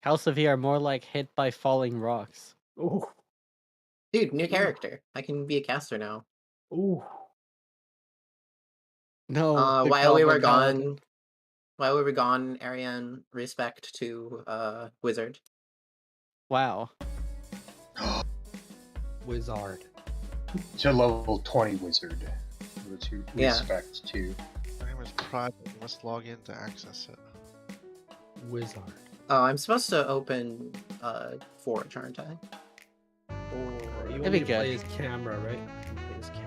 House of E are more like hit by falling rocks. Ooh, Dude, new ooh, character. I can be a caster now. ooh. No, the While we were Goblin Paladin. gone, Ariane, respect to wizard. Wow. Wizard. To level 20 wizard, which you Yeah. respect to. My name is private. You must log in to access it. Wizard. Oh, I'm supposed to open Forge, aren't I? Or you That'd want be me to good. play his camera, right? I can play his camera.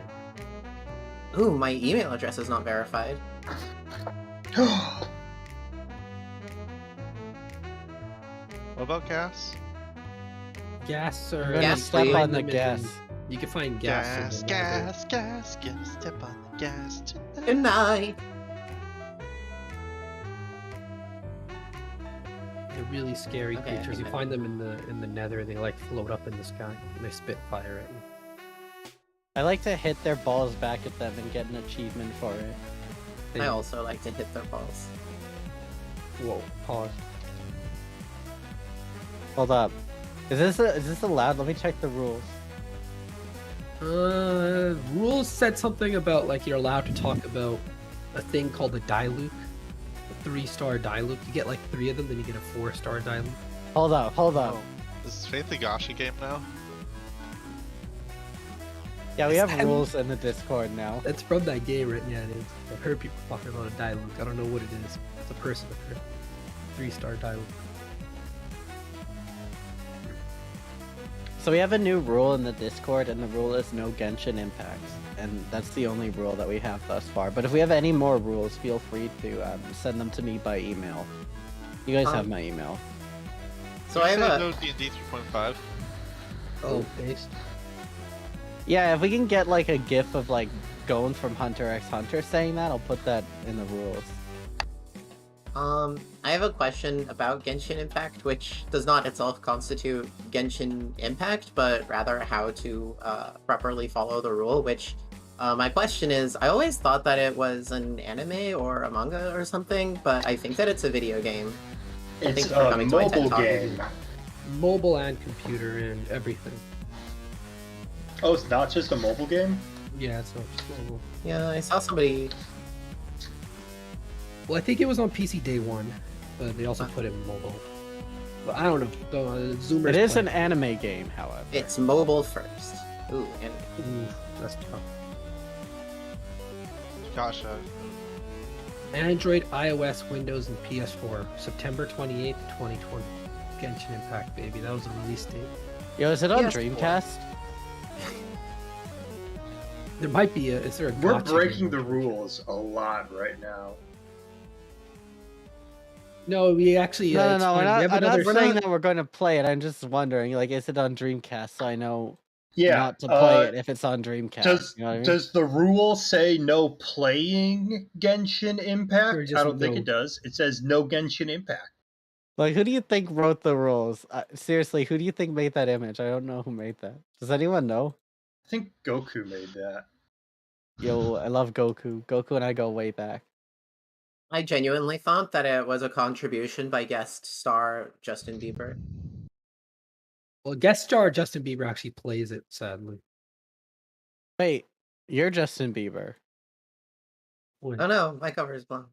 Ooh, my email address is not verified. What about gas? Gas or I'm gonna Gas, step please. on the gas. You can find gas. Gas, gonna step on the gas tonight. Good night. They're really scary Okay, creatures. You okay. find them in the nether. They like float up in the sky and they spit fire at you. I like to hit their balls back at them and get an achievement for it. I also like to hit their balls. Whoa, pause. Hold up. Is this allowed? Let me check the rules. Rules said something about like you're allowed to talk about a thing called a Diluc, a 3-star Diluc. You get like 3 of them, then you get a 4-star Diluc. Hold up, hold up. Oh, this is Faith the Gashi game now? Yeah, we have Is that- rules in the Discord now. That's from that game, right? Yeah, it is. I've heard people talking about a Diluc. I don't know what it is. It's a person up here. 3-star Diluc. So we have a new rule in the Discord, and the rule is no Genshin impacts. And that's the only rule that we have thus far. But if we have any more rules, feel free to send them to me by email. You guys have my email. So I have a no D&D 3.5. Oh, based. Yeah, if we can get like a gif of like going from Hunter x Hunter saying that, I'll put that in the rules. I have a question about Genshin Impact, which does not itself constitute Genshin Impact, but rather how to properly follow the rule, which my question is, I always thought that it was an anime or a manga or something, but I think that it's a video game. It's Thanks for a coming to my TED mobile Talk. game. Mobile and computer and everything. Oh, it's not just a mobile game? Yeah, it's not just mobile. Yeah, I saw somebody... Well, I think it was on PC day one, but they also put it in mobile. But I don't know. Zoomers It is play an anime game, however. It's mobile first. Ooh, and Ooh, that's tough. Gosh, Android, iOS, Windows, and PS4, September 28th, 2020. Genshin Impact, baby. That was the release date. Yo, is it on Yes, Dreamcast? There might be a. Is there a? We're gotcha breaking game? the rules a lot right now. No, we actually. No, it's no, fine. We have I'm not another- saying that we're going to play it. I'm just wondering, like, is it on Dreamcast? So I know Yeah. not to play it if it's on Dreamcast. Does You know what I mean? does the rule say no playing Genshin Impact? Or just I don't think no? it does. It says no Genshin Impact. Like, who do you think wrote the rules? Seriously, who do you think made that image? I don't know who made that. Does anyone know? I think Goku made that. Yo, I love Goku. Goku and I go way back. I genuinely thought that it was a contribution by guest star Justin Bieber. Well, guest star Justin Bieber actually plays it. Sadly. Wait, you're Justin Bieber. When- Oh no, my cover is blown.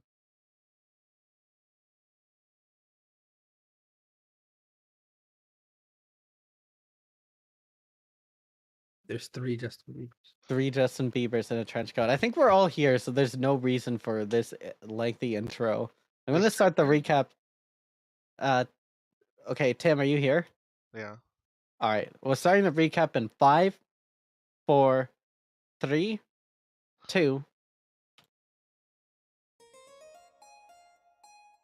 There's 3 Justin Biebers. 3 Justin Biebers in a trench coat. I think we're all here, so there's no reason for this lengthy intro. I'm gonna start the recap. Okay, Tim, are you here? yeah. All right, we're starting the recap in 5, 4, 3, 2.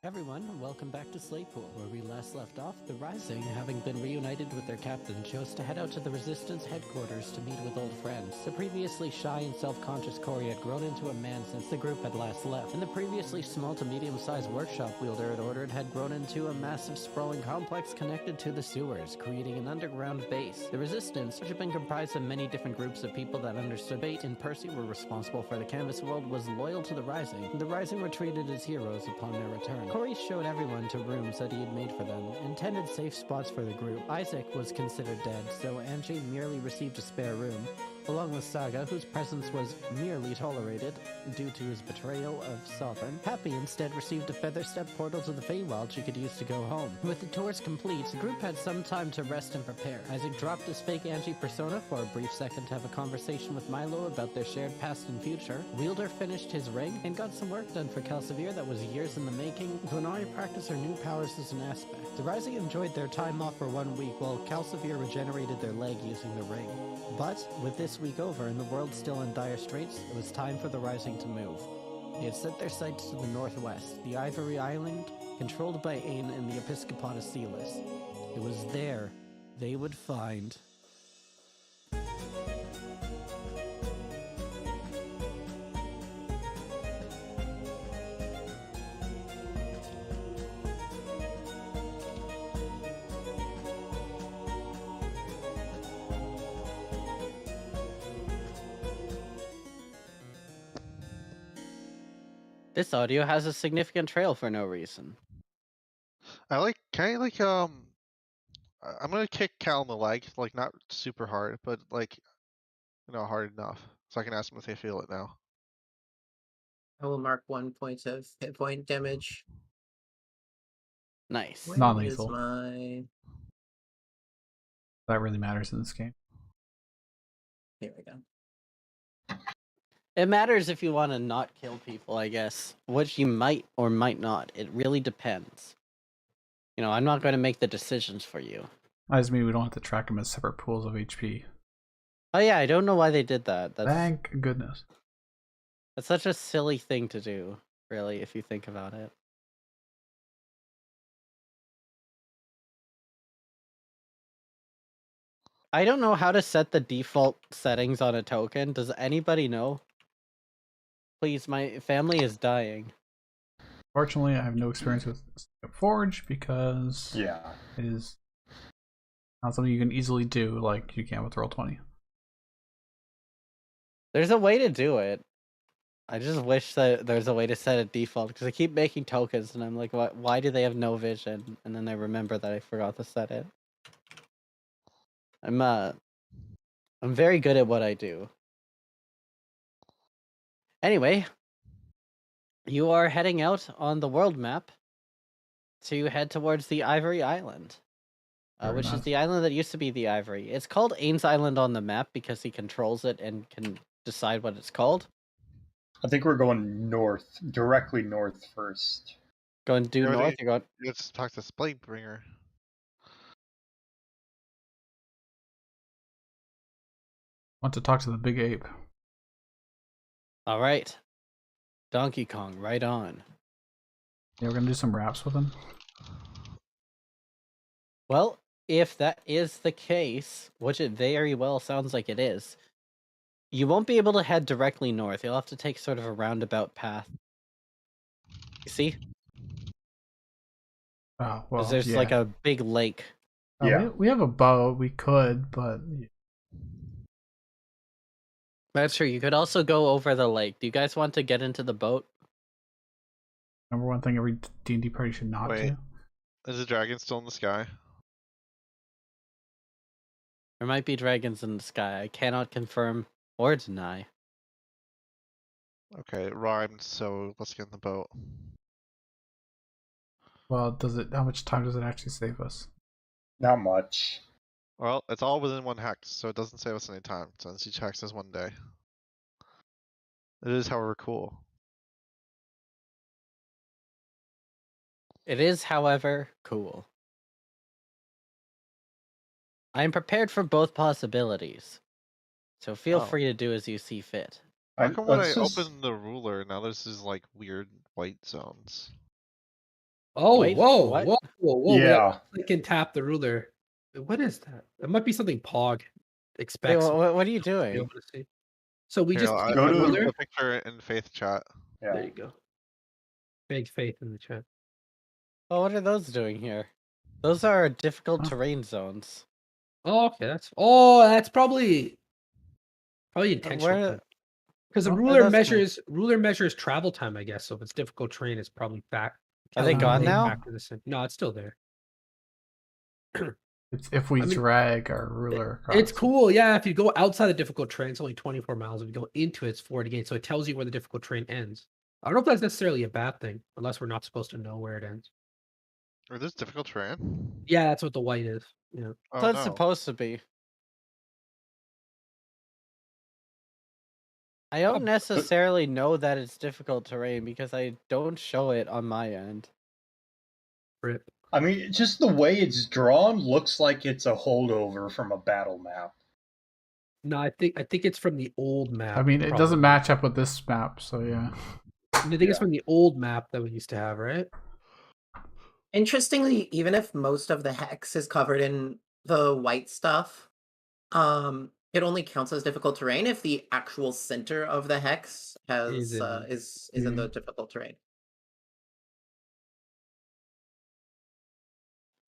Everyone, welcome back to Slatepool, where we last left off. The Rising, having been reunited with their captain, chose to head out to the Resistance headquarters to meet with old friends. The previously shy and self-conscious Corey had grown into a man since the group had last left, and the previously small to medium-sized workshop wielder it ordered had grown into a massive sprawling complex connected to the sewers, creating an underground base. The Resistance, which had been comprised of many different groups of people that understood Bait and Percy were responsible for the canvas world, was loyal to the Rising. The Rising retreated as heroes upon their return. Corey showed everyone to rooms that he had made for them, intended safe spots for the group. Isaac was considered dead, so Angie merely received a spare room, along with Saga, whose presence was merely tolerated due to his betrayal of Sovereign. Happy instead received a feather step portal to the Feywild she could use to go home. With the tours complete, the group had some time to rest and prepare. Isaac dropped his fake Angie persona for a brief second to have a conversation with Milo about their shared past and future. Wielder finished his ring and got some work done for Calcivir that was years in the making. Glenari practiced her new powers as an aspect. The Rising enjoyed their time off for 1 week while Calcivir regenerated their leg using the ring. But with this week over and the world still in dire straits, it was time for the Rising to move. They had set their sights to the northwest, the Ivory Island, controlled by Ain and the Episcopata Sealis. It was there they would find... This audio has a significant trail for no reason. I'm gonna kick Cal in the leg, like not super hard, but like, hard enough. So I can ask them if they feel it now. I will mark 1 point of hit point damage. Nice. Where Non-lethal. is my... That really matters in this game. Here we go. It matters if you want to not kill people, I guess. Which you might or might not. It really depends. I'm not going to make the decisions for you. That doesn't mean we don't have to track them as separate pools of HP. Oh yeah, I don't know why they did that. Thank goodness. That's such a silly thing to do, really, if you think about it. I don't know how to set the default settings on a token. Does anybody know? Please, my family is dying. Fortunately, I have no experience with Forge because Yeah. it is not something you can easily do like you can with Roll20. There's a way to do it. I just wish that there's a way to set it default, because I keep making tokens and I'm like, why do they have no vision? And then I remember that I forgot to set it. I'm very good at what I do. Anyway, you are heading out on the world map to head towards the Ivory Island, which is the island that used to be the Ivory. It's called Ain's Island on the map because he controls it and can decide what it's called. I think we're going north, directly north first. Going due north, you're going... Let's talk to Plaguebringer. Want to talk to the big ape. All right. Donkey Kong, right on. Yeah, we're gonna do some raps with him. Well, if that is the case, which it very well sounds like it is, you won't be able to head directly north. You'll have to take sort of a roundabout path. You see? Oh, well, there's like a big lake. Yeah. We have a boat. We could, but That's true. You could also go over the lake. Do you guys want to get into the boat? number one thing every D&D party should not Wait. do. Is the dragon still in the sky? There might be dragons in the sky. I cannot confirm or deny. Okay, it rhymed, so let's get in the boat. Well, how much time does it actually save us? Not much. Well, it's all within 1 hex, so it doesn't save us any time, since each hex is 1 day. It is, however, cool. It is, however, cool. I am prepared for both possibilities, so feel free to do as you see fit. How come when I let's just- open the ruler, now there's these like weird white zones? Oh, Wait, whoa, what? whoa, whoa, whoa! Yeah. I can tap the ruler. What is that? It might be something Pog Hey, expects. what are you to be doing? able to see. So we Here, just I click go the to- put ruler. the picture in Faith chat. Yeah. There you go. Big faith in the chat. Oh, what are those doing here? Those are difficult terrain zones. Oh, okay, that's probably intentional. Where- Because the Oh, ruler that's cool. measures travel time, I guess. So if it's difficult terrain, it's probably Are they calculate gone the now? impact of the No, it's still there. It's if we I mean, drag our ruler across. It's cool, yeah. If you go outside the difficult terrain, it's only 24 miles. If you go into it, it's 40 gain. So it tells you where the difficult terrain ends. I don't know if that's necessarily a bad thing, unless we're not supposed to know where it ends. Or this difficult terrain? Yeah, that's what the white is. Yeah. Oh That's no. supposed to be. I don't necessarily know that it's difficult terrain because I don't show it on my end. Rip. I mean, just the way it's drawn looks like it's a holdover from a battle map. No, I think it's from the old map. I mean, it doesn't probably. match up with this map, so yeah. I think it's from the old map that we used to have, right? Interestingly, even if most of the hex is covered in the white stuff, it only counts as difficult terrain if the actual center of the hex has is in the difficult terrain.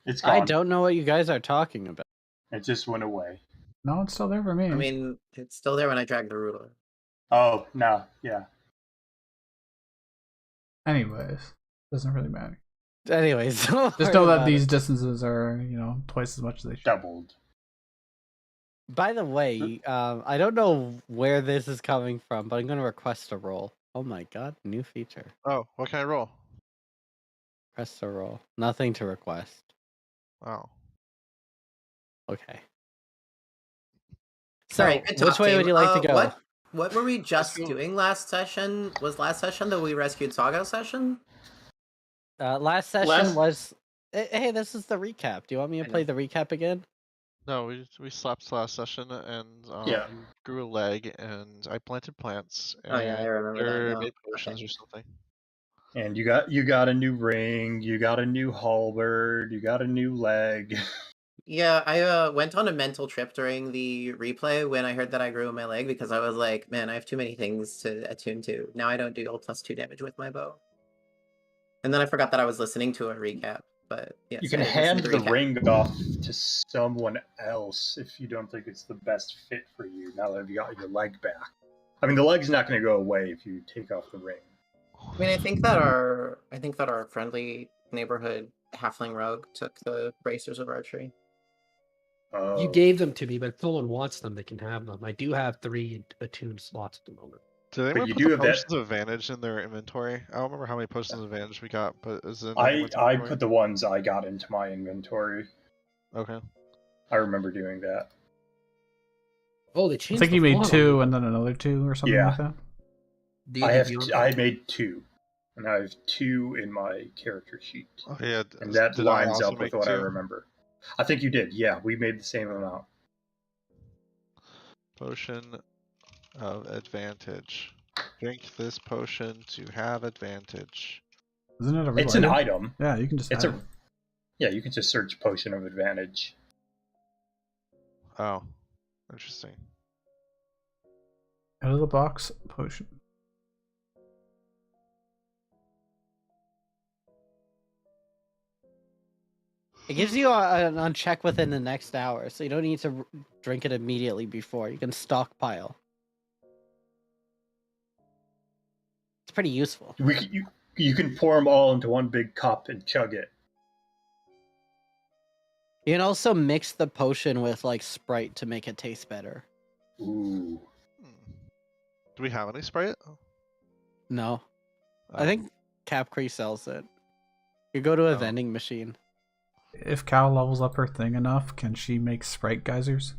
It's gone. I don't know what you guys are talking about. It just went away. No, it's still there for me. I mean, it's still there when I drag the ruler. Oh, no, yeah. Anyways, doesn't really matter. Anyways, Just know that these distances are, twice as much as they should. Doubled. By the way, I don't know where this is coming from, but I'm going to request a roll. Oh my god, new feature. Oh, what can I roll? Request a roll. Nothing to request. Oh. Okay. So, Sorry, good which talk, way team. would you like to go? What were we just doing last session? Was last session the We Rescued Saga session? Last session was... Hey, this is the recap. Do you want me to play the recap again? No, we slapped last session and Yeah. you grew a leg and I planted plants and Oh yeah, I remember that now. made potions Okay. or something. And you got a new ring, you got a new halberd, you got a new leg. Yeah, I went on a mental trip during the replay when I heard that I grew my leg because I was like, man, I have too many things to attune to. Now I don't do +2 damage with my bow. And then I forgot that I was listening to a recap. But yes, You can I listened hand to the recap. ring off to someone else if you don't think it's the best fit for you now that you got your leg back. I mean, the leg's not going to go away if you take off the ring. I mean, I think that our friendly neighborhood halfling rogue took the bracers of archery. You gave them to me, but if someone wants them, they can have them. I do have 3 attuned slots at the moment. Did But anyone you put do the have that- potions of advantage in their inventory? I don't remember how many potions of advantage we got, but is it in I anyone's inventory? put the ones I got into my inventory. Okay. I remember doing that. Oh, they I changed think the you made font on 2 them. and then another 2 or something Yeah. like that. I made 2. And I have 2 in my character sheet. Oh yeah. And that did I lines also up with make what I 2? remember. I think you did. Yeah, we made the same amount. Potion of advantage. Drink this potion to have advantage. Isn't it a It's an related? item. Yeah, you can just add it. Yeah, you can just search potion of advantage. Oh, interesting. Out of the box potion. It gives you an uncheck within the next hour, so you don't need to drink it immediately before. You can stockpile. It's pretty useful. You can pour them all into one big cup and chug it. You can also mix the potion with like Sprite to make it taste better. Ooh. Do we have any Sprite? No. Oh. I think Capcree sells it. You go to a Oh. vending machine. If Cal levels up her thing enough, can she make Sprite geysers?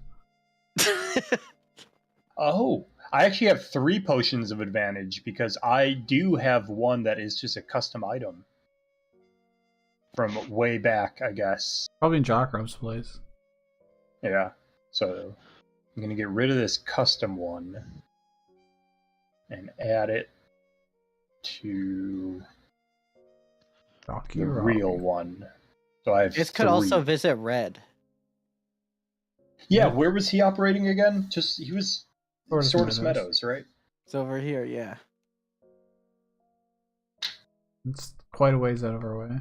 Oh, I actually have 3 potions of advantage because I do have one that is just a custom item from way back, I guess. Probably in Jockrob's place. Yeah, so I'm going to get rid of this custom one and add it to Rocky the Rocky. real one. So I have This could 3. also visit Red. Yeah, where was he operating again? He was Swords Meadows. Meadows, right? It's over here, yeah. It's quite a ways out of our way.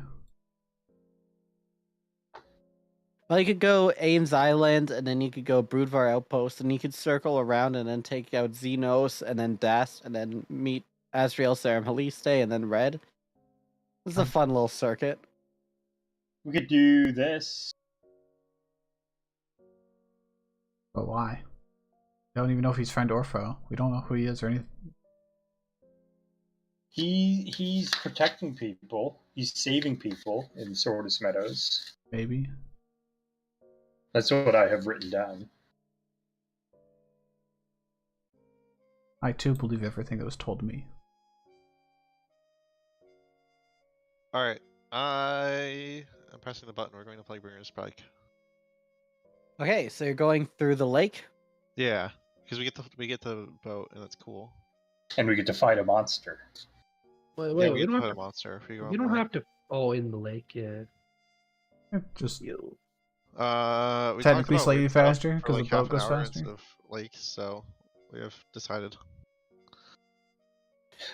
Well, you could go Ames Island, and then you could go Broodvar Outpost, and you could circle around and then take out Xenos, and then Das, and then meet Azrael, Sarum, Haliste, and then Red. This is a fun little circuit. We could do this. But why? I don't even know if he's friend or foe. We don't know who he is or anything. He's protecting people. He's saving people in Sordus Meadows. Maybe. That's what I have written down. I too believe everything that was told to me. Alright. I'm pressing the button. We're going to Plaguebringer Spike. Okay, so you're going through the lake. Yeah. Because we get the boat and it's cool. And we get to fight a monster. Wait, Yeah, wait, we you get to don't fight have a to. monster if we go You don't more. have to. Oh, in the lake, yeah. Just We technically talked about slightly we'd set up faster, for 'cause like the boat half an goes hour faster? instead of lakes, so we have decided.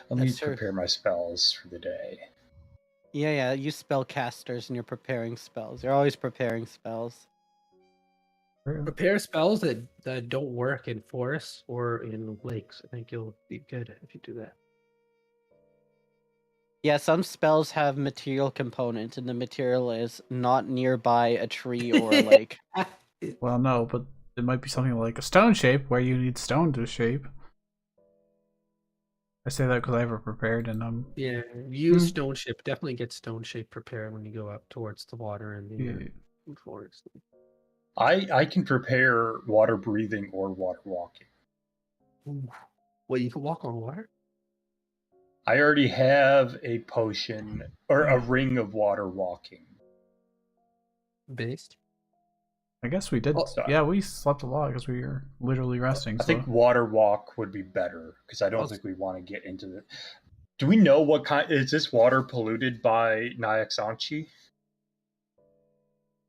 Let me That's true. prepare my spells for the day. Yeah, you spell casters and you're preparing spells. You're always preparing spells. Prepare spells that don't work in forests or in lakes. I think you'll be good if you do that. Yeah, some spells have material component, and the material is not nearby a tree or a lake. Well, no, but it might be something like a stone shape where you need stone to shape. I say that because I have it prepared, and Yeah, use stone shape. Definitely get stone shape prepared when you go up towards the water and the forest. I can prepare water breathing or water walking. Ooh. Wait, you can walk on water? I already have a potion or a ring of water walking. Based? I guess we did. Oh, Yeah, we slept a lot because we were literally resting. I think water walk would be better because I don't think we want to get into the. Do we know what kind? Is this water polluted by Nyaxanchi?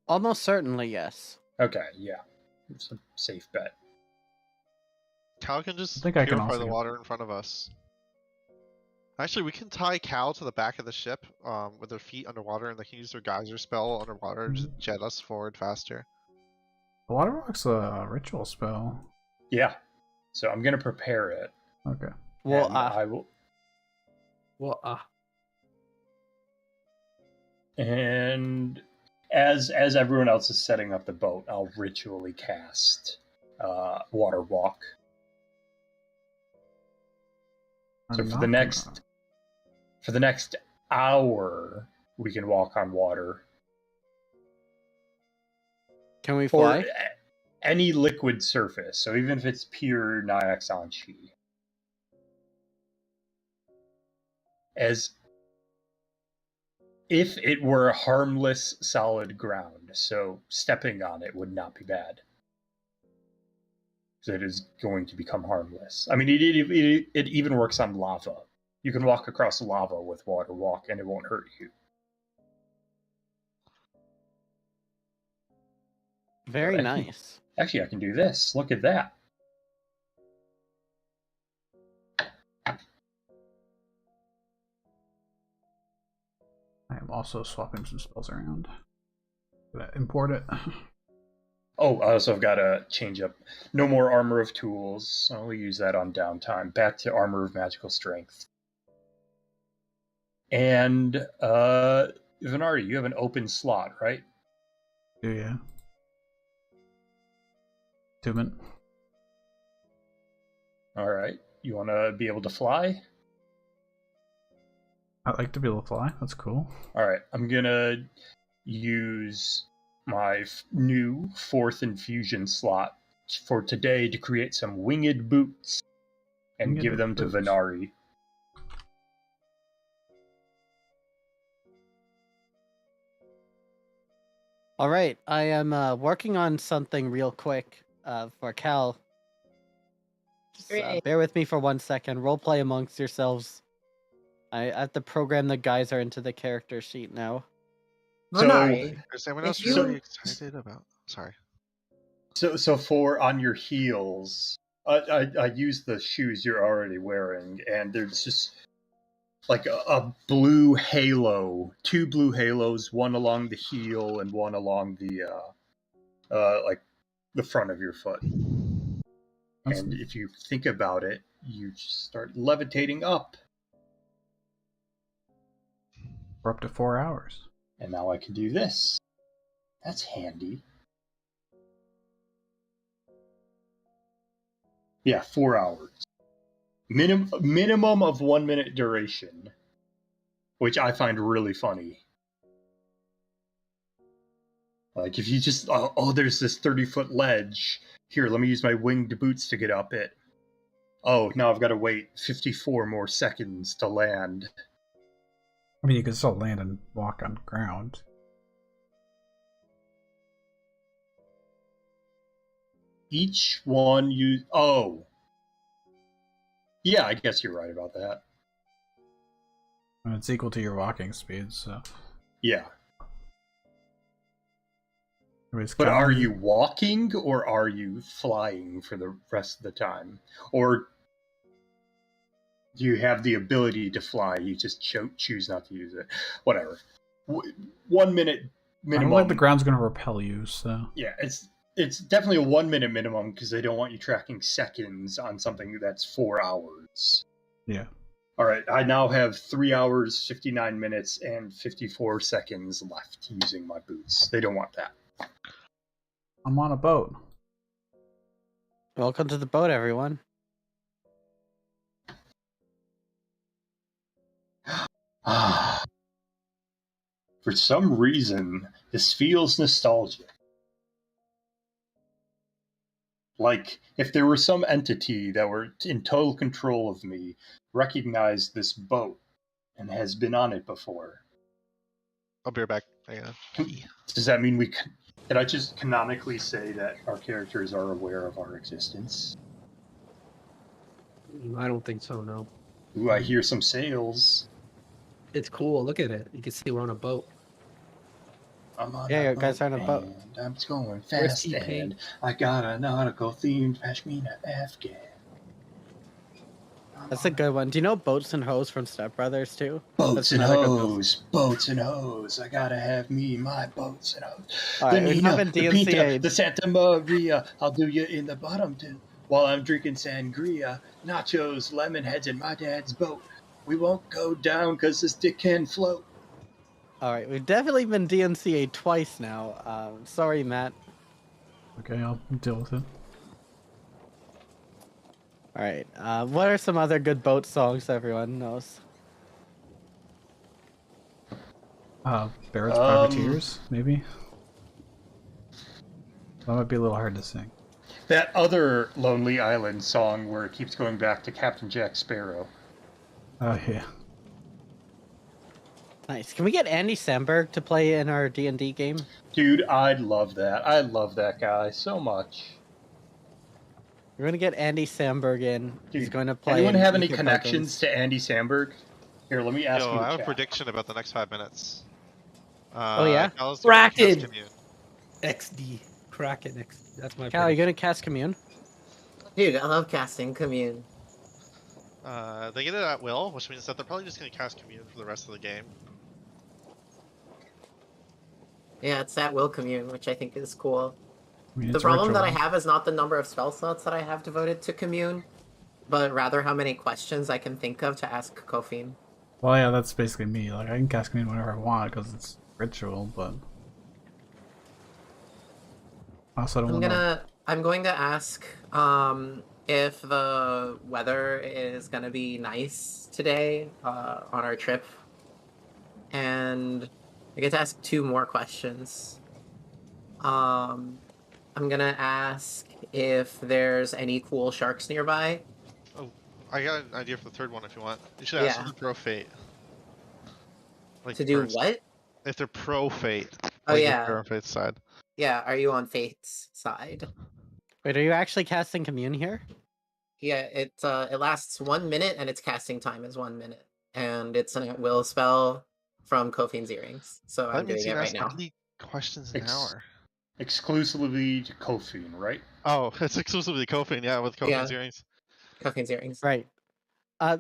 Almost certainly, yes. Okay, yeah, it's a safe bet. Cal can just I think I can purify also the get- water in front of us. Actually, we can tie Cal to the back of the ship with their feet underwater, and they can use their geyser spell underwater and just jet us forward faster. The water rock's a ritual spell. Yeah, so I'm gonna prepare it. Okay. Well, and I will. Well, And as everyone else is setting up the boat, I'll ritually cast water walk. So for the next hour, we can walk on water. can we fly? Or any liquid surface. So even if it's pure Nyaxanchi. As if it were a harmless solid ground. So stepping on it would not be bad. Because it is going to become harmless. I mean, it even works on lava. You can walk across lava with water walk and it won't hurt you. Very Right. nice. Actually, I can do this. Look at that. I am also swapping some spells around. Gonna import it. Oh, I also have got to change up. No more Armor of Tools. I'll use that on downtime. Back to Armor of Magical Strength. And, Venari, you have an open slot, right? Do you? Tumen. Alright. You want to be able to fly? I'd like to be able to fly. That's cool. Alright, I'm going to use my new 4th infusion slot for today to create some winged boots and Winged give them to boots. Venari. All right, I am working on something real quick for Cal. Just, Great. bear with me for 1 second. Roleplay amongst yourselves. I have to program the geyser into the character sheet now. So- Venari, Is anyone If else you- really excited about? Sorry. So for on your heels, I use the shoes you're already wearing, and there's just like a blue halo, 2 blue halos, one along the heel and one along the like the front of your foot. That's- And if you think about it, you just start levitating up. For up to 4 hours. And now I can do this. That's handy. Yeah, 4 hours. Minimum of 1 minute duration, which I find really funny. Like, if you just, there's this 30-foot ledge. Here, let me use my winged boots to get up it. Oh, now I've got to wait 54 more seconds to land. I mean, you can still land and walk on ground. Each one you... Oh. Yeah, I guess you're right about that. And it's equal to your walking speed, so... Yeah. Anyways, But are you walking, or are you flying for the rest of the time? Or do you have the ability to fly, you just choose not to use it? Whatever. 1 minute minimum. I don't think the ground's going to repel you, so... Yeah, it's definitely a 1 minute minimum, because they don't want you tracking seconds on something that's 4 hours. Yeah. Alright, I now have 3 hours, 59 minutes, and 54 seconds left using my boots. They don't want that. I'm on a boat. Welcome to the boat, everyone. For some reason, this feels nostalgic. Like, if there were some entity that were in total control of me, recognized this boat, and has been on it before. I'll be right back. Hang on. Does that mean did I just canonically say that our characters are aware of our existence? I don't think so, no. Ooh, I hear some sails. It's cool. Look at it. You can see we're on a boat. I'm on Yeah, a you guys are on a boat. and I'm going Where's fast, T-Pain? and I got a nautical themed Pashmina Afghan. That's a good one. Do you know Boats and Hose from Step Brothers too? Boats That's and another good hose, boats and hose. I gotta have me my boats and hose. Alright, The we Nina, haven't the Pinta, DNCA'd. the Santa Maria. I'll do you in the bottom too. While I'm drinking sangria, nachos, lemon heads in my dad's boat. We won't go down because this dick can float. Alright, we've definitely been DNCA'd twice now. Sorry, Matt. Okay, I'll deal with it. Alright, what are some other good boat songs everyone knows? Barrett's Privateers, maybe? That might be a little hard to sing. That other Lonely Island song where it keeps going back to Captain Jack Sparrow. Oh, yeah. Nice. Can we get Andy Samberg to play in our D&D game? Dude, I'd love that. I love that guy so much. We're gonna get Andy Samberg in. Dude, He's going to play. anyone in have any Weaker connections Tokens. to Andy Samberg? Here, let me ask Yo, you. I have a chat. prediction about the next 5 minutes. Oh, yeah? Cal's doing Kraken! Cast Commune. XD. Kraken XD. That's my Cal, are you prediction. gonna cast Commune? Dude, I love casting Commune. They get it at will, which means that they're probably just going to cast Commune for the rest of the game. Yeah, it's that will Commune, which I think is cool. I mean, The it's problem that I ritual. have is not the number of spell slots that I have devoted to Commune, but rather how many questions I can think of to ask Kofin. Well, yeah, that's basically me. Like, I can cast Commune whenever I want because it's ritual, but... Also, I don't want to... I'm going to ask if the weather is gonna be nice today on our trip, and I get to ask 2 more questions. I'm gonna ask if there's any cool sharks nearby. I got an idea for the third one if you want. You should ask Yeah. if they're pro fate. Like To do first. what? If they're pro fate. Oh, Like, yeah. if they're on fate's side. Yeah, are you on Fate's side? Wait, are you actually casting Commune here? Yeah, it lasts 1 minute and its casting time is 1 minute. And it's an at-will spell from Kofin's earrings. So I'm That means doing you it can right ask now. 90 questions an hour. Exclusively to Kofin, right? Oh, it's exclusively Kofin, yeah, with Kofin's earrings. Kofin's earrings. Right.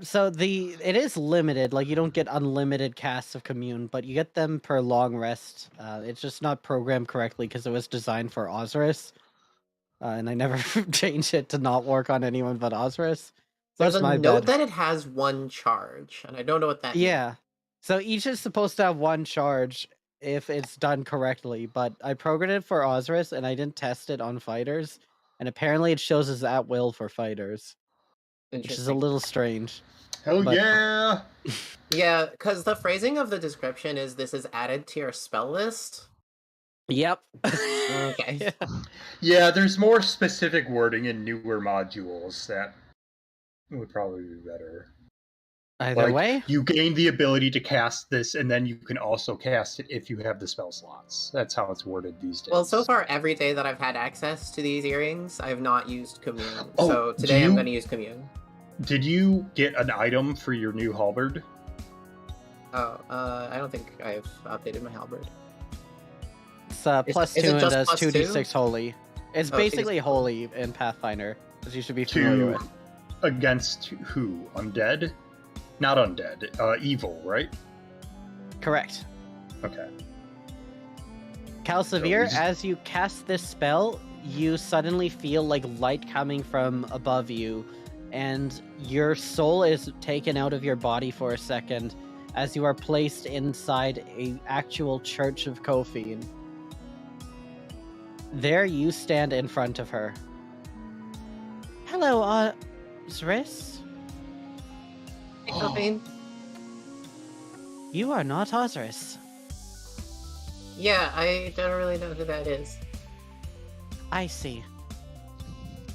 So it is limited. Like you don't get unlimited casts of Commune, but you get them per long rest. It's just not programmed correctly because it was designed for Osiris, and I never changed it to not work on anyone but Osiris. So There's that's a my note bad. that it has 1 charge, and I don't know what that means. Yeah. So each is supposed to have one charge if it's done correctly, but I programmed it for Osiris and I didn't test it on fighters, and apparently it shows as at will for fighters, which is a Interesting. little strange. Hell But- yeah! Yeah, because the phrasing of the description is this is added to your spell list. Yep. Okay. Yeah, there's more specific wording in newer modules that would probably be better. Either Like, way, you gain the ability to cast this, and then you can also cast it if you have the spell slots. That's how it's worded these days. Well, so far, every day that I've had access to these earrings, I have not used Commune. Oh, so do today I'm you- going to use Commune. Did you get an item for your new halberd? Oh, I don't think I've updated my halberd. it's Is- plus is 2 it and just does plus 2d6 holy. It's Oh, basically 2d6 holy in Pathfinder, as you should be familiar To with. against who? Undead? Not undead. Evil, right? Correct. Okay. Calsevere, So we- as you cast this spell, you suddenly feel like light coming from above you, and your soul is taken out of your body for a second as you are placed inside a actual church of Kofian. There you stand in front of her. Hello, Osiris? Hey, Copain. You are not Osiris. Yeah, I don't really know who that is. I see.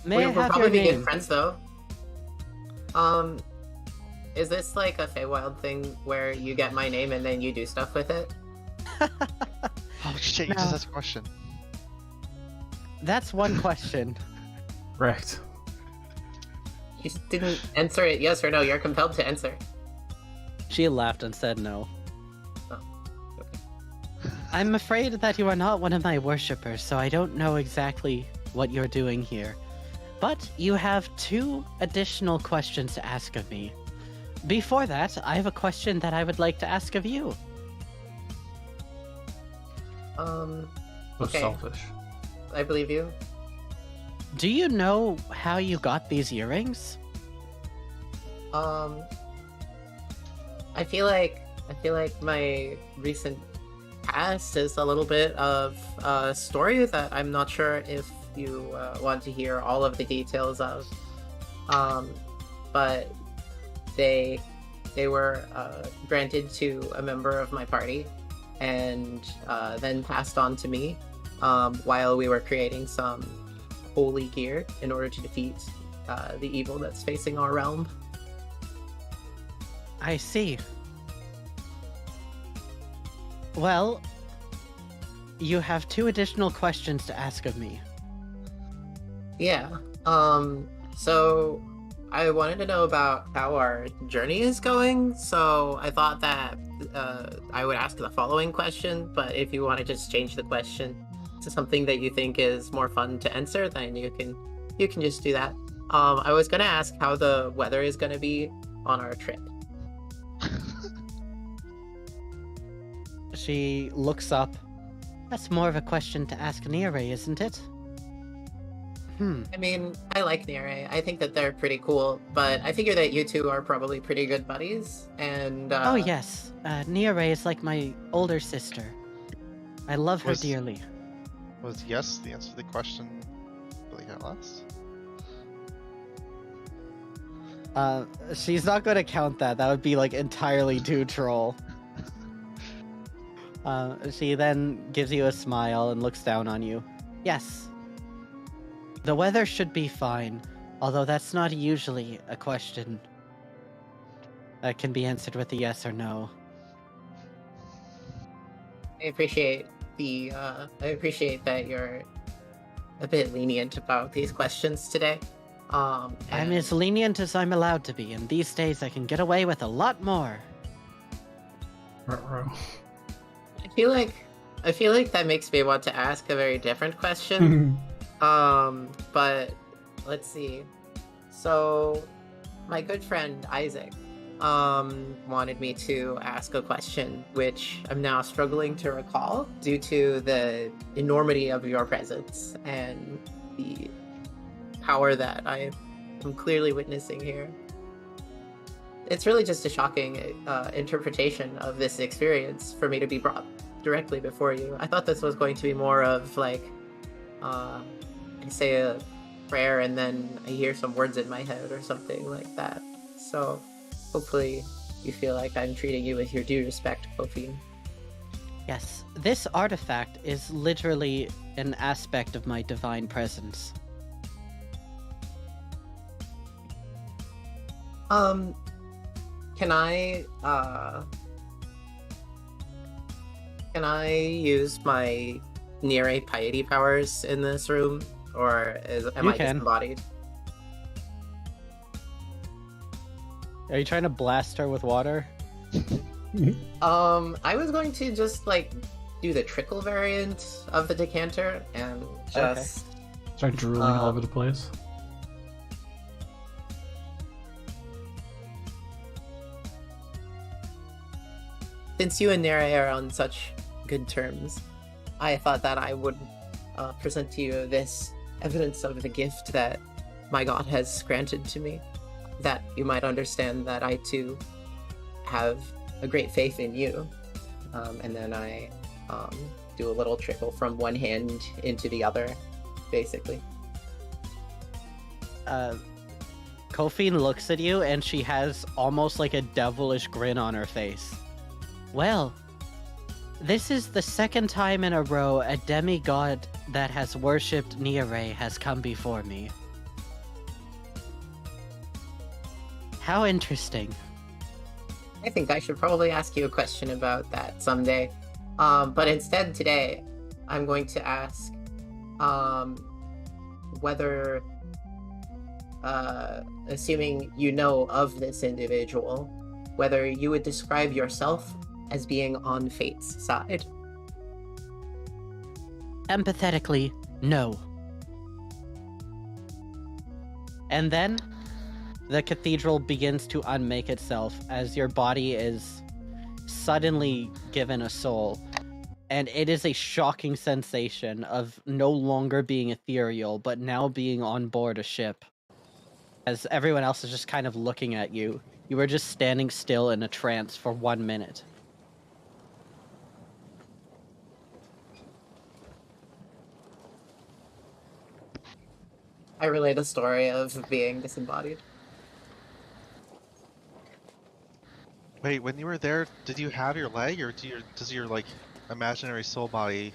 May I We'll have probably your be good name? friends, though. Is this like a Feywild thing where you get my name and then you do stuff with it? Oh shit! You No. just asked a question. That's one question. Correct. You just didn't answer it yes or no. You're compelled to answer. She laughed and said no. Oh, okay. I'm afraid that you are not one of my worshippers, so I don't know exactly what you're doing here. But you have 2 additional questions to ask of me. Before that, I have a question that I would like to ask of you. So Okay. selfish. I believe you. Do you know how you got these earrings? I feel like my recent past is a little bit of a story that I'm not sure if you want to hear all of the details of. But they were granted to a member of my party and then passed on to me while we were creating some holy gear in order to defeat the evil that's facing our realm. I see. Well, you have 2 additional questions to ask of me. Yeah. So I wanted to know about how our journey is going. So I thought that I would ask the following question, but if you want to just change the question to something that you think is more fun to answer, then you can just do that. I was gonna ask how the weather is gonna be on our trip. She looks up. That's more of a question to ask Nere, isn't it? I mean, I like Nere. I think that they're pretty cool, but I figure that you two are probably pretty good buddies, and Oh yes, Nere is like my older sister. I love her Was- dearly. Was yes the answer to the question that we got last? She's not going to count that. That would be like entirely too troll. She then gives you a smile and looks down on you. Yes. The weather should be fine, although that's not usually a question that can be answered with a yes or no. I appreciate that you're a bit lenient about these questions today. I'm and as lenient as I'm allowed to be, and these days I can get away with a lot more. Ruh-roh. I feel like that makes me want to ask a very different question. But let's see. So, my good friend Isaac wanted me to ask a question, which I'm now struggling to recall due to the enormity of your presence and the power that I am clearly witnessing here. it's really just a shocking interpretation of this experience for me to be brought directly before you. I thought this was going to be more of like, I say a prayer and then I hear some words in my head or something like that. So hopefully you feel like I'm treating you with your due respect, Kofi. Yes, this artifact is literally an aspect of my divine presence. Can I use my near piety powers in this room, or am I disembodied? Are you trying to blast her with water? I was going to just like do the trickle variant of the decanter and just start drooling all over the place. Since you and Nera are on such good terms, I thought that I would present to you this evidence of the gift that my god has granted to me, that you might understand that I too have a great faith in you. And then I do a little trickle from one hand into the other, basically. Kofi looks at you and she has almost like a devilish grin on her face. Well, this is the second time in a row a demigod that has worshipped Niare has come before me. How interesting. I think I should probably ask you a question about that someday. But instead today, I'm going to ask whether, assuming you know of this individual, whether you would describe yourself as being on Fate's side. Empathetically, no. And then the cathedral begins to unmake itself as your body is suddenly given a soul. And it is a shocking sensation of no longer being ethereal, but now being on board a ship. As everyone else is just kind of looking at you. You were just standing still in a trance for 1 minute. I relate a story of being disembodied. Wait, when you were there, did you have your leg, or does your like imaginary soul body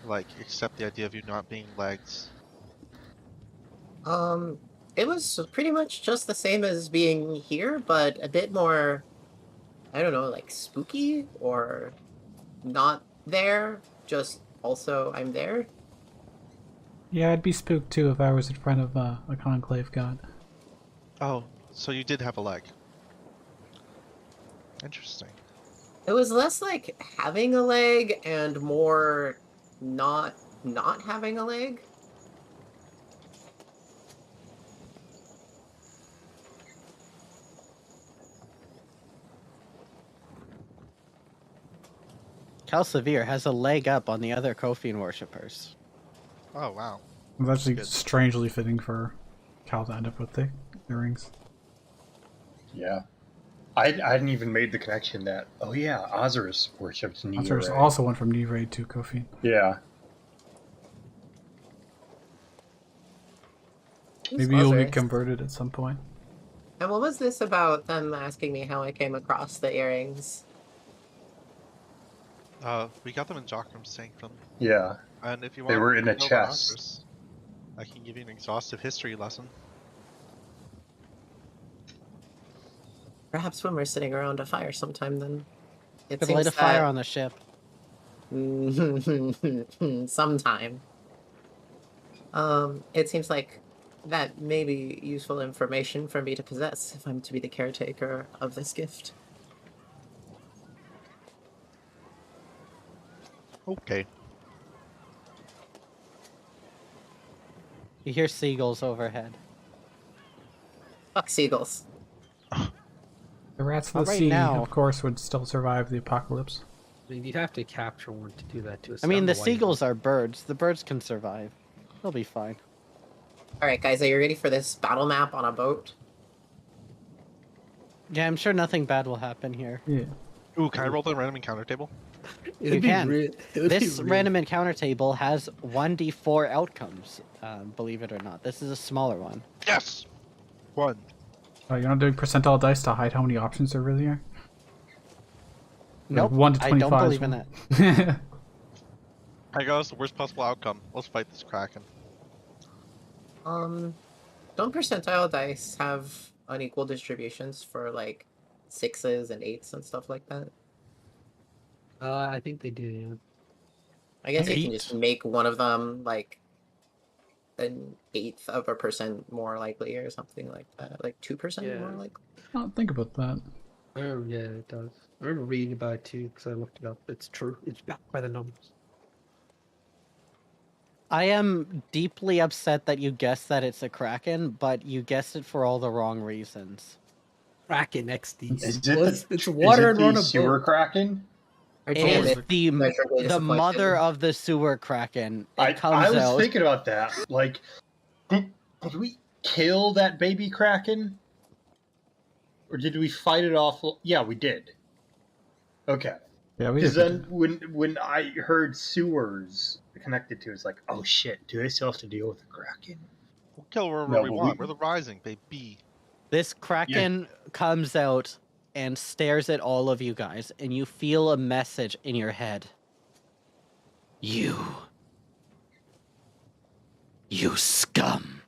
like accept the idea of you not being legs? It was pretty much just the same as being here, but a bit more, I don't know, like spooky or not there, just also I'm there. Yeah, I'd be spooked too if I was in front of a conclave god. Oh, so you did have a leg. Interesting. It was less like having a leg and more not having a leg. Kalsavir has a leg up on the other Kofian worshippers. Oh wow. It's actually Good. strangely fitting for Cal to end up with the earrings. Yeah. I hadn't even made the connection that, oh yeah, Ozyrus worships Niare. Ozyrus also went from Niare to Kofi. Yeah. Maybe you'll Ozyrus. get converted at some point. And what was this about them asking me how I came across the earrings? We got them in Jockram's sanctum. Yeah. And if you They want were in to a know about chest. Ozyrus, I can give you an exhaustive history lesson. Perhaps when we're sitting around a fire sometime then. It Could light a seems fire that- on the ship. sometime. It seems like that may be useful information for me to possess if I'm to be the caretaker of this gift. Okay. You hear seagulls overhead. Fuck seagulls. The rats of Not the right sea, now. of course, would still survive the apocalypse. I mean, you'd have to capture one to do that to us. I mean, the seagulls are birds. The birds can survive. They'll be fine. Alright guys, are you ready for this battle map on a boat? Yeah, I'm sure nothing bad will happen here. Yeah. Ooh, can I roll the random encounter table? You can. It would be This real. random encounter table has 1d4 outcomes, believe it or not. This is a smaller one. Yes! 1. You're not doing percentile dice to hide how many options there really are? Nope, 1 to I 25 don't is believe in one. that. I got us the worst possible outcome. Let's fight this Kraken. Don't percentile dice have unequal distributions for like 6s and 8s and stuff like that? I think they do. I guess you can 8? just make one of them like an 1/8 of a percent more likely or something like that, like 2% more Yeah. likely. Oh, think about that. Oh yeah, it does. I remember reading about it too because I looked it up. It's true. It's backed by the numbers. I am deeply upset that you guessed that it's a Kraken, but you guessed it for all the wrong reasons. Kraken XD. Is it It's the, water is and it run the a sewer boat. Kraken? I It told Damn is her. it. the Measurably the disappointed. mother of the sewer Kraken. It comes I was out. thinking about that. Like, did we kill that baby Kraken? Or did we fight it off? Yeah, we did. Okay. Yeah, we Because did. then when I heard sewers connected to it, it's like, oh shit, do they still have to deal with the Kraken? We'll kill wherever No, we but want. We're the Rising, baby. This Kraken comes out and stares at all of you guys, and you feel a message in your head. You scum.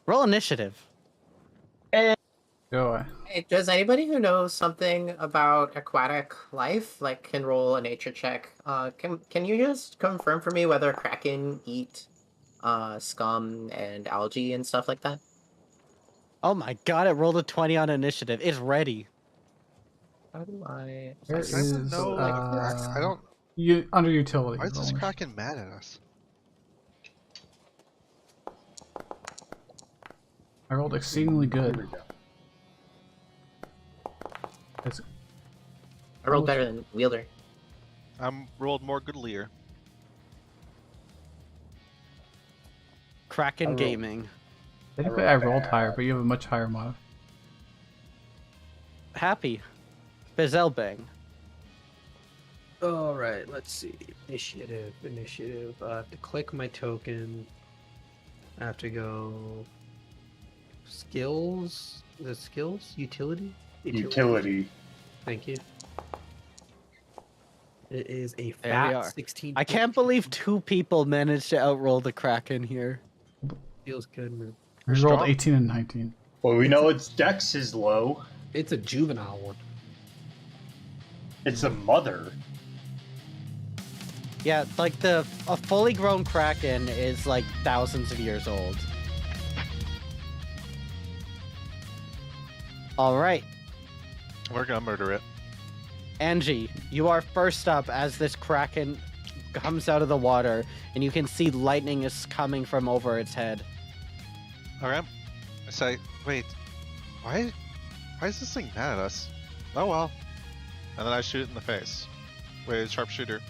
Roll initiative. Go away. Hey, does anybody who knows something about aquatic life, like, can roll a nature check? Can you just confirm for me whether Kraken eat scum and algae and stuff like that? Oh my god, it rolled a 20 on initiative. It's ready. How do I? There I is, know, like, I don't. under utility. Why is this roll. Kraken mad at us? I rolled exceedingly There we good. go. It's- I rolled better than Wielder. I'm rolled more goodlier. Kraken rolled- Gaming. Technically, I rolled higher, but you have a much higher mod. Happy. Bezelbang. All right, let's see. Initiative. I have to click my token. I have to go. Skills. Is it skills? Utility. Utility. Thank you. It is a There we fat are. 16. I can't believe 2 people managed to outroll the Kraken here. Feels good, man. I You're rolled strong. 18 and 19. Well, we know its dex is low. It's a juvenile one. It's a mother. Yeah, like a fully grown Kraken is like thousands of years old. Alright, We're gonna murder it. Angie, you are first up as this Kraken comes out of the water, and you can see lightning is coming from over its head. Okay. I say, wait, why is this thing mad at us? Oh well. And then I shoot it in the face. Wait, sharpshooter.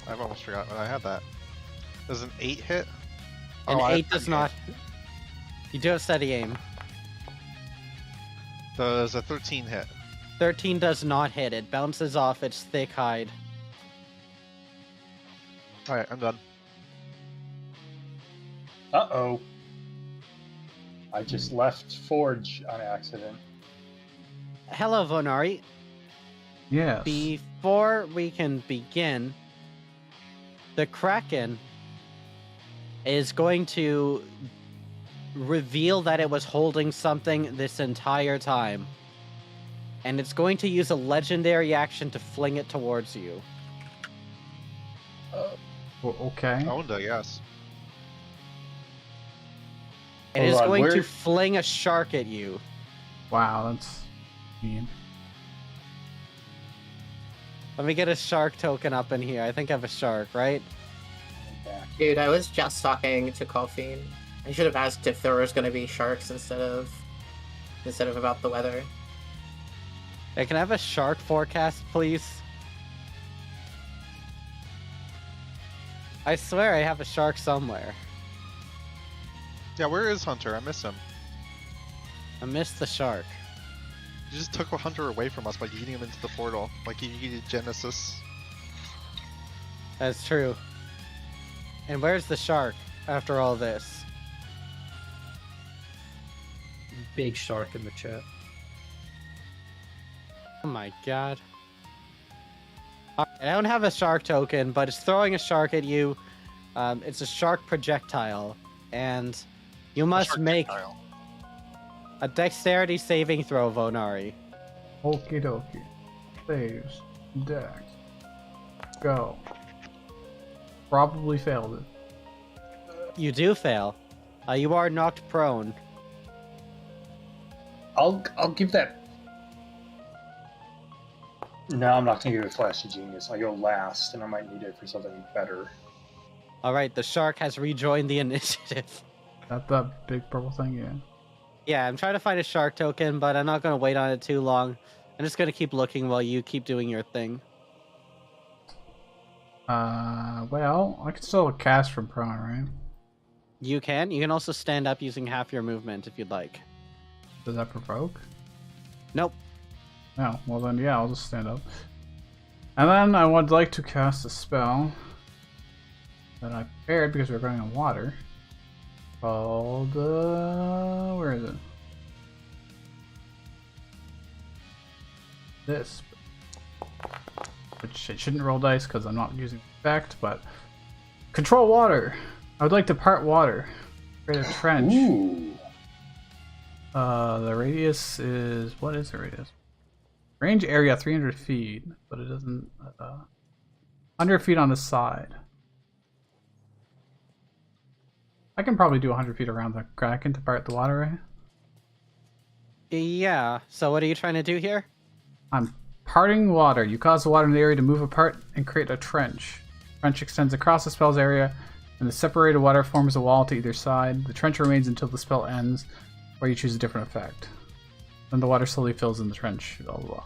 I've almost forgotten I had that. Does an 8 hit? An Oh, I 8 have does 13. not. You do have steady aim. Does a 13 hit? 13 does not hit. It bounces off its thick hide. Alright, I'm done. Uh-oh. I just left Forge on accident. Hello, Vonari. Yes. Before we can begin, the Kraken is going to reveal that it was holding something this entire time. And it's going to use a legendary action to fling it towards you. Okay. Owned, I guess. It Hold is on, going to where- fling a shark at you. Wow, that's mean. Let me get a shark token up in here. I think I have a shark, right? Dude, I was just talking to Colfine. I should have asked if there was going to be sharks instead of about the weather. Hey, can I have a shark forecast, please? I swear I have a shark somewhere. Yeah, where is Hunter? I miss him. I missed the shark. You just took a hunter away from us by eating him into the portal, like you did Genesis. That's true. And where's the shark after all this? Big shark in the chat. Oh my god. Alright, I don't have a shark token, but it's throwing a shark at you. It's a shark projectile, and you must make a dexterity saving throw, Vonari. Okie dokie. Saves. Dex. Go. Probably failed it. You do fail. You are knocked prone. I'll give that. No, I'm not gonna give it Flash of Genius. I go last, and I might need it for something better. Alright, the shark has rejoined the initiative. That big purple thing, yeah. Yeah, I'm trying to find a shark token, but I'm not going to wait on it too long. I'm just going to keep looking while you keep doing your thing. Well, I can still cast from prone, right? You can. You can also stand up using half your movement if you'd like. Does that provoke? Nope. No. Well then, yeah, I'll just stand up. And then I would like to cast a spell that I prepared because we're going on water. Called, where is it? This. Which it shouldn't roll dice because I'm not using effect, but control water. I would like to part water. Create a trench. Ooh. The radius is, what is the radius? Range area 300 feet, but it doesn't. 100 feet on the side. I can probably do 100 feet around the Kraken to part the water, right? Yeah. So what are you trying to do here? I'm parting water. You cause the water in the area to move apart and create a trench. Trench extends across the spell's area, and the separated water forms a wall to either side. The trench remains until the spell ends, or you choose a different effect. Then the water slowly fills in the trench, blah, blah, blah.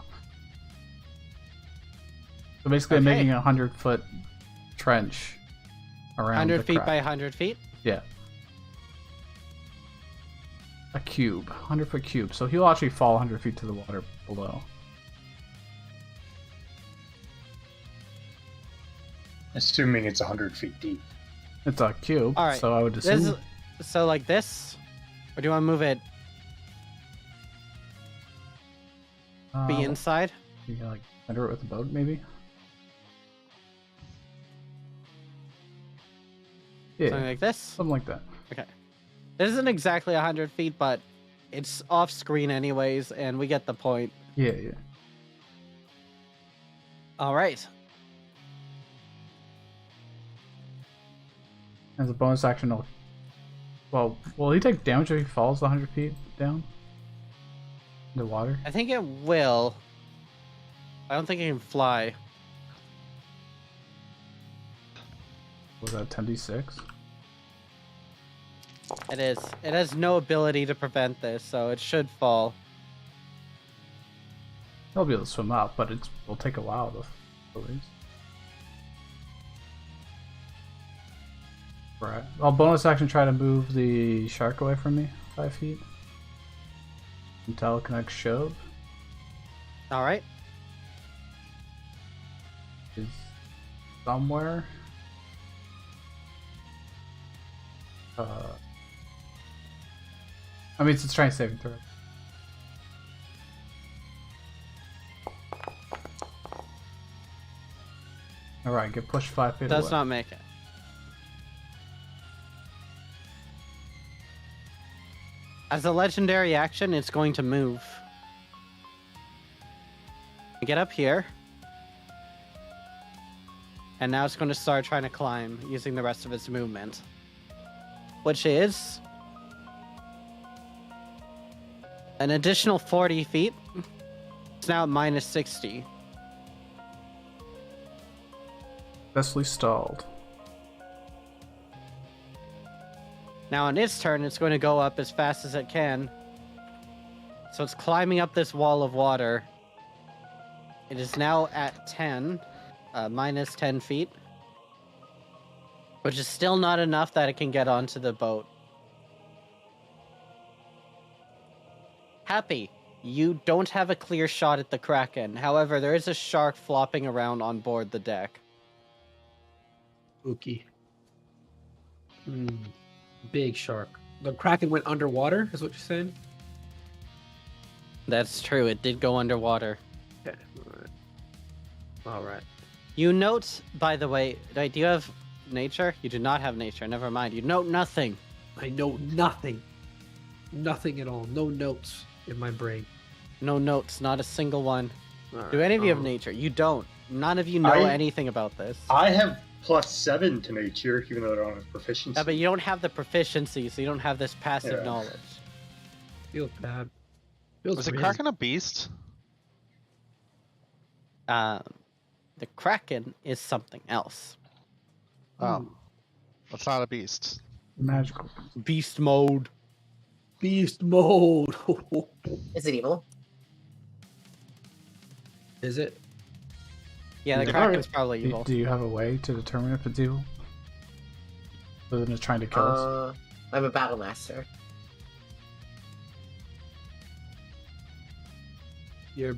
So basically I'm making a 100-foot trench around 100 the feet crack. by 100 feet? Yeah. A cube. 100-foot cube. So he'll actually fall 100 feet to the water below. Assuming it's 100 feet deep. It's a cube, All right. so I would assume... So like this? Or do you want to move it be inside? You can, like, under it with a boat, maybe? Yeah, Something like this? something like that. Okay. This isn't exactly 100 feet, but it's off screen anyways, and we get the point. Yeah, yeah. All right. As a bonus action, well, will he take damage if he falls 100 feet down? Into water? I think it will. I don't think it can fly. Was that 10d6? It is. It has no ability to prevent this, so it should fall. He'll be able to swim up, but it'll take a while to release. Right. I'll bonus action try to move the shark away from me 5 feet. Until it connects shove. All right. Is somewhere. I mean, it's trying to save and throw. Alright, get pushed 5 feet Does away. not make it. As a legendary action, it's going to move. Get up here. And now it's going to start trying to climb using the rest of its movement. Which is an additional 40 feet. It's now at minus 60. Successfully stalled. Now on its turn, it's going to go up as fast as it can. So it's climbing up this wall of water. It is now at 10, minus 10 feet. Which is still not enough that it can get onto the boat. Happy, you don't have a clear shot at the Kraken. However, there is a shark flopping around on board the deck. Spooky. Big shark. The Kraken went underwater, is what you're saying? That's true, it did go underwater. Okay. Alright. You note, by the way, do you have nature? You do not have nature, never mind. You note nothing. I know nothing. Nothing at all. No notes in my brain. No notes, not a single one. Alright, Do any of you have nature? You don't. None of you know anything about this. I have +7 to nature, even though I don't have proficiency. Yeah, but you don't have the proficiency, so you don't have this passive knowledge. Feels bad. Feels Was the real. Kraken a beast? The Kraken is something else. Oh. It's not a beast. Magical. Beast mode. Beast mode. Is it evil? Is it? Yeah, the Yeah. Kraken's probably Do, evil. do you have a way to determine if it's evil? Other than just trying to kill us? I'm a battle master. You're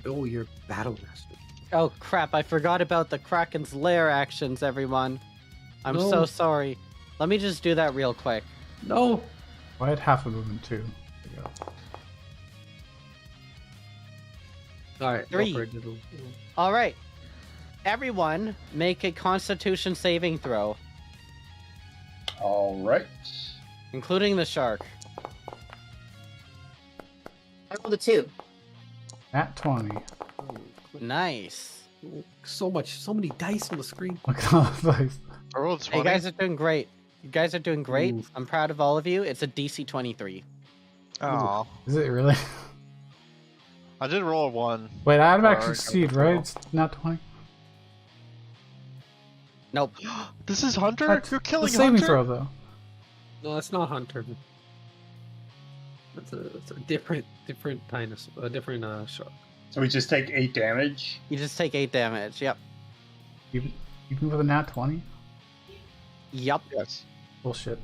battle master. Oh crap, I forgot about the Kraken's lair actions, everyone. I'm No. so sorry. Let me just do that real quick. No. Well, I had half a movement too. There you go. Alright. 3. Alright. Everyone, make a Constitution saving throw, All right. including the shark. I rolled a 2. Nat 20. Nice. So many dice on the screen. Look at all the dice. I rolled Hey, 20. you guys are doing great. You guys are doing great. Ooh. I'm proud of all of you. It's a DC 23. Aw. Is it really? I did roll a 1. Wait, I automatically Sorry, succeed, I right? It's not 20. Nope. This is Hunter? That's You're killing the saving Hunter? throw, though. No, that's not Hunter. That's a different kind of a different shark. So we just take 8 damage. You just take 8 damage. Yep. Even with a nat 20? Yep. Yes. Bullshit.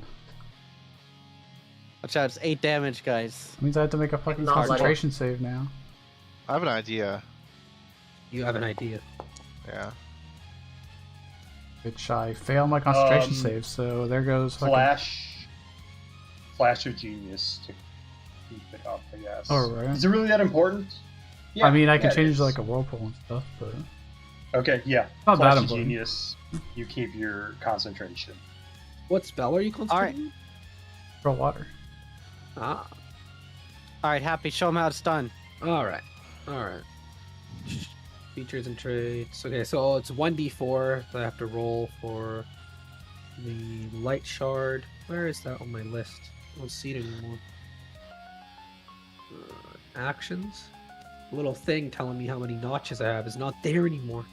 Watch out. It's 8 damage, guys. That means I have to make a fucking Not like- concentration save now. I have an idea. You have an idea. Yeah. Bitch, I fail my concentration Um, save, so there goes fucking... Flash of genius to keep it up, I guess. Oh, right. Is it really that important? I mean, I can yeah, it change is. like a whirlpool and stuff, but... Okay, yeah. Not Flash that of important. genius. You keep your concentration. What spell are you concentrating? Throw water. Ah. Alright, Happy. Show them how it's done. Alright. Features and traits. Okay, so it's 1d4 that I have to roll for the light shard. Where is that on my list? I don't see it anymore. Actions. A little thing telling me how many notches I have is not there anymore.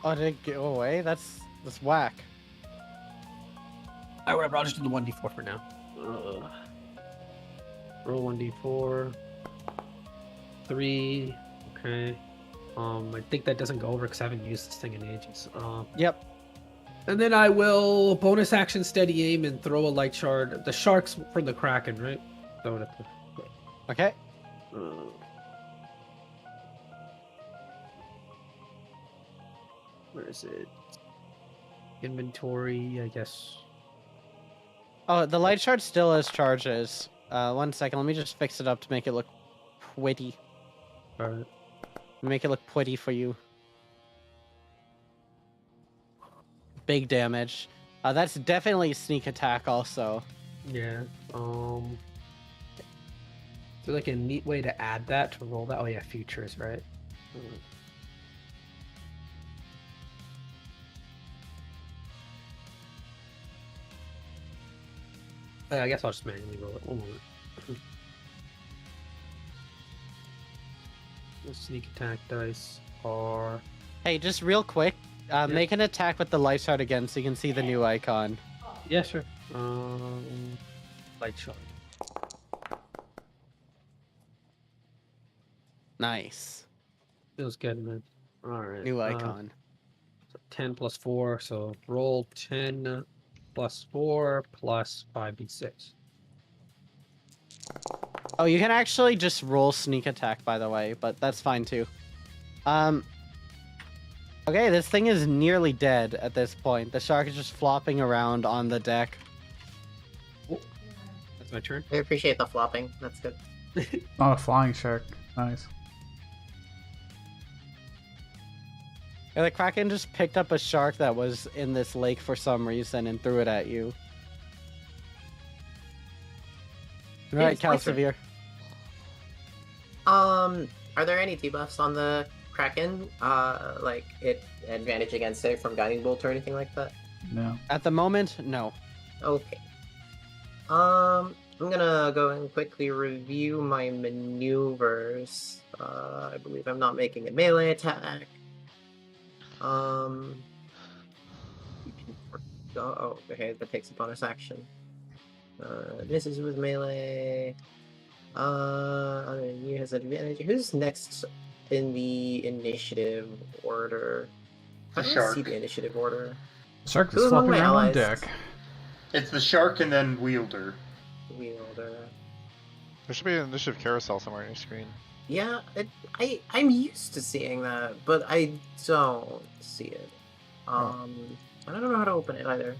Oh, did it go away? That's whack. Alright, whatever. I'll just do the 1d4 for now. Roll 1d4. 3. Okay. I think that doesn't go over because I haven't used this thing in ages. Yep. And then I will bonus action steady aim and throw a light shard. The shark's from the Kraken, right? Throw it at the... Okay. Where is it? Inventory, I guess. Oh, the light shard still has charges. 1 second. Let me just fix it up to make it look pretty. Alright. Make it look pretty for you. Big damage. That's definitely sneak attack also. Yeah. Is there like a neat way to add that to roll that? Oh yeah, futures, right? I guess I'll just manually roll it. 1 moment. The sneak attack dice are... Hey, just real quick. Make an attack with the light shard again so you can see the new icon. Yeah, sure. Light shard. Nice. Feels good, man. Alright. New icon. So 10 plus 4, so roll 10 plus 4 plus 5d6. Oh, you can actually just roll sneak attack, by the way, but that's fine too. Okay, this thing is nearly dead at this point. The shark is just flopping around on the deck. That's my turn. I appreciate the flopping. That's good. Not a flying shark. Nice. Yeah, the Kraken just picked up a shark that was in this lake for some reason and threw it at you. Alright, it's my turn. Calcivier. Are there any debuffs on the Kraken? Like it advantage against it from Guiding Bolt or anything like that? No. At the moment, no. Okay. I'm gonna go and quickly review my maneuvers. I believe I'm not making a melee attack. Oh, okay, that takes a bonus action. Misses with melee. You has advantage. Who's next in the initiative order? I The don't shark. see the initiative order. Shark Who is among flopping my around on allies? deck. It's the shark and then wielder. Wielder. There should be an initiative carousel somewhere on your screen. Yeah, I'm used to seeing that, but I don't see it. I don't know how to open it either.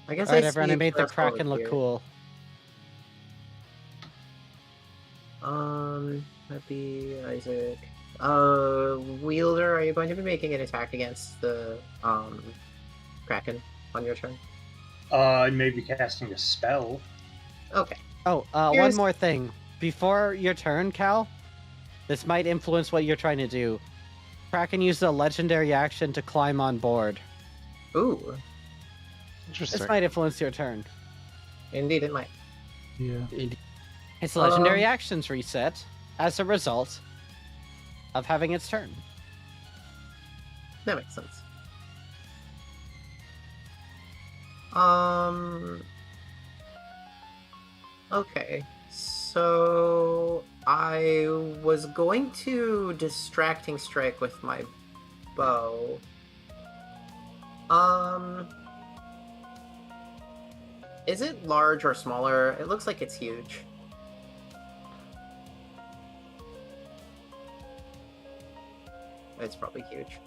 I guess Alright, I everyone, I see made the first over Kraken look here. cool. That'd be Isaac. Wielder, are you going to be making an attack against the Kraken on your turn? I may be casting a spell. Okay. Oh, one Here's- more thing. Before your turn, Cal, this might influence what you're trying to do. Kraken used a legendary action to climb on board. Ooh, Interesting. This might influence your turn. indeed it might. Yeah. Its legendary actions reset as a result of having its turn. That makes sense. Okay, so I was going to distracting strike with my bow. Is it large or smaller? It looks like it's huge. It's probably huge.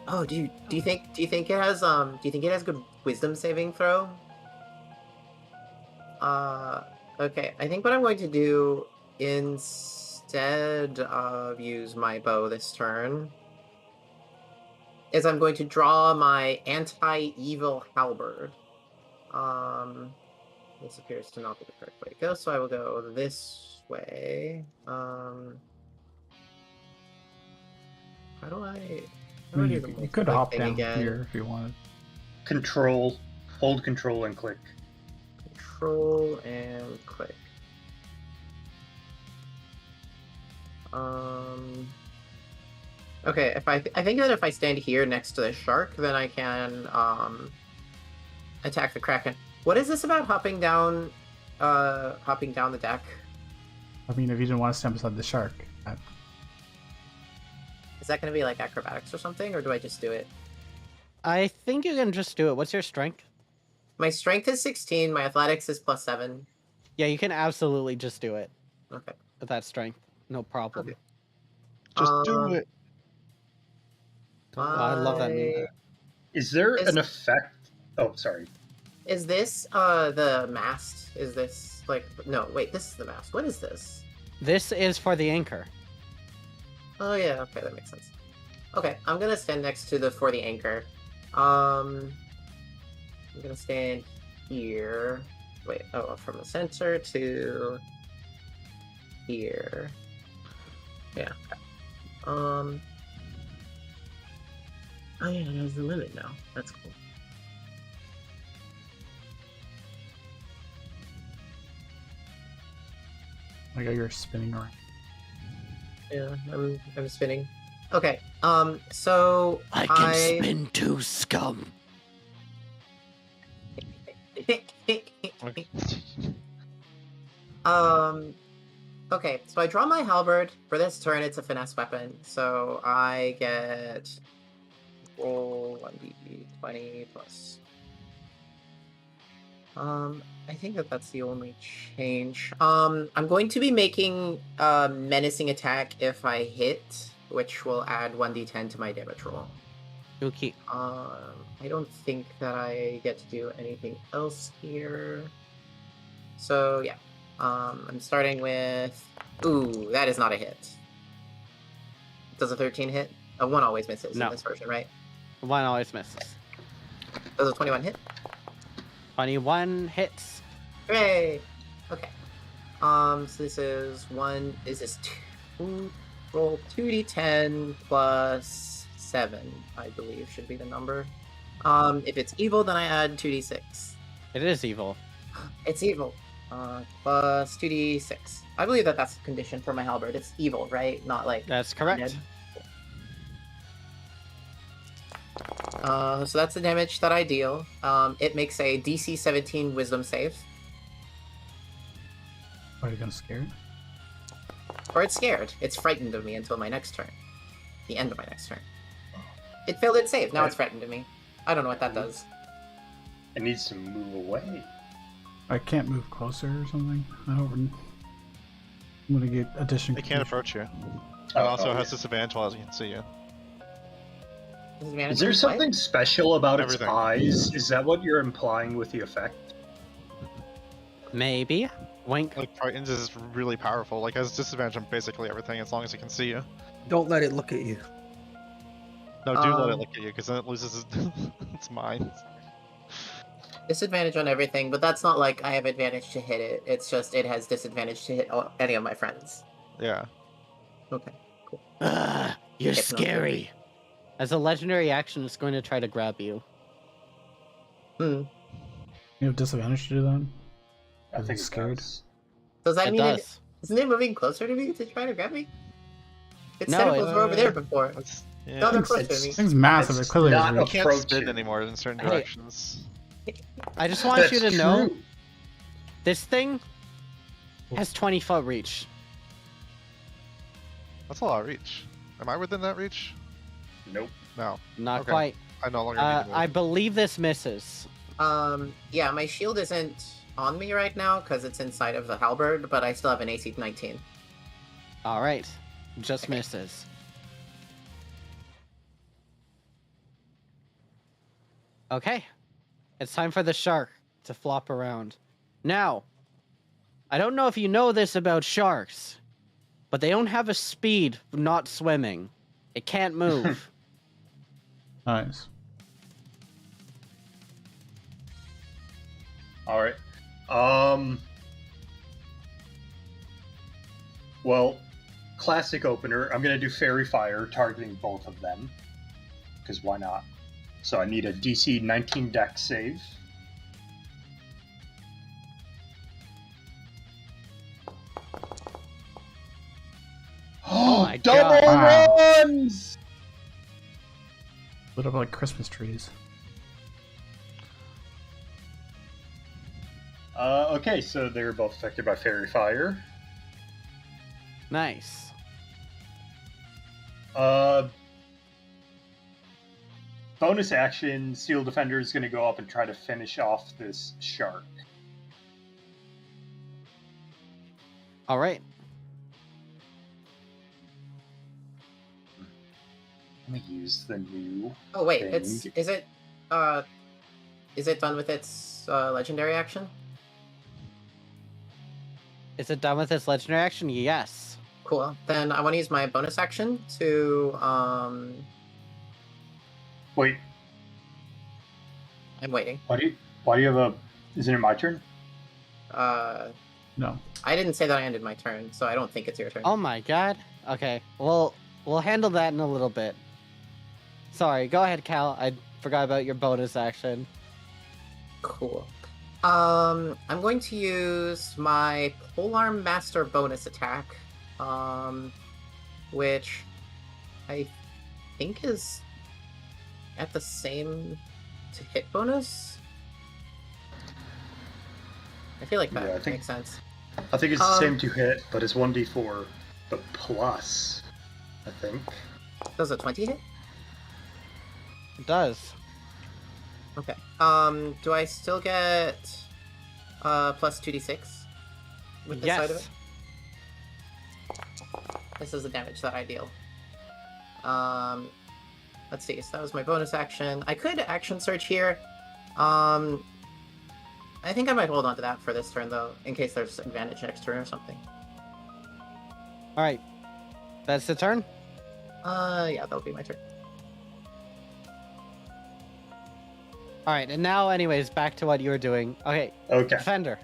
Oh, do you think it has good wisdom saving throw? Okay. I think what I'm going to do instead of use my bow this turn is I'm going to draw my anti-evil halberd. This appears to not be the correct way to go, so I will go this way. How do I? I mean, you could hop down here if you wanted. Control. Hold control and click. Control and click. Okay, I think that if I stand here next to the shark, then I can attack the Kraken. What is this about hopping down the deck? I mean, if you didn't want to stand beside the shark. Is that going to be like acrobatics or something, or do I just do it? I think you can just do it. What's your strength? My strength is 16. My athletics is +7. Yeah, you can absolutely just do it Okay. with that strength. No problem. Okay. Just do it. Oh, I love that meme. Is there Is- an effect? Oh, sorry. Is this the mast? Is this like no? Wait, this is the mast. What is this? This is for the anchor. Oh yeah, okay, that makes sense. Okay, I'm gonna stand next to for the anchor. I'm gonna stand here. Wait, from the center to here. Yeah. Okay. Oh yeah, there's the limit now. That's cool. I got your spinning around. Yeah, I'm spinning. Okay. So I can spin too, scum. Okay, so I draw my halberd. For this turn, it's a finesse weapon. So I get roll 1d20 plus I think that's the only change. I'm going to be making a menacing attack if I hit, which will add 1d10 to my damage roll. Okay. I don't think that I get to do anything else here. So yeah, I'm starting with. Ooh, that is not a hit. Does a 13 hit? A 1 always misses No. in this version, right? 1 always misses. Does a 21 hit? 21 hits. Hooray! Okay. So this is roll 2d10 plus 7, I believe should be the number. If it's evil, then I add 2d6. It is evil. It's evil. Plus 2d6. I believe that's a condition for my halberd. It's evil, right? Not like... That's correct. So that's the damage that I deal. It makes a DC 17 Wisdom save. Are you gonna scare it? Or it's scared. It's frightened of me until my next turn. The end of my next turn. It failed its save. Now it's frightened of me. I don't know what that does. It needs to move away. I can't move closer or something. I don't. I'm gonna get addition. It can't approach you. It also has disadvantage while it can see you. Is there something special about Everything. its eyes? Is that what you're implying with the effect? Maybe. Wink. Like, Frightens is really powerful. Like, has disadvantage on basically everything as long as it can see you. Don't let it look at you. No, do let it look at you, because then it loses its mind. Disadvantage on everything, but that's not like I have advantage to hit it. It's just it has disadvantage to hit any of my friends. Yeah. Okay, cool. You're It's not scary. As a legendary action, it's going to try to grab you. You have disadvantage to do that? I think it's scared. Does that It mean does. isn't it moving closer to me to try to grab me? Its No, tentacles were over there before. Yeah. No, they're It's- closer to me. This thing's massive. It's It clearly not has a reach. You can't approach spin you. anymore in certain Hey. directions. I just want you to That's know, true. this thing has 20-foot reach. That's a lot of reach. Am I within that reach? Nope. No. Not Okay. quite. I no longer need to move. I believe this misses. Yeah, my shield isn't on me right now because it's inside of the halberd, but I still have an AC 19. All right. Just misses. Okay. It's time for the shark to flop around. Now, I don't know if you know this about sharks, but they don't have a speed for not swimming. It can't move. Nice. All right. Well, classic opener. I'm gonna do Fairy Fire, targeting both of them, because why not? So I need a DC 19 Dex save. Oh my double God. Wow. runs! Lit up like Christmas trees. Okay, so they're both affected by Fairy Fire. Nice. Bonus action, Steel Defender is going to go up and try to finish off this shark. All right. Let me use the new. Oh wait, thing. is it done with its legendary action? Is it done with its legendary action? Yes. Cool. Then I want to use my bonus action to Wait, I'm waiting. why do you have a? Isn't it my turn? No. I didn't say that I ended my turn, so I don't think it's your turn. Oh my God. Okay. Well, we'll handle that in a little bit. Sorry. Go ahead, Cal. I forgot about your bonus action. Cool. I'm going to use my Polearm Master bonus attack, which I think is at the same to hit bonus. I feel like that Yeah, I think- makes sense. I think it's the same to hit, but it's 1d4, but plus, I think. Does a 20 hit? It does. Okay. Do I still get plus 2d6 with this side of it. This is the damage that I deal. Let's see. So that was my bonus action. I could action search here. I think I might hold on to that for this turn, though, in case there's advantage next turn or something. All right, that's the turn. Yeah, that'll be my turn. All right, and now, anyways, back to what you were doing. Okay. Okay. Defender.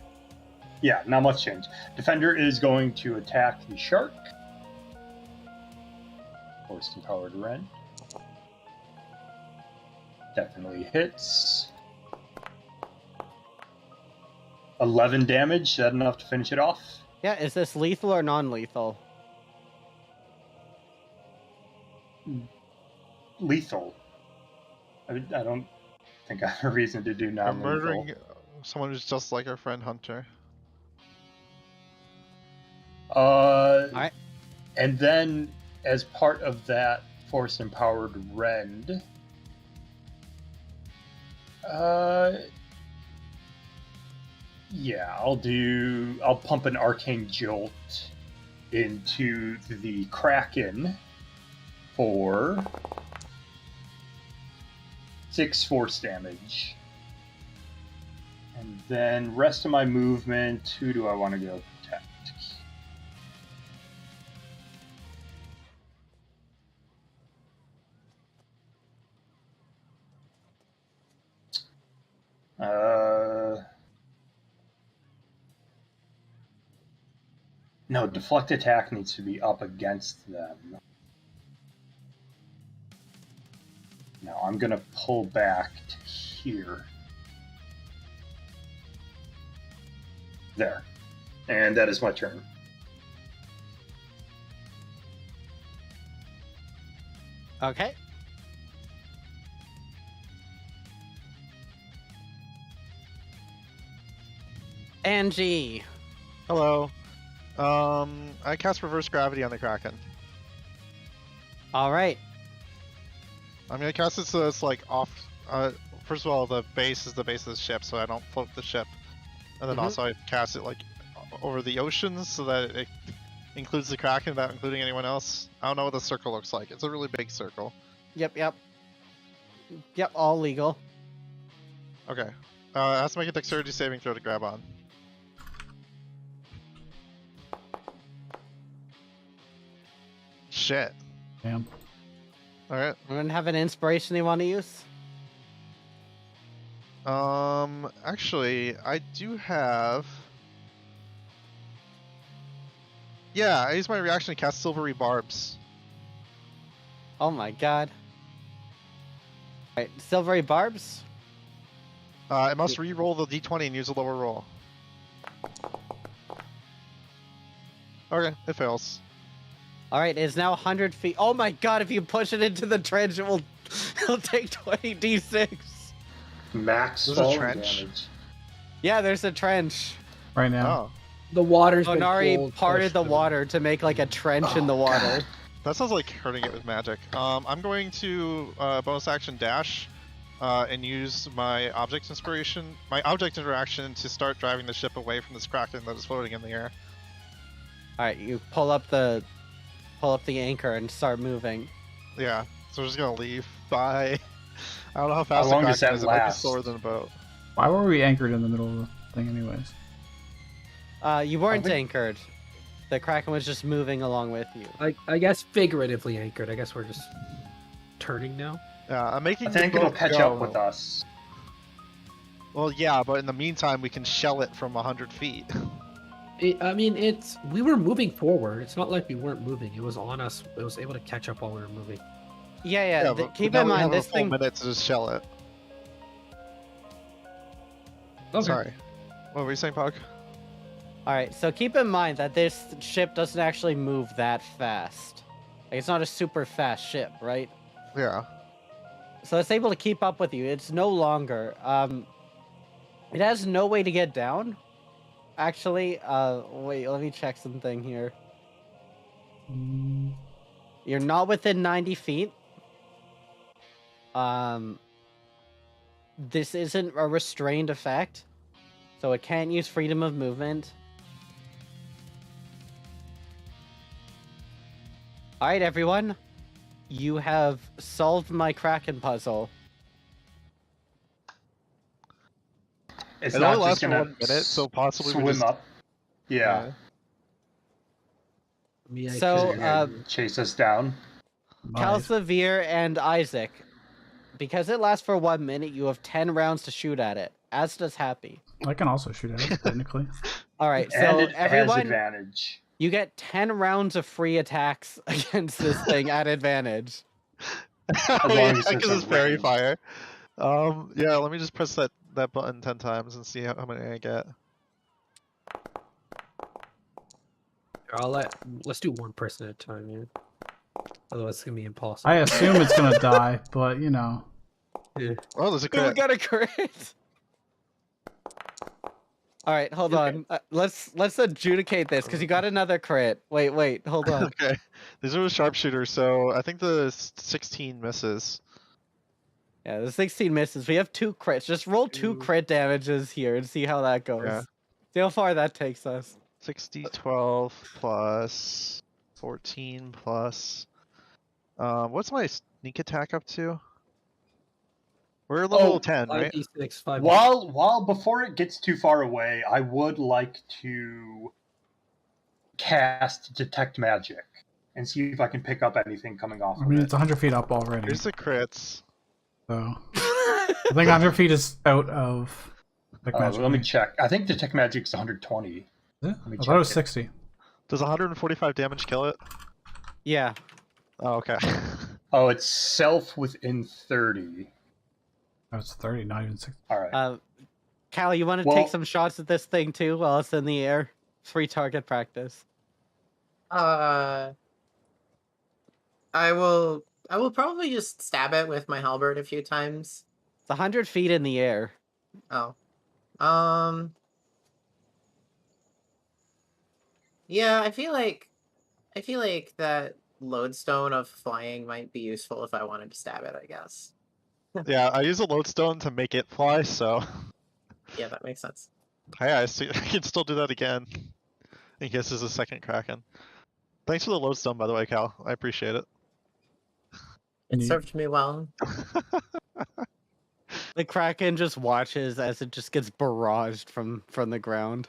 Yeah, not much change. Defender is going to attack the shark. Force empowered Ren. Definitely hits. 11 damage. Is that enough to finish it off? Yeah, is this lethal or non-lethal? Lethal. I don't think I have a reason to do I'm non-lethal. murdering someone who's just like our friend Hunter. Alright. And then, as part of that force empowered rend, yeah, I'll pump an arcane jolt into the Kraken for 6 force damage. And then rest of my movement, who do I want to go protect? No, deflect attack needs to be up against them. No, I'm gonna pull back to here. There. And that is my turn. Okay. Angie. Hello. I cast reverse gravity on the Kraken. All right. I'm gonna cast it so it's like off. First of all, the base is the base of the ship, so I don't float the ship. And then also I cast it like over the oceans so that it includes the Kraken without including anyone else. I don't know what the circle looks like. It's a really big circle. Yep. Yep, all legal. Okay. It has to make a dexterity saving throw to grab on. Shit. Damn. Alright. Anyone have an inspiration you want to use? Actually, I do have... Yeah, I use my reaction to cast Silvery Barbs. Oh my god. Alright, silvery barbs? It must re-roll the d20 and use a lower roll. Okay, it fails. Alright, it's now 100 feet. Oh my god, if you push it into the trench, it'll take 20 d6. Max There's a falling trench? damage. Yeah, there's a trench. Right now. Oh, The water's been Onari cold, parted pushed the them. water to make like a trench in the water. that sounds like hurting it with magic. I'm going to bonus action dash and use my object inspiration, my object interaction to start driving the ship away from this Kraken that is floating in the air. Alright, you pull up the anchor and start moving. Yeah, so we're just gonna leave. Bye. I don't know how fast long the does Kraken that is. It might be last? slower than a boat. Why were we anchored in the middle of the thing, anyways? You weren't think- anchored. The Kraken was just moving along with you. I guess figuratively anchored. I guess we're just turning now. Yeah, I'm making I the think it'll boat catch go. up with us. Well, yeah, but in the meantime, we can shell it from 100 feet. We were moving forward. It's not like we weren't moving. It was on us. It was able to catch up while we were moving. Yeah, but keep now in we mind have this a full thing. minute to just shell it. Okay. Sorry. What were you saying, Pog? Alright, so keep in mind that this ship doesn't actually move that fast. Like, it's not a super fast ship, right? Yeah. So it's able to keep up with you. It's no longer. It has no way to get down. Actually, wait, let me check something here. You're not within 90 feet. This isn't a restrained effect. so it can't use freedom of movement. Alright, everyone. You have solved my Kraken puzzle. It's It not only just lasts for gonna 1 minute, so possibly we swim just... up. Yeah. So, Chase us down. Nice. Kalsavir and Isaac, because it lasts for 1 minute, you have 10 rounds to shoot at it, as does Happy. I can also shoot at it, technically. Alright, so And it has everyone, advantage. you get 10 rounds of free attacks against this thing at advantage. Oh, long yeah, as it's because a it's fairy range. fire. Yeah, let me just press that button 10 times and see how many I get. Let's do one person at a time, man. Otherwise, it's gonna be impossible. I assume it's gonna die, but you know. Yeah. Oh, there's a Who crit. got a crit? Alright, hold on. Let's adjudicate this, because you got another crit. Wait, hold on. Okay, these are the sharpshooters, so I think the 16 misses. Yeah, the 16 misses. We have 2 crits. Just roll 2 crit damages here and see how that goes. Yeah. See how far that takes us. 60, 12 plus 14 plus. What's my sneak attack up to? We're level 10, right? 5d6, 5d6. While before it gets too far away, I would like to cast Detect Magic and see if I can pick up anything coming off I of mean, it. it's 100 feet up already. Here's the crits. So I think 100 feet is out of. Let me check. I think Detect Magic is 120. Is it? me I check thought it was it. 60. Does 145 damage kill it? Yeah. Oh, okay. Oh, it's self within 30. Oh, it's 30, not even 60. All right. Cal, you want to take some shots at this thing too while it's in the air? Free target practice. I will probably just stab it with my halberd a few times. It's 100 feet in the air. Oh. Yeah, I feel like that lodestone of flying might be useful if I wanted to stab it, I guess. Yeah, I use a lodestone to make it fly, so... Yeah, that makes sense. Hey, I can still do that again. In case there's a second Kraken. Thanks for the lodestone, by the way, Cal. I appreciate it. It served me well. The Kraken just watches as it just gets barraged from the ground.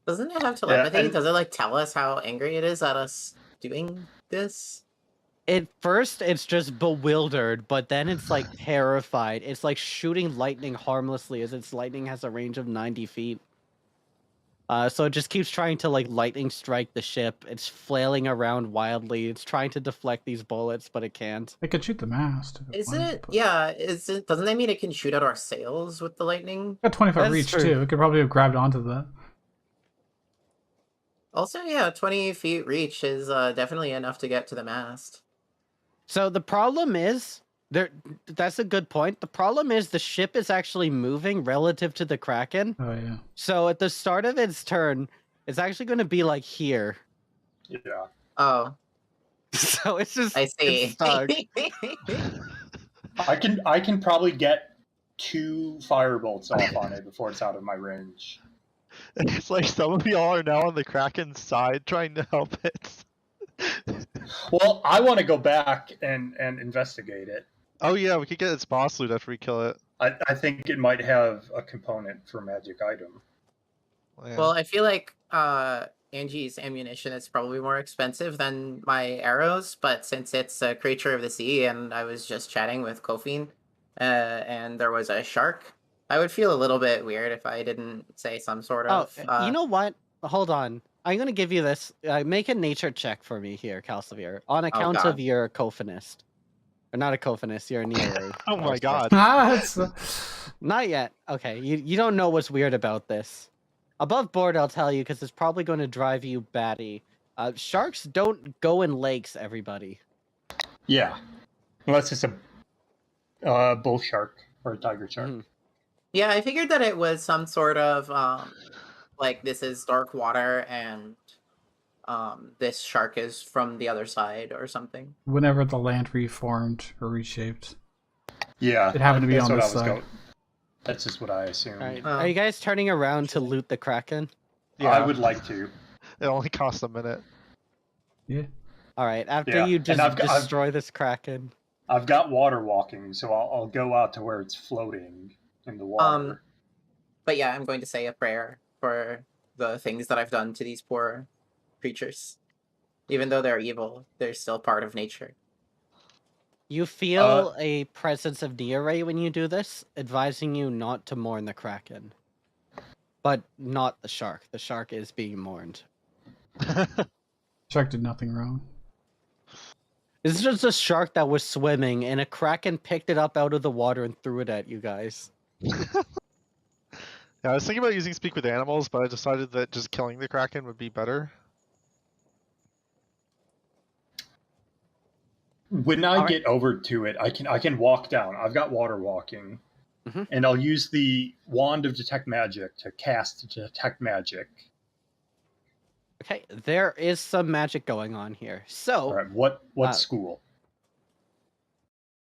Doesn't it have telepathy? and- Does it like tell us how angry it is at us doing this? At first, it's just bewildered, but then it's like terrified. It's like shooting lightning harmlessly, as its lightning has a range of 90 feet. So it just keeps trying to like lightning strike the ship. It's flailing around wildly. It's trying to deflect these bullets, but it can't. It could shoot the mast. if it Is wanted, it? but- Yeah. Is it? Doesn't that mean it can shoot at our sails with the lightning? Got 25 That's reach true. too. It could probably have grabbed onto that. Also, yeah, 20 feet reach is definitely enough to get to the mast. So the problem is, that's a good point. The problem is the ship is actually moving relative to the Kraken. Oh yeah. So at the start of its turn, it's actually going to be like here. Yeah. Oh, So it's just I see. it's stuck. I can probably get 2 firebolts off on it before it's out of my range. It's like some of y'all are now on the Kraken's side trying to help it. Well, I want to go back and investigate it. Oh yeah, we could get its boss loot after we kill it. I think it might have a component for magic item. Yeah. Well, I feel like Angie's ammunition is probably more expensive than my arrows, but since it's a creature of the sea and I was just chatting with Kofin and there was a shark, I would feel a little bit weird if I didn't say some sort of... you know what? Hold on. I'm going to give you this. Make a nature check for me here, Calcivir, on account God. of your Cofinist. Or not a Cofinist, you're a Nearer. Oh my god. Ah, it's, Not yet. Okay, you don't know what's weird about this. Above board, I'll tell you, because it's probably going to drive you batty. Sharks don't go in lakes, everybody. Yeah. Unless it's a bull shark or a tiger shark. Mhm. Yeah, I figured that it was some sort of, like, this is dark water and this shark is from the other side or something. whenever the land reformed or reshaped. Yeah. It happened to be that's on what this I was side. That's just what I assumed. All right. Oh. Are you guys turning around to loot the Kraken? Yeah, I would like to. it only costs a minute. Yeah. All right. After Yeah, you and just I've got- destroy this Kraken. I've got water walking, so I'll go out to where it's floating in the water. But yeah, I'm going to say a prayer for the things that I've done to these poor creatures. Even though they're evil, they're still part of nature. You feel a presence of Neoray when you do this, advising you not to mourn the Kraken. But not the shark. The shark is being mourned. Shark did nothing wrong. It's just a shark that was swimming, and a Kraken picked it up out of the water and threw it at you guys. Yeah, I was thinking about using Speak with Animals, but I decided that just killing the Kraken would be better. When I All right. get over to it, I can walk down. I've got water walking, Mhm. and I'll use the wand of detect magic to cast detect magic. Okay, there is some magic going on here. So, All right, what school?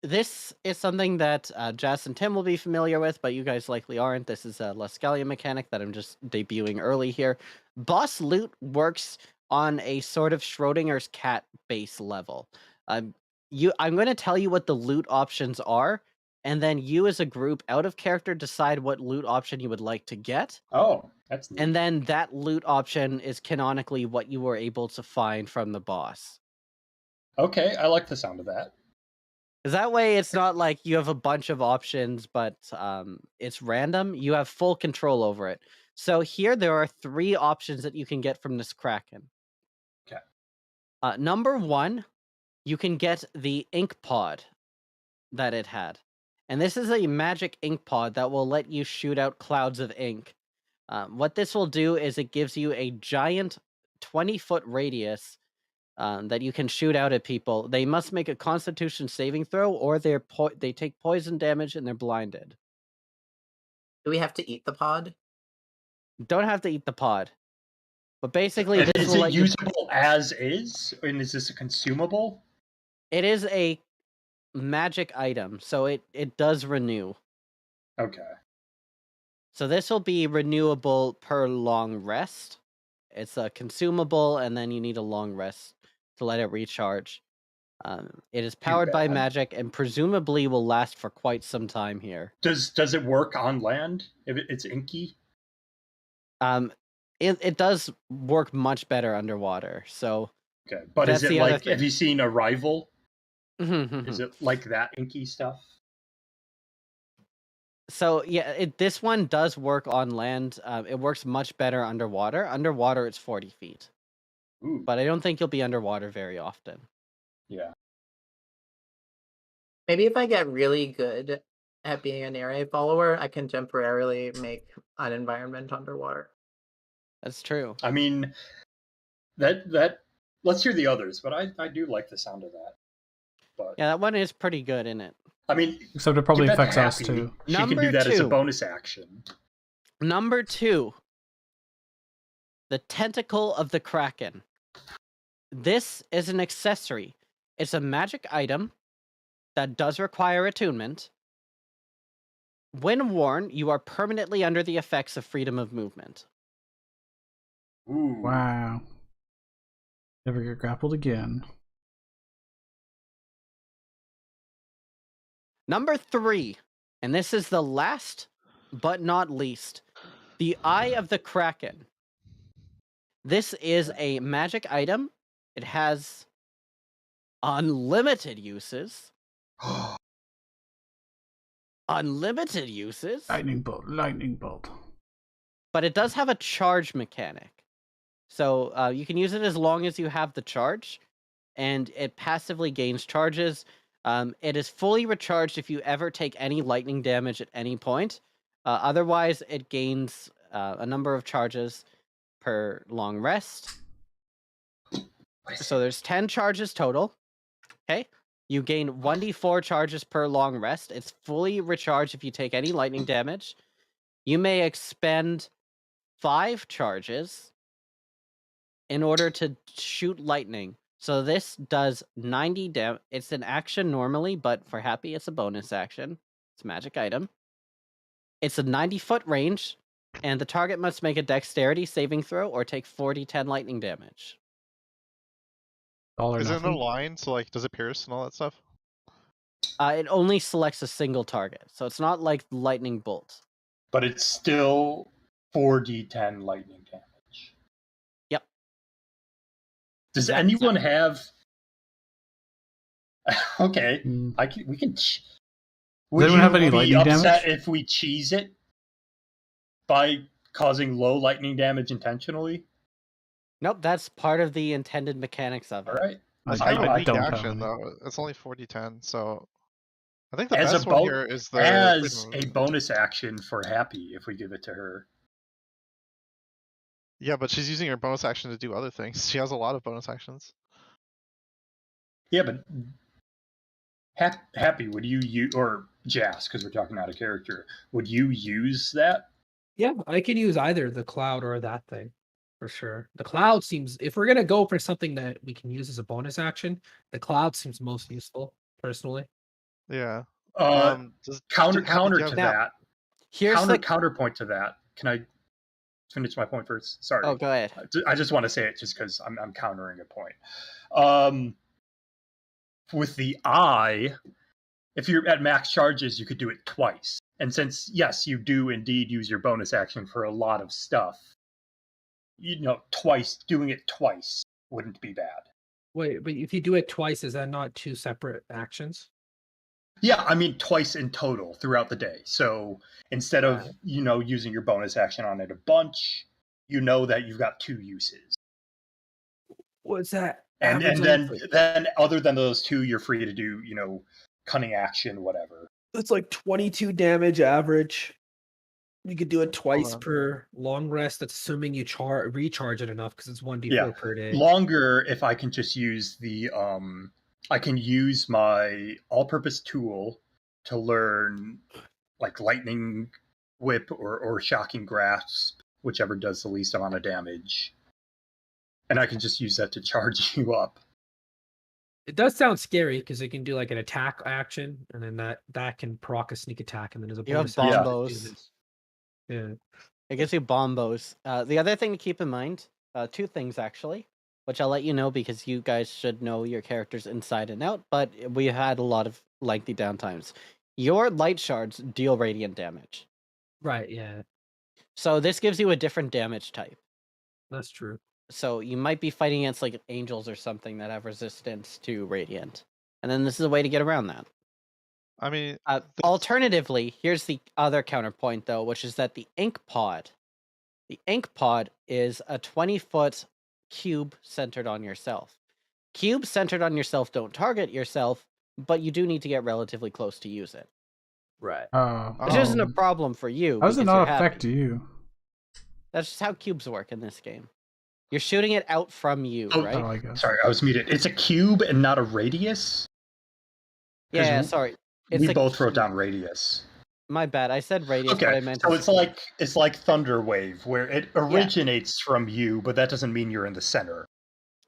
this is something that Jess and Tim will be familiar with, but you guys likely aren't. This is a Lascalia mechanic that I'm just debuting early here. Boss loot works on a sort of Schrodinger's cat base level. I'm going to tell you what the loot options are, and then you as a group out of character decide what loot option you would like to get. Oh, that's neat. And then that loot option is canonically what you were able to find from the boss. Okay, I like the sound of that. Because that way it's not like you have a bunch of options, but it's random. You have full control over it. So here there are 3 options that you can get from this Kraken. Okay. Number 1, you can get the ink pod that it had. And this is a magic ink pod that will let you shoot out clouds of ink. What this will do is it gives you a giant 20-foot radius that you can shoot out at people. They must make a Constitution saving throw, or they take poison damage and they're blinded. Do we have to eat the pod? Don't have to eat the pod, but basically, And this is will it let you. usable as is, and is this a consumable? It is a magic item, so it does renew. Okay. So this will be renewable per long rest. It's a consumable, and then you need a long rest to let it recharge. It is powered by bad. magic and presumably will last for quite some time here. Does it work on land if it's inky? It does work much better underwater. So Okay, but That's is it the other like? thing. Have you seen Arrival? Mhm. Is it like that inky stuff? So yeah, this one does work on land. It works much better underwater. Underwater, it's 40 feet, Ooh, but I don't think you'll be underwater very often. yeah. Maybe if I get really good at being an area follower, I can temporarily make an environment underwater. That's true. I mean, that. Let's hear the others, but I do like the sound of that. But Yeah, that one is pretty good in it. I mean, Except it probably give that affects to us Happy. too. She can Number do that as a 2. bonus action. Number 2, the Tentacle of the Kraken. This is an accessory. It's a magic item that does require attunement. When worn, you are permanently under the effects of freedom of movement. Ooh. Wow. Never get grappled again. Number 3, and this is the last but not least, the Eye of the Kraken. This is a magic item. It has unlimited uses. Unlimited uses. Lightning bolt, lightning bolt. But it does have a charge mechanic. So you can use it as long as you have the charge, and it passively gains charges. It is fully recharged if you ever take any lightning damage at any point. Otherwise, it gains a number of charges per long rest. So there's 10 charges total. Okay. You gain 1d4 charges per long rest. It's fully recharged if you take any lightning damage. You may expend 5 charges in order to shoot lightning. So this does 90 damage. It's an action normally, but for Happy, it's a bonus action. It's a magic item. It's a 90-foot range, and the target must make a dexterity saving throw or take 4d10 lightning damage. All or Is it in a nothing. line? So like, does it pierce and all that stuff? It only selects a single target, so it's not like lightning bolt. But it's still 4d10 lightning damage. Yep. Does That's anyone have? Okay, Mm. we can. Does anyone have any be lightning upset damage? if we cheese it by causing low lightning damage intentionally? Nope, that's part of the intended mechanics of it. All right. That's I kind of a weak don't have action any. though. It's only 4d10, so I think the As best a one bo- here is the as freedom a movement. bonus action for Happy if we give it to her. Yeah, but she's using her bonus action to do other things. She has a lot of bonus actions. Yeah, but Happy, would you use, or Jas, because we're talking out of character, would you use that? Yeah, I can use either the cloud or that thing for sure. The cloud seems, if we're gonna go for something that we can use as a bonus action, the cloud seems most useful personally. Yeah. Counter Happy, counter do you to have- that. Here's the Counterpoint to that. Can I finish my point first? Sorry. Oh, go ahead. I just want to say it just because I'm countering a point. With the eye, if you're at max charges, you could do it twice. And since, yes, you do indeed use your bonus action for a lot of stuff, doing it twice wouldn't be bad. Wait, but if you do it twice, is that not two separate actions? Yeah, I mean twice in total throughout the day. So instead of, using your bonus action on it a bunch, you know that you've got two uses. What's that? And average then length? then other than those two, you're free to do, cunning action, whatever. It's like 22 damage average. You could do it twice on. per long rest. That's assuming you recharge it enough because it's 1d4 Yeah. per day. Longer if I can just use the I can use my all-purpose tool to learn like lightning whip or shocking grasp, whichever does the least amount of damage. And I can just use that to charge you up. It does sound scary because it can do like an attack action, and then that can proc a sneak attack, and then there's a You have bonus action to do bombos. this. Yeah. It gives you bombos. The other thing to keep in mind, two things actually, which I'll let you know because you guys should know your characters inside and out, but we had a lot of lengthy downtimes. Your light shards deal radiant damage. Right, yeah. So this gives you a different damage type. That's true. So you might be fighting against like angels or something that have resistance to radiant. And then this is a way to get around that. I mean, Alternatively, here's the other counterpoint though, which is that the ink pod is a 20-foot cube centered on yourself. Cubes centered on yourself don't target yourself, but you do need to get relatively close to use it. Right. Which isn't a problem for you. How does it because you're not affect happy. you? That's just how cubes work in this game. You're shooting it out from you, Oh, right? Oh, I guess. Sorry, I was muted. It's a cube and not a radius? Yeah, 'Cause sorry. It's we a both wrote cube. down radius. My bad. I said radius, but I Okay, meant so to it's like Thunder Wave, where it originates from you, but that doesn't mean you're in the center.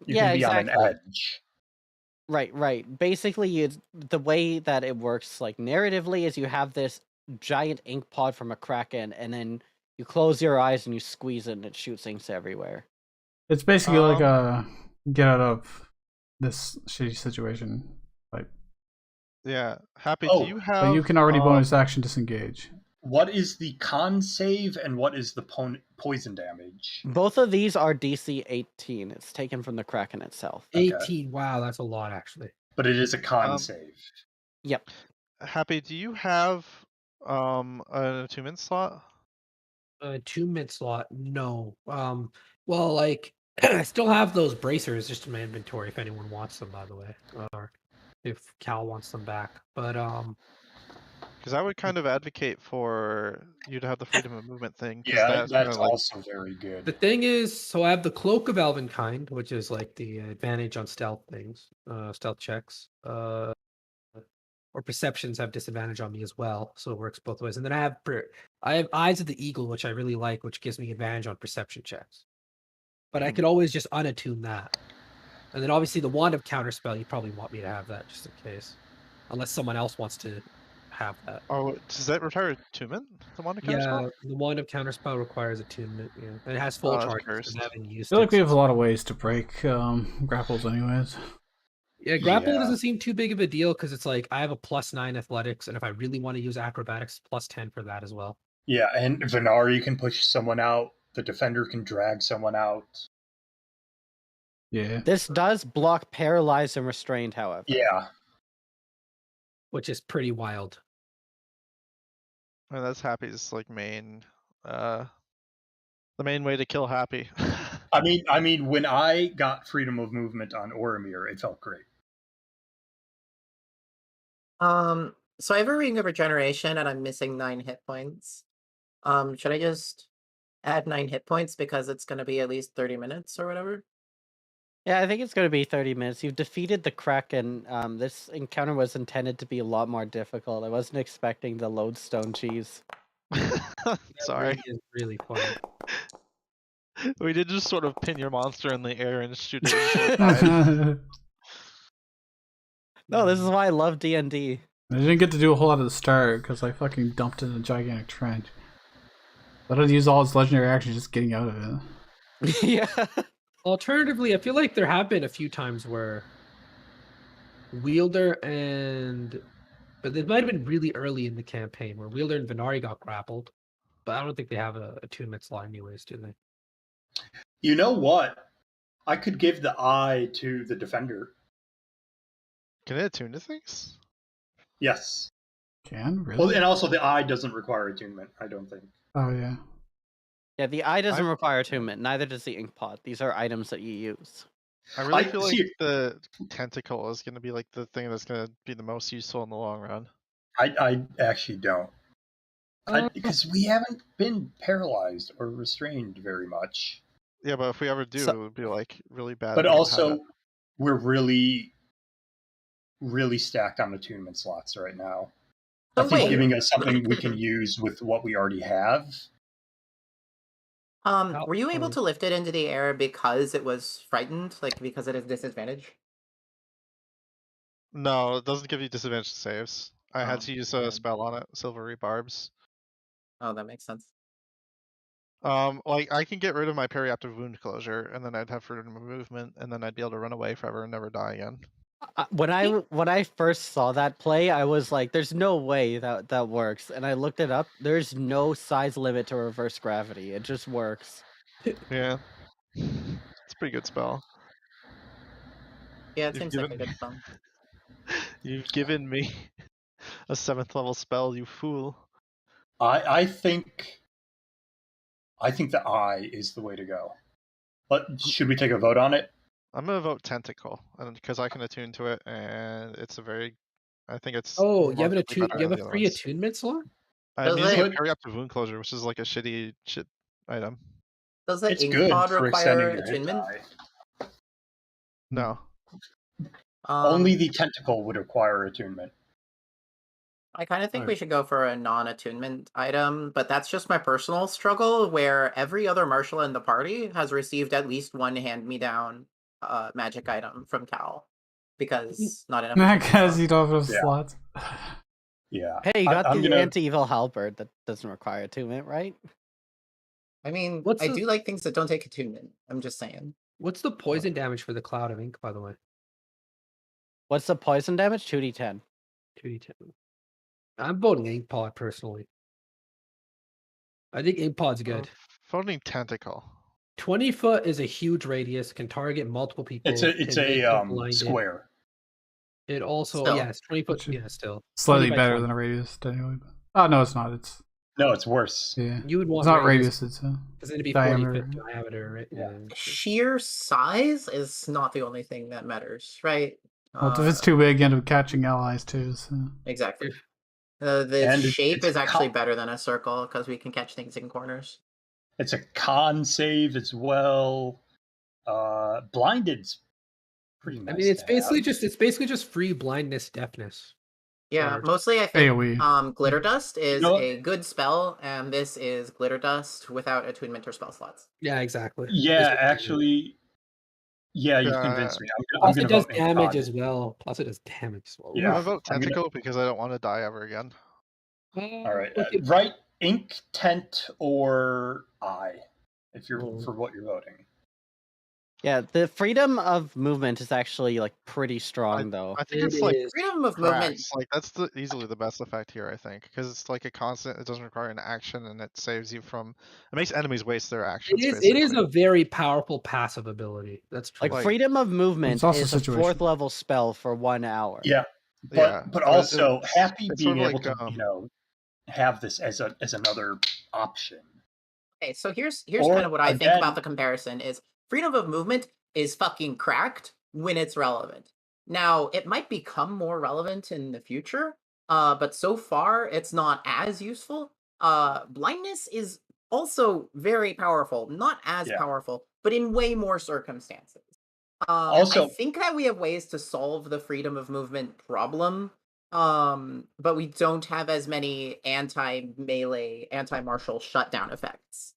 You Yeah, can be on exactly. an edge. Right. Basically, the way that it works, like narratively, is you have this giant ink pod from a Kraken, and then you close your eyes and you squeeze it, and it shoots inks everywhere. It's basically like a get out of this shitty situation type. yeah. Happy, Oh, do you have... But you can already bonus action disengage. What is the con save and what is the poison damage? Both of these are DC 18. It's taken from the Kraken itself. 18. Wow, that's a lot actually. But it is a con save. Yep. Happy, do you have a 2-minute slot? A 2-minute slot? No. Well, like I still have those bracers just in my inventory if anyone wants them, by the way, or if Cal wants them back. But Because I would kind of advocate for you to have the freedom of movement thing. 'Cause Yeah, that's that's kinda like... also very good. the thing is, so I have the Cloak of Elvenkind, which is like the advantage on stealth things, stealth checks. Or perceptions have disadvantage on me as well, so it works both ways. And then I have Eyes of the Eagle, which I really like, which gives me advantage on perception checks. But I could always just unattune that. And then obviously the Wand of Counterspell, you probably want me to have that just in case. Unless someone else wants to have that. Oh, does that retire attunement? The one to counterspell? Yeah, the wand of counterspell requires attunement. Yeah, and it has full that's charge. cursed. I haven't used I feel it. like we have a lot of ways to break grapples, anyways. Yeah, grapple Yeah. doesn't seem too big of a deal because it's like I have a +9 athletics, and if I really want to use acrobatics, +10 for that as well. Yeah, and Venari can push someone out. The defender can drag someone out. Yeah. This does block paralyzed and restrained, however. Yeah. Which is pretty wild. And that's Happy's like main, the main way to kill Happy. I mean, when I got freedom of movement on Oromir, it felt great. So I have a ring of regeneration and I'm missing 9 hit points. Should I just add 9 hit points because it's going to be at least 30 minutes or whatever? Yeah, I think it's going to be 30 minutes. You've defeated the Kraken. This encounter was intended to be a lot more difficult. I wasn't expecting the lodestone cheese. Sorry. That is really funny. We did just sort of pin your monster in the air and shoot it into the No, this is why I love D&D. I didn't get to do a whole lot at the start because I fucking dumped in a gigantic trench. But I'd use all its legendary actions just getting out of it. Yeah. Alternatively, I feel like there have been a few times where Wielder but it might have been really early in the campaign where Wielder and Venari got grappled. But I don't think they have a attunement slot anyways, do they? You know what? I could give the eye to the defender. Can it attune to things? Yes. Can? Really? Well, and also the eye doesn't require attunement, I don't think. Oh, yeah. Yeah, the eye doesn't require attunement. Neither does the ink pot. These are items that you use. I really I feel like see- the tentacle is going to be like the thing that's going to be the most useful in the long run. I actually don't. Because we haven't been paralyzed or restrained very much. Yeah, but if we ever do, So- it would be like really bad. But if we don't have also, it. we're really stacked on attunement slots right now. I Oh, think wait. giving us something we can use with what we already have. Were you able to lift it into the air because it was frightened? Like, because it is disadvantage? No, it doesn't give you disadvantage saves. I Oh, had to use a okay. spell on it, Silvery Barbs. Oh, that makes sense. Like I can get rid of my periaptive wound closure, and then I'd have freedom of movement, and then I'd be able to run away forever and never die again. When I first saw that play, I was like, "There's no way that works." And I looked it up. There's no size limit to reverse gravity. It just works. Yeah, it's a pretty good spell. Yeah, it You've seems like a given- good spell. You've given me a 7th level spell, you fool. I think the eye is the way to go. But should we take a vote on it? I'm gonna vote tentacle, and because I can attune to it, and it's a very, I think it's. Oh, you have markedly better you have than a the other free ones. attunement slot? I'm Does using a it- periaptive wound closure, which is like a shitty shit item. Does the It's ink good pod for require extending your hit attunement? die. No, Only the tentacle would require attunement. I kind of think we Alright. should go for a non-attunement item, but that's just my personal struggle where every other martial in the party has received at least one hand-me-down magic item from Cal. Because not enough. attunement Because slots. you don't have enough Yeah. slots. Yeah. Hey, you got I'm the gonna- anti-evil halberd that doesn't require attunement, right? I mean, What's I the- do like things that don't take attunement. I'm just saying. What's the poison damage for the cloud of ink, by the way? What's the poison damage? 2d10. 2d10. I'm voting ink pod personally. I think ink pod's good. voting tentacle. 20 foot is a huge radius, can target multiple people. It's can make a them blinded. square. It also, Still. yes, 20 foot, Which is yeah, still. Slightly 20 by better 20. than a radius, anyway. Oh, no, it's not. It's No, it's worse. yeah. You would want It's not radius. It's because then it'd be diameter. 40 foot diameter, right? Yeah. Sheer size is not the only thing that matters, right? well, if it's too big, you end up catching allies too. So. Exactly. If- The And shape it's is actually co- better than a circle because we can catch things in corners. It's a con save as well. Blinded's pretty nice. I mean, it's to basically just free blindness, deafness. Yeah, Or- mostly I think AoE. Glitter Dust is know what? a good spell, and this is Glitter Dust without attunement or spell slots. Yeah, exactly. Yeah, That's what- actually. Yeah, you've Yeah. convinced me. I'm Plus, gonna it does vote ink damage pod. as well. Plus, it does damage as well. Yeah. I vote I'm gonna- tentacle because I don't want to die ever again. All right, Okay. write ink, tent, or eye if you're Oh. for what you're voting. Yeah, the freedom of movement is actually like pretty strong though. I think It it's like is. Freedom of movement. cracks. Like that's easily the best effect here, I think, because it's like a constant. It doesn't require an action, and it saves you from. It makes enemies waste their actions. It is a very powerful passive ability. That's true. Like freedom of movement It's also is a situational. 4th level spell for 1 hour. Yeah, but Yeah, but but also it's- happy it's being sort of able like, to have this as another option. Okay, so here's Or, kind of what I think again- about the comparison is freedom of movement is fucking cracked when it's relevant. Now, it might become more relevant in the future, but so far it's not as useful. Blindness is also very powerful, not as Yeah. powerful, but in way more circumstances. Also- I think that we have ways to solve the freedom of movement problem, but we don't have as many anti-melee, anti-martial shutdown effects.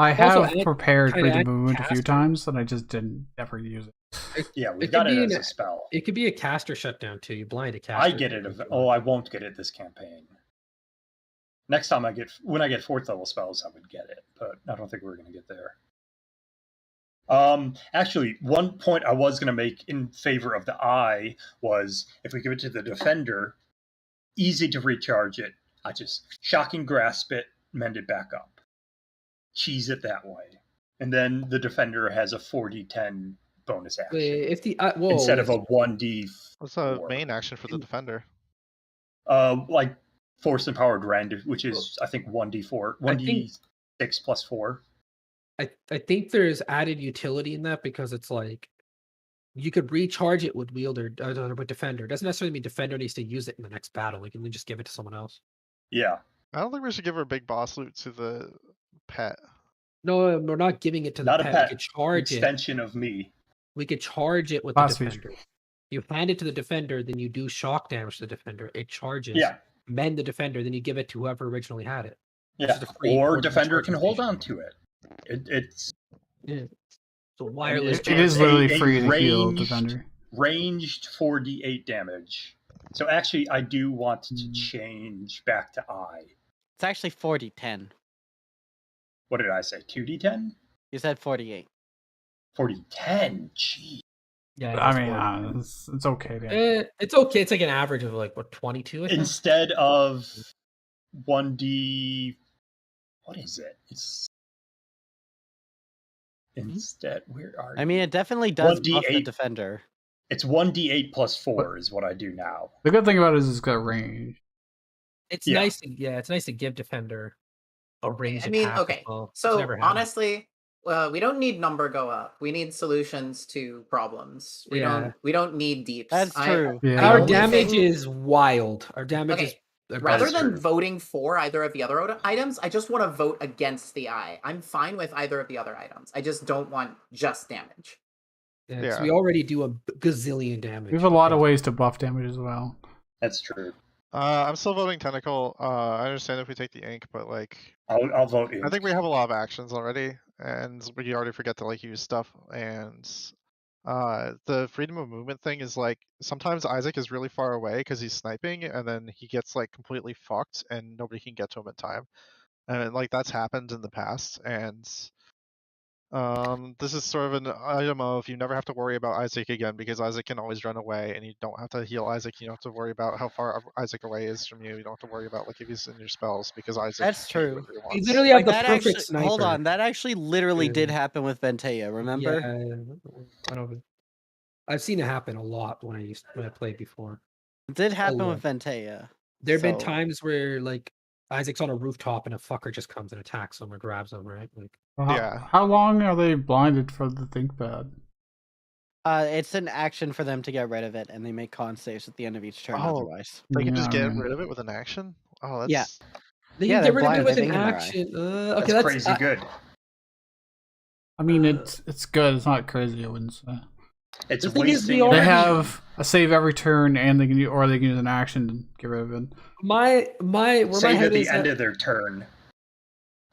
I Also, have add- prepared kinda freedom add movement a few caster. times, and I just didn't ever use it. Yeah, we've It got could it be as an- a spell. It could be a caster shutdown too. You blind a caster. I get it. I won't get it this campaign. Next time when I get 4th level spells, I would get it, but I don't think we're going to get there. Actually, one point I was going to make in favor of the eye was if we give it to the defender, easy to recharge it. I just shocking grasp it, mend it back up, cheese it that way, and then the defender has a 4d10 bonus action If the instead of a 1d. What's the main action for the defender? Like force empowered rend, which is I think 1d4, 1d6 plus 4. I think there's added utility in that because it's like you could recharge it with wielder with defender. It doesn't necessarily mean defender needs to use it in the next battle. We can just give it to someone else. Yeah. I don't think we should give our big boss loot to the pet. No, we're not giving it to the Not a pet. pet. We could charge it. Extension of me. We could charge it with Boss the feature. defender. You hand it to the defender, then you do shock damage to the defender. It charges. Yeah. Mend the defender, then you give it to whoever originally had it. Yeah. is a free Or portable defender can charging hold station. on to it. It's Yeah. So wireless. It is a- literally a free to heal ranged- defender. ranged 4d8 damage. So actually, I do want to Mm. change back to eye. It's actually 40-10. What did I say? 2d10? You said 48. 40-10. Gee. Yeah, I it's mean, horrible. it's okay. Dan. It's okay. It's like an average of like what 22. I think? Instead of 1d. What is it? It's. Instead, where are you? I mean, it definitely does buff the 1d8. defender. It's 1d8 plus 4 is what I do now. The good thing about it is it's got range. It's Yeah. nice. It's nice to give defender a range. I mean, attack as okay. well. It's So never happened. honestly, we don't need number go up. We need solutions to problems. We Yeah. don't need deeps. That's true. Yeah. Our only damage thing- is wild. Our damage is Okay, rather aggressive. than true. voting for either of the other items, I just want to vote against the eye. I'm fine with either of the other items. I just don't want just damage. Yeah, Yeah. we already do a gazillion damage. We have a lot of ways to buff damage as well. That's true. I'm still voting Tentacle. I understand if we take the ink, but like I'll vote I think we have a lot of actions already, and we already forget to like use stuff. And the freedom of movement thing is like sometimes Isaac is really far away because he's sniping, and then he gets like completely fucked, and nobody can get to him in time. And like that's happened in the past, and this is sort of an item of you never have to worry about Isaac again because Isaac can always run away, and you don't have to heal Isaac. You don't have to worry about how far Isaac away is from you. You don't have to worry about like if he's in your spells because Isaac. That's can do true. whatever he We wants. literally have Like the that perfect actually, sniper. hold on, that actually literally Yeah. did happen with Ventea, remember? Yeah, I don't. I've seen it happen a lot when I played before. It did happen lot. with Ventea. There have been So- times where like Isaac's on a rooftop and a fucker just comes and attacks him or grabs him, right? Like Yeah. How long are they blinded for the ThinkPad? It's an action for them to get rid of it, and they make con saves at the end of each turn Oh. otherwise. They can just Yeah, get man. rid of it with an action. Oh, that's Yeah. they Yeah, can they're get rid of blind, it with they an think in their eye. action. That's Okay, crazy good. I mean, it's good. It's not crazy. I wouldn't say. It's The thing is, wasting. we already- They have a save every turn, and they can use, or they can use an action to get rid of it. my where my save head at the is end at- of their turn.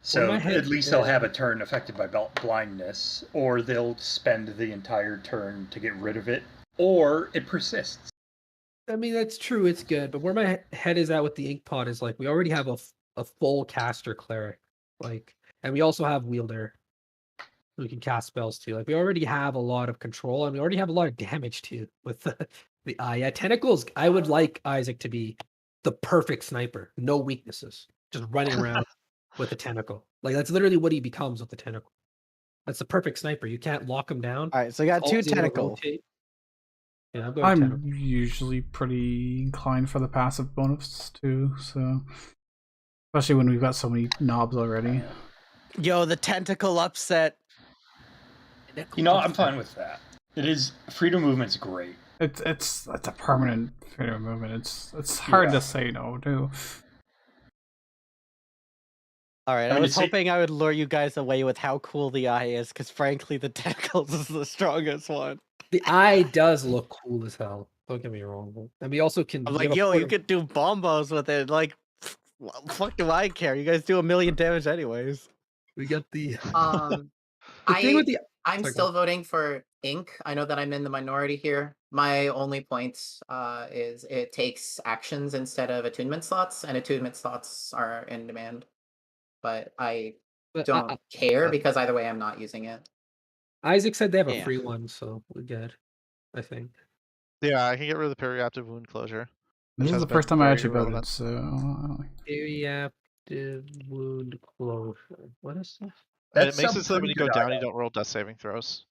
So my head- at least they'll have a turn affected by blindness, or they'll spend the entire turn to get rid of it, or it persists. I mean, that's true. It's good, but where my head is at with the ink pot is like we already have a full caster cleric, like, and we also have wielder who we can cast spells too. Like, we already have a lot of control, and we already have a lot of damage too with the eye. Yeah, tentacles. I would like Isaac to be the perfect sniper, no weaknesses, just running around with a tentacle. Like that's literally what he becomes with the tentacle. That's the perfect sniper. You can't lock him down. All right, so you got two Always able to tentacle. rotate. Yeah, I'm going I'm tentacle. usually pretty inclined for the passive bonus too, so especially when we've got so many knobs already. Yo, the tentacle upset. You know, I'm fine with that. It is freedom movement's great. It's a permanent freedom of movement. It's hard Yeah. to say no to. All right, I I mean, was it's- hoping I would lure you guys away with how cool the eye is, because frankly, the tentacles is the strongest one. The eye does look cool as hell. Don't get me wrong. And we also can. I'm we like, have a yo, you portable- could do bombos with it. Like, fuck do I care? You guys do 1,000,000 damage anyways. We got the. The thing with the. I'm Sorry, go still voting for ink. I know that I'm in the minority here. My only point is it takes actions instead of attunement slots, and attunement slots are in demand. But I But don't care because either way I'm not using it. Isaac said they have a Yeah. free one, so we're good. I think. Yeah, I can get rid of the periaptive wound closure. This is has the been first time I very actually voted, relevant. so Periaptive wound closure. What is that? And That's it makes some it so that when pretty you go good down, you item. don't roll death saving throws.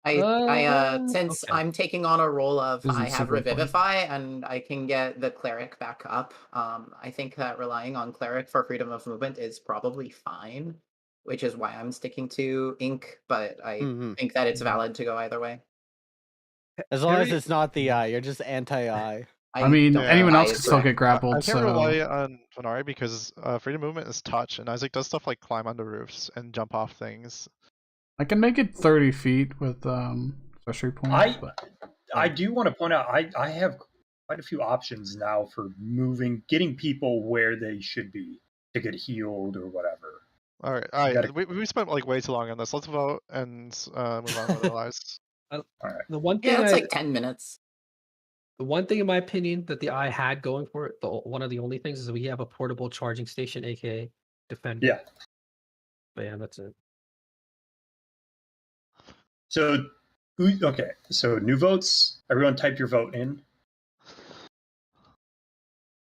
Since okay. I'm taking on a role of Isn't I have super important. Revivify and I can get the cleric back up. I think that relying on cleric for freedom of movement is probably fine, which is why I'm sticking to ink. But I Mhm. think that it's valid to go either way. As long as Peri- it's not the eye, you're just anti-eye. I mean, don't anyone think else I can is still correct. get grappled. I can't So rely on Venari because freedom movement is touch, and Isaac does stuff like climb onto roofs and jump off things. I can make it 30 feet with sorcery points. I do want to point out I have quite a few options now for getting people where they should be to get healed or whatever. All right, gotta- we spent like way too long on this. Let's vote and move on with our lives. The one thing Yeah, it's like 10 minutes. the one thing in my opinion that the eye had going for it, one of the only things is we have a portable charging station, aka defender. Yeah. But yeah, that's it. So new votes. Everyone type your vote in.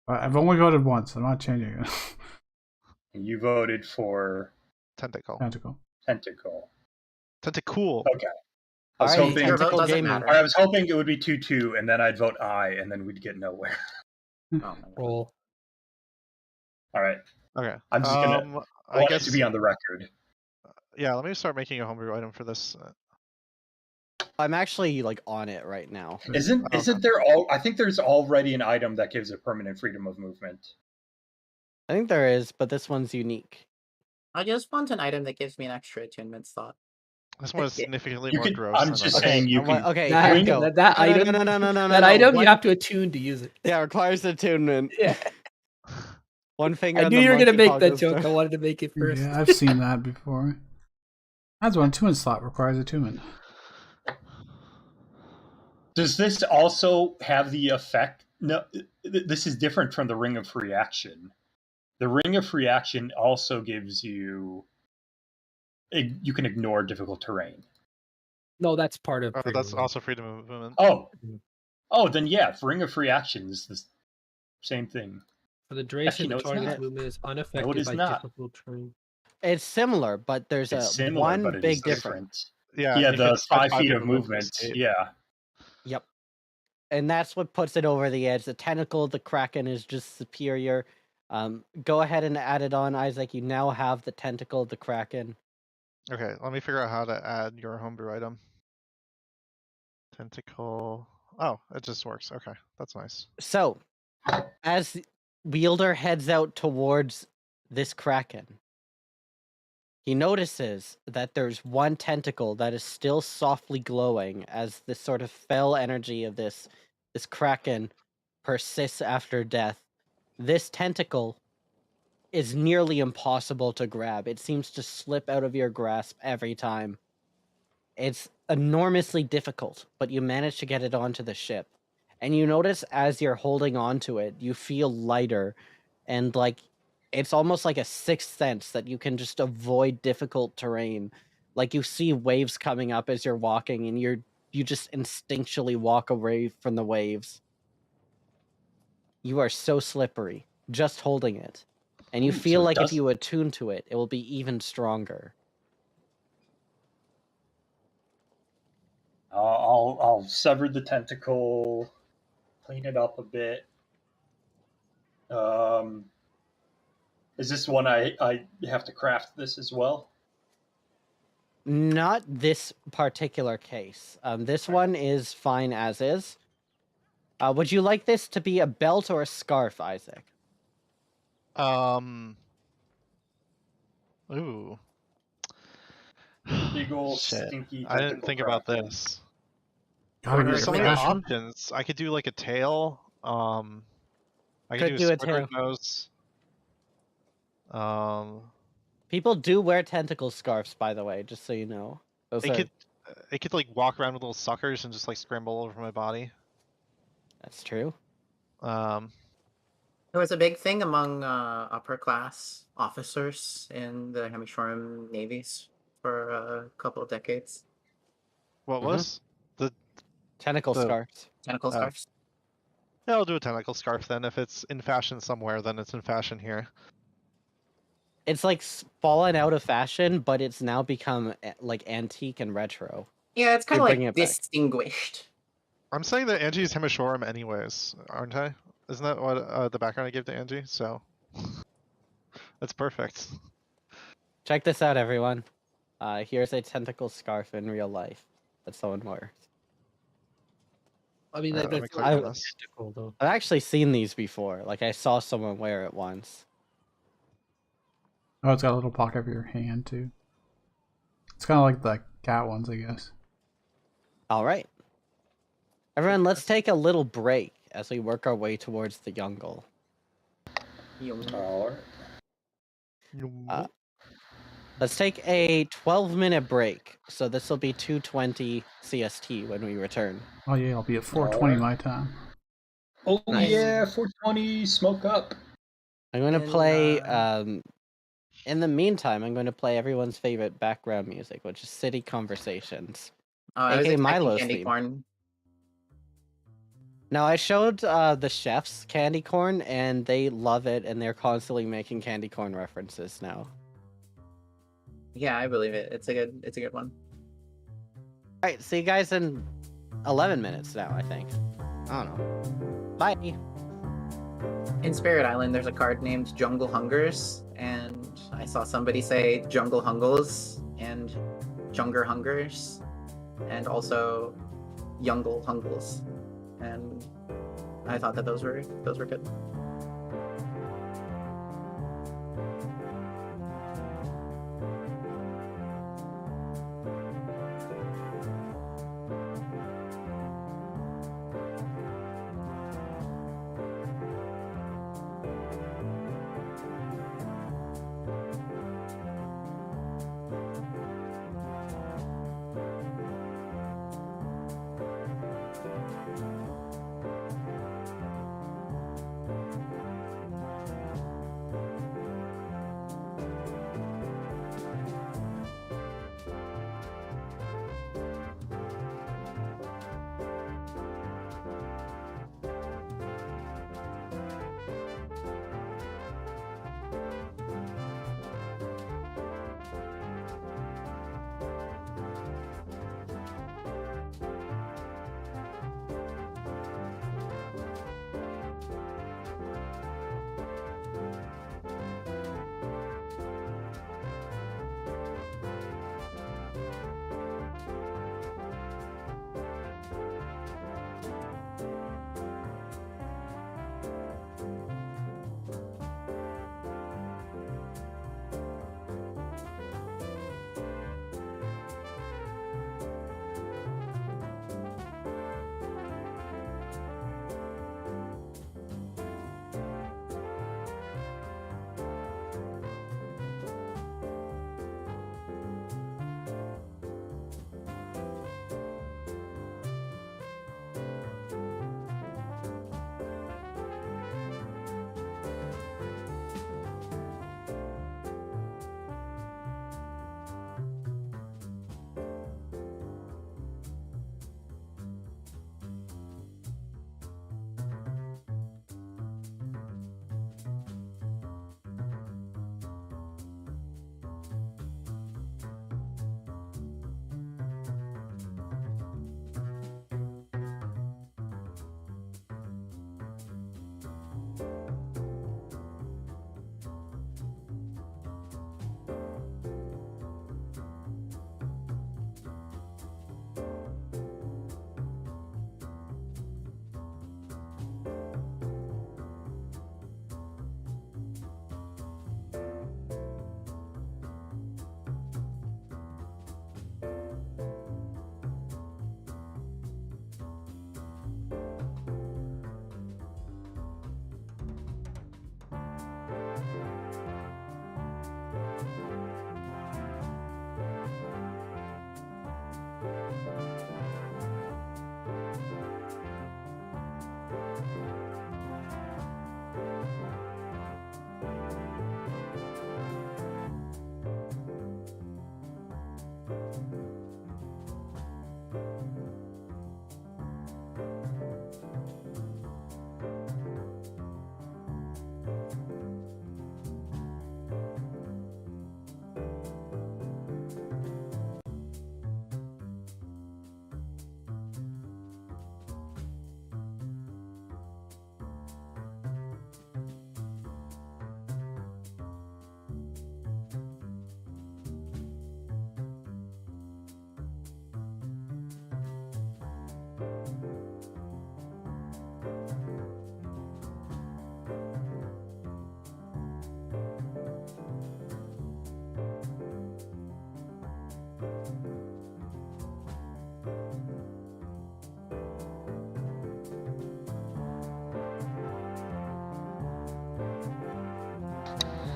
I've only voted once. I'm not changing it. You voted for Tentacle. Tentacle. Tentacle. Tentacool. Okay. I was Alright, hoping your vote Tentacle doesn't gaming. matter. I was hoping it would be 2-2, and then I'd vote I, and then we'd get nowhere. Oh my God. Roll. All right. Okay. I'm just gonna. I I want guess it to be on the record. Yeah, let me start making a homebrew item for this. I'm actually like on it right now. Isn't there all? I think there's already an item that gives a permanent freedom of movement. I think there is, but this one's unique. I just want an item that gives me an extra attunement slot. This one is significantly You more can- gross. I'm than just the- saying you I'm like, can. okay, That, here we bring go. that No, no, item, no, no, no, no, that no, item, What- you have to attune to use it. Yeah, requires attunement. Yeah, One finger. I on knew the you were gonna monkey make that paw joke. I goes wanted to make it first. Yeah, I've seen that before. That's one attunement slot requires attunement. Does this also have the effect? No, this is different from the Ring of Free Action. The Ring of Free Action also gives you. You can ignore difficult terrain. No, that's part of. Oh, freedom that's of also freedom of movement. Oh, then yeah, Ring of Free Action is the same thing. For the duration, Actually, no, the it's target's not. movement is No, unaffected it is by not. difficult terrain. It's similar, but there's It's a similar, one but it big is difference. Yeah, Yeah, you the can spend 5 feet of movement to movement. escape. Yeah. Yep. And that's what puts it over the edge. The tentacle, the Kraken is just superior. Go ahead and add it on, Isaac. You now have the tentacle, the Kraken. Okay, let me figure out how to add your homebrew item. Tentacle. Oh, it just works. Okay, that's nice. So, as Wielder heads out towards this Kraken, he notices that there's one tentacle that is still softly glowing as this sort of fell energy of this Kraken persists after death. This tentacle is nearly impossible to grab. It seems to slip out of your grasp every time. It's enormously difficult, but you manage to get it onto the ship. And you notice as you're holding on to it, you feel lighter, and like it's almost like a sixth sense that you can just avoid difficult terrain. Like you see waves coming up as you're walking, and you just instinctually walk away from the waves. You are so slippery just holding it. And you Ooh, feel so it like if does- you attune to it, it will be even stronger. I'll sever the tentacle, clean it up a bit. Is this one I have to craft this as well? Not this particular case. This one is fine as is. Would you like this to be a belt or a scarf, Isaac? Ooh. Big ol' Shit. stinky I didn't tentacle think about Kraken. this. Gotta There's get so your many fashion. options. I could do like a tail. I Could could do do a a Squidward tail. nose. People do wear tentacle scarves, by the way, just so you know. Those It are... could like walk around with little suckers and just like scramble all over my body. That's true. It was a big thing among upper class officers in the Hamishorim navies for a couple of decades. What was the? Tentacle The- scarves. Tentacle Oh. scarves. Yeah, I'll do a tentacle scarf then. If it's in fashion somewhere, then it's in fashion here. It's like fallen out of fashion, but it's now become like antique and retro. Yeah, it's kind You're of bringing like it back. distinguished. I'm saying that Angie's Hemishorim anyways, aren't I? Isn't that what the background I gave to Angie? So that's perfect. Check this out, everyone. Here's a tentacle scarf in real life that someone wears. I mean, Alright, let me that's click I- on this. tentacle though. I've actually seen these before. Like I saw someone wear it once. Oh, it's got a little pocket for your hand too. It's kind of like the cat ones, I guess. All right. Everyone, let's take a little break as we work our way towards the jungle. All right. Let's take a 12-minute break. So this will be 2:20 CST when we return. Oh yeah, I'll be at 4:20 my time. Oh Nice. yeah, 420, smoke up. I'm going to And, play, in the meantime, I'm going to play everyone's favorite background music, which is City Conversations. I was AKA expecting Milo's candy theme. corn. Now, I showed the chefs candy corn, and they love it, and they're constantly making candy corn references now. Yeah, I believe it. It's a good one. All right, see you guys in 11 minutes now, I think. I don't know. Bye. In Spirit Island, there's a card named Jungle Hungers, and I saw somebody say Jungle Hungles and Junger Hungers, and also Youngle Hungles, and I thought that those were good.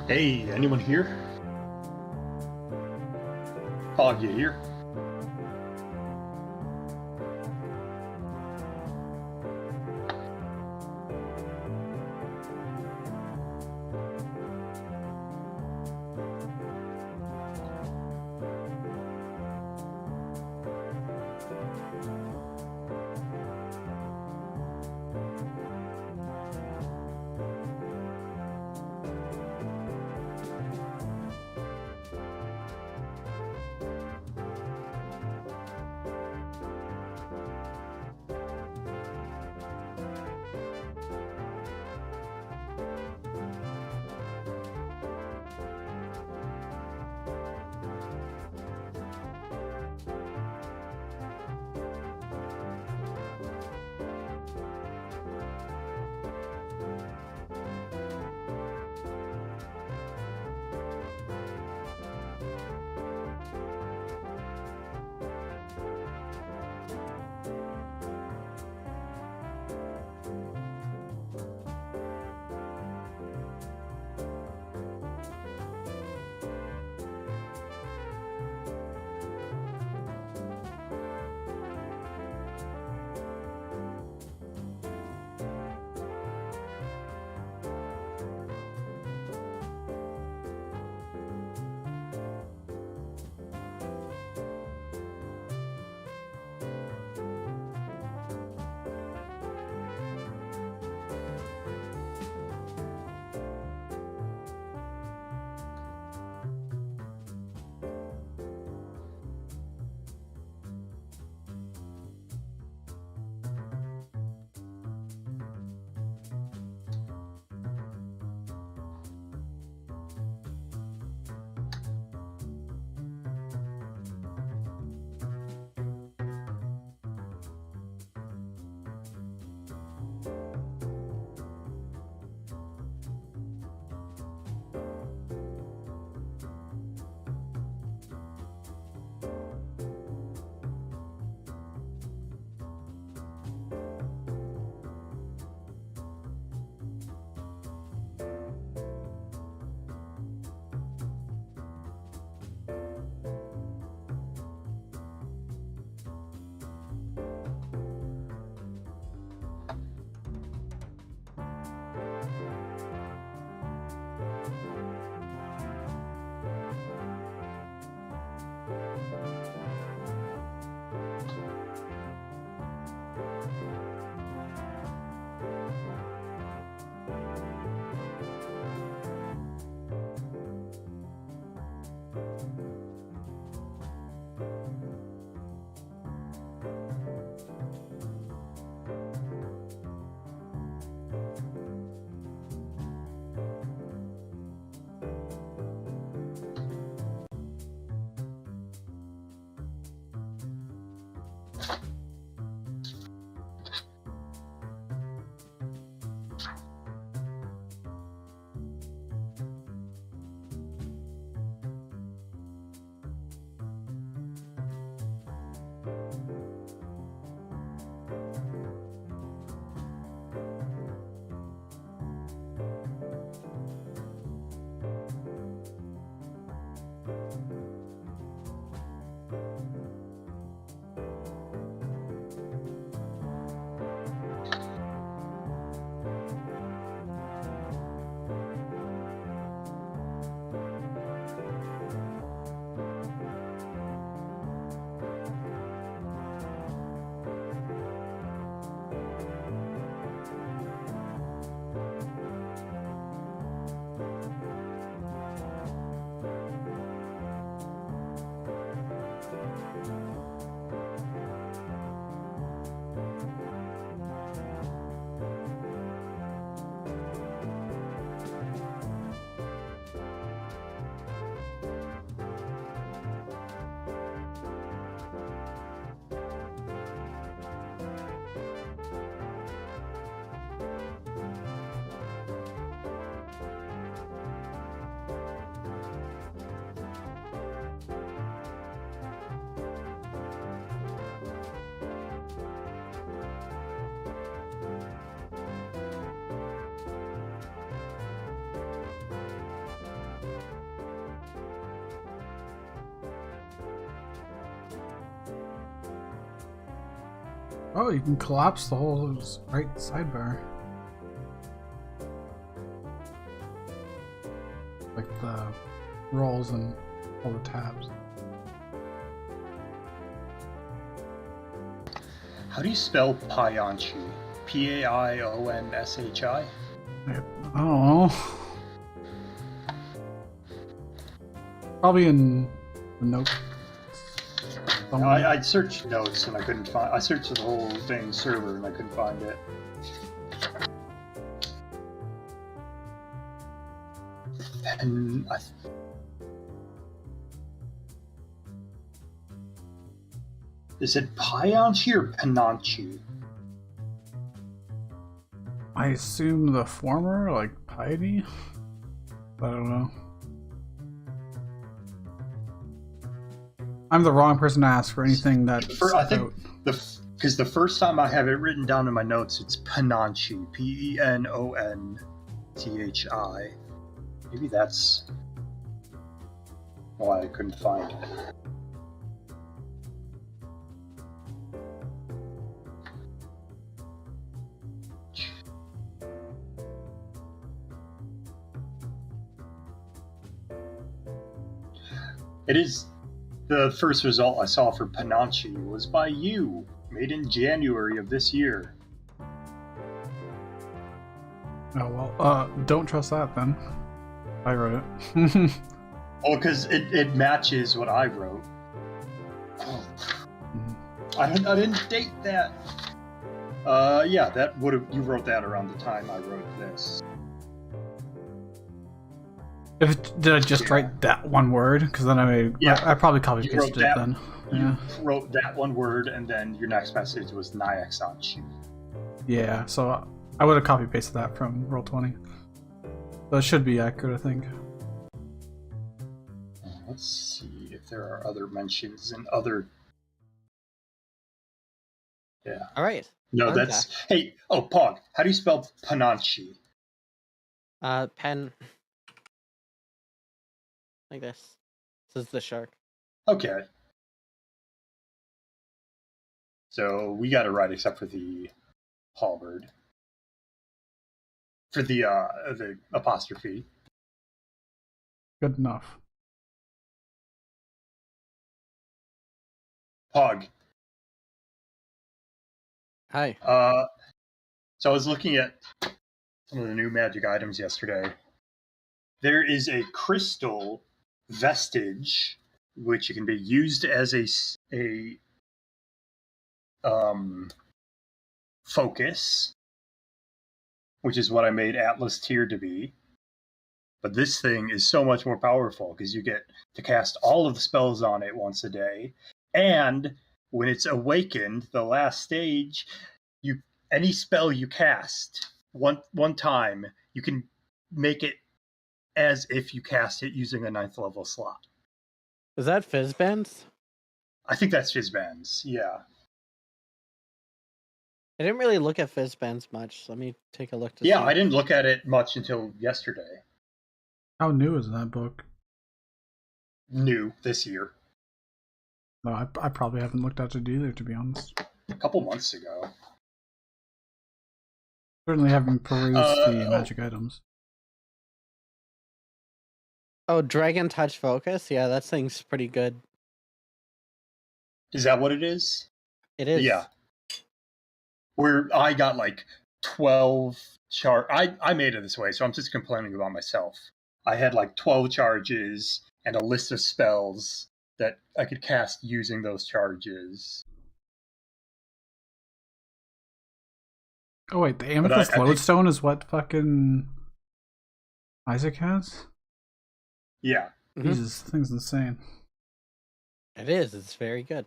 Hey, anyone here? Fog, you here? Oh, you can collapse the whole right sidebar. Like the rolls and all the tabs. How do you spell Pionshi? Paionshi? I don't know. Probably in the note. No, I searched notes and I couldn't find. I searched the whole thing server and I couldn't find it. And is it Pionshi or Penanchi? I assume the former, like piety. I don't know. I'm the wrong person to ask for anything that. I think because the first time I have it written down in my notes, it's Penanchi, Penonthi. Maybe that's why I couldn't find it. It is the first result I saw for Penanchi was by you, made in January of this year. Oh well, don't trust that then. I wrote it. Well, because it matches what I wrote. Oh. I didn't date that. Yeah, that would have. You wrote that around the time I wrote this. Did I just write that one word? Because then I probably copy pasted it then. You wrote that one word, and then your next message was Nyaxanchi. Yeah, so I would have copy pasted that from Roll20. So it should be accurate, I think. Let's see if there are other mentions in other. Yeah. All right. No, that's. Hey, Pog, how do you spell Penanchi? Pen. Like this. This is the shark. Okay. So we got it right, except for the halberd. For the apostrophe. Good enough. Pog. Hi. So I was looking at some of the new magic items yesterday. There is a crystal Vestige, which can be used as a focus, which is what I made Atlas Tier to be. But this thing is so much more powerful because you get to cast all of the spells on it once a day, and when it's awakened, the last stage, any spell you cast one time, you can make it as if you cast it using a 9th level slot. Is that Fizzbands? I think that's Fizzbands, yeah. I didn't really look at Fizzbands much. Let me take a look to see. I didn't look at it much until yesterday. How new is that book? New this year. No, I probably haven't looked at it either, to be honest. A couple months ago. Certainly haven't perused the magic items. Oh, Dragon Touch Focus? Yeah, that thing's pretty good. Is that what it is? It is. Yeah. Where I got like 12 I made it this way, so I'm just complaining about myself. I had like 12 charges and a list of spells that I could cast using those charges. Oh wait, the Amethyst Lodestone is what fucking Isaac has? Yeah. Jesus, this thing's insane. It is. It's very good.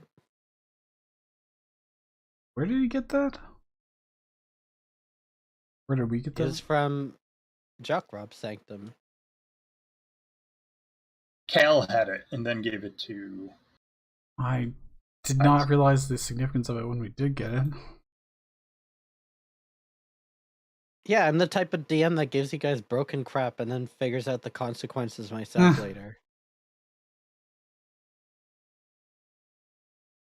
Where did he get that? Where did we get that? It's from Jockrob Sanctum. Cal had it and then gave it to... I did not realize the significance of it when we did get it. Yeah, I'm the type of DM that gives you guys broken crap and then figures out the consequences myself later.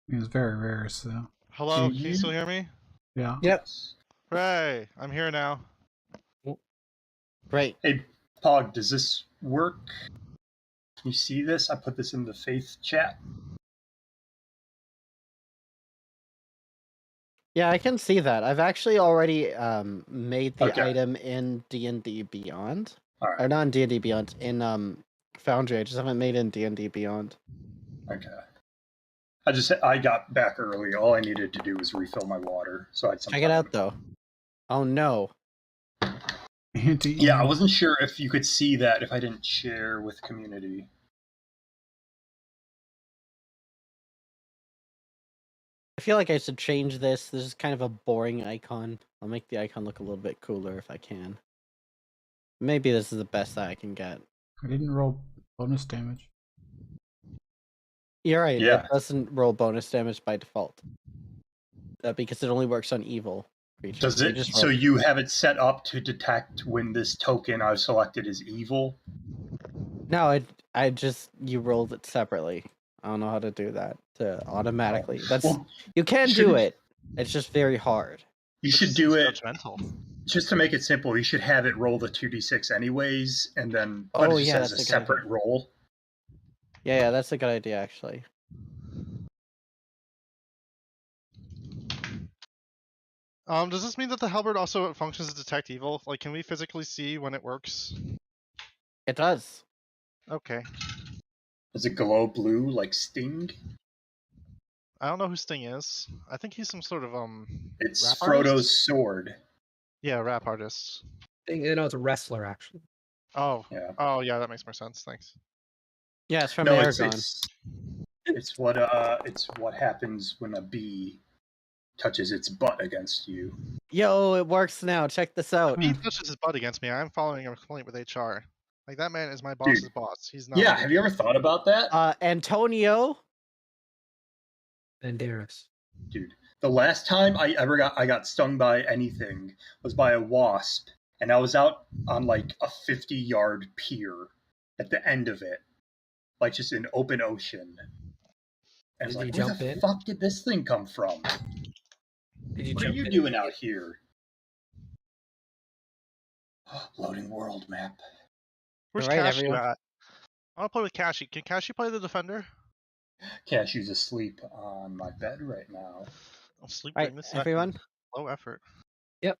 It's very rare, so... Hello, can you still hear me? Yeah. Yep. Hooray! I'm here now. Great. Hey, Pog, does this work? Can you see this? I put this in the Faith chat. Yeah, I can see that. I've actually already made the Okay. item in D&D Beyond. All Or right. not in D&D Beyond, in Foundry. I just haven't made it in D&D Beyond. Okay. I got back early. All I needed to do was refill my water, so I had some Check it time. out, though. Oh, no. Yeah, I wasn't sure if you could see that if I didn't share with community. I feel like I should change this. This is kind of a boring icon. I'll make the icon look a little bit cooler if I can. Maybe this is the best that I can get. I didn't roll bonus damage. You're right. Yeah. It doesn't roll bonus damage by default. Because it only works on evil creatures. Does it? So you have it set up to detect when this token I've selected is evil? No, you rolled it separately. I don't know how to do that to automatically. You can do it. It's just very hard. You should do it Judgmental. just to make it simple. You should have it roll the 2d6 anyways, and then Oh, it just yeah, as a that's a good separate idea. roll. Yeah, that's a good idea actually. Does this mean that the halberd also functions to detect evil? Like, can we physically see when it works? It does. Okay. Does it glow blue like Sting? I don't know who Sting is. I think he's some sort of It's rap Frodo's artist? sword. Yeah, rap artist. It's a wrestler actually. Oh. Yeah. Oh yeah, that makes more sense. Thanks. Yeah, it's from No, Aragon. it's what happens when a bee touches its butt against you. Yo, it works now. Check this out. He touches his butt against me. I'm following a complaint with HR. Like, that man is my boss's Dude. boss. He's not. Yeah, have you ever thought about that? Antonio. Banderas. Dude, the last time I got stung by anything was by a wasp, and I was out on like a 50-yard pier at the end of it, like just in open ocean. And I was Did you like, where jump the in? fuck did this thing come from? Did you What are jump you in? doing out here? Loading world map. Where's Alright, Cashew everyone. at? I want to play with Cashew. Can Cashew play the defender? Cashew's asleep on my bed right now. I'll sleep Alright, during this everyone. Low effort. You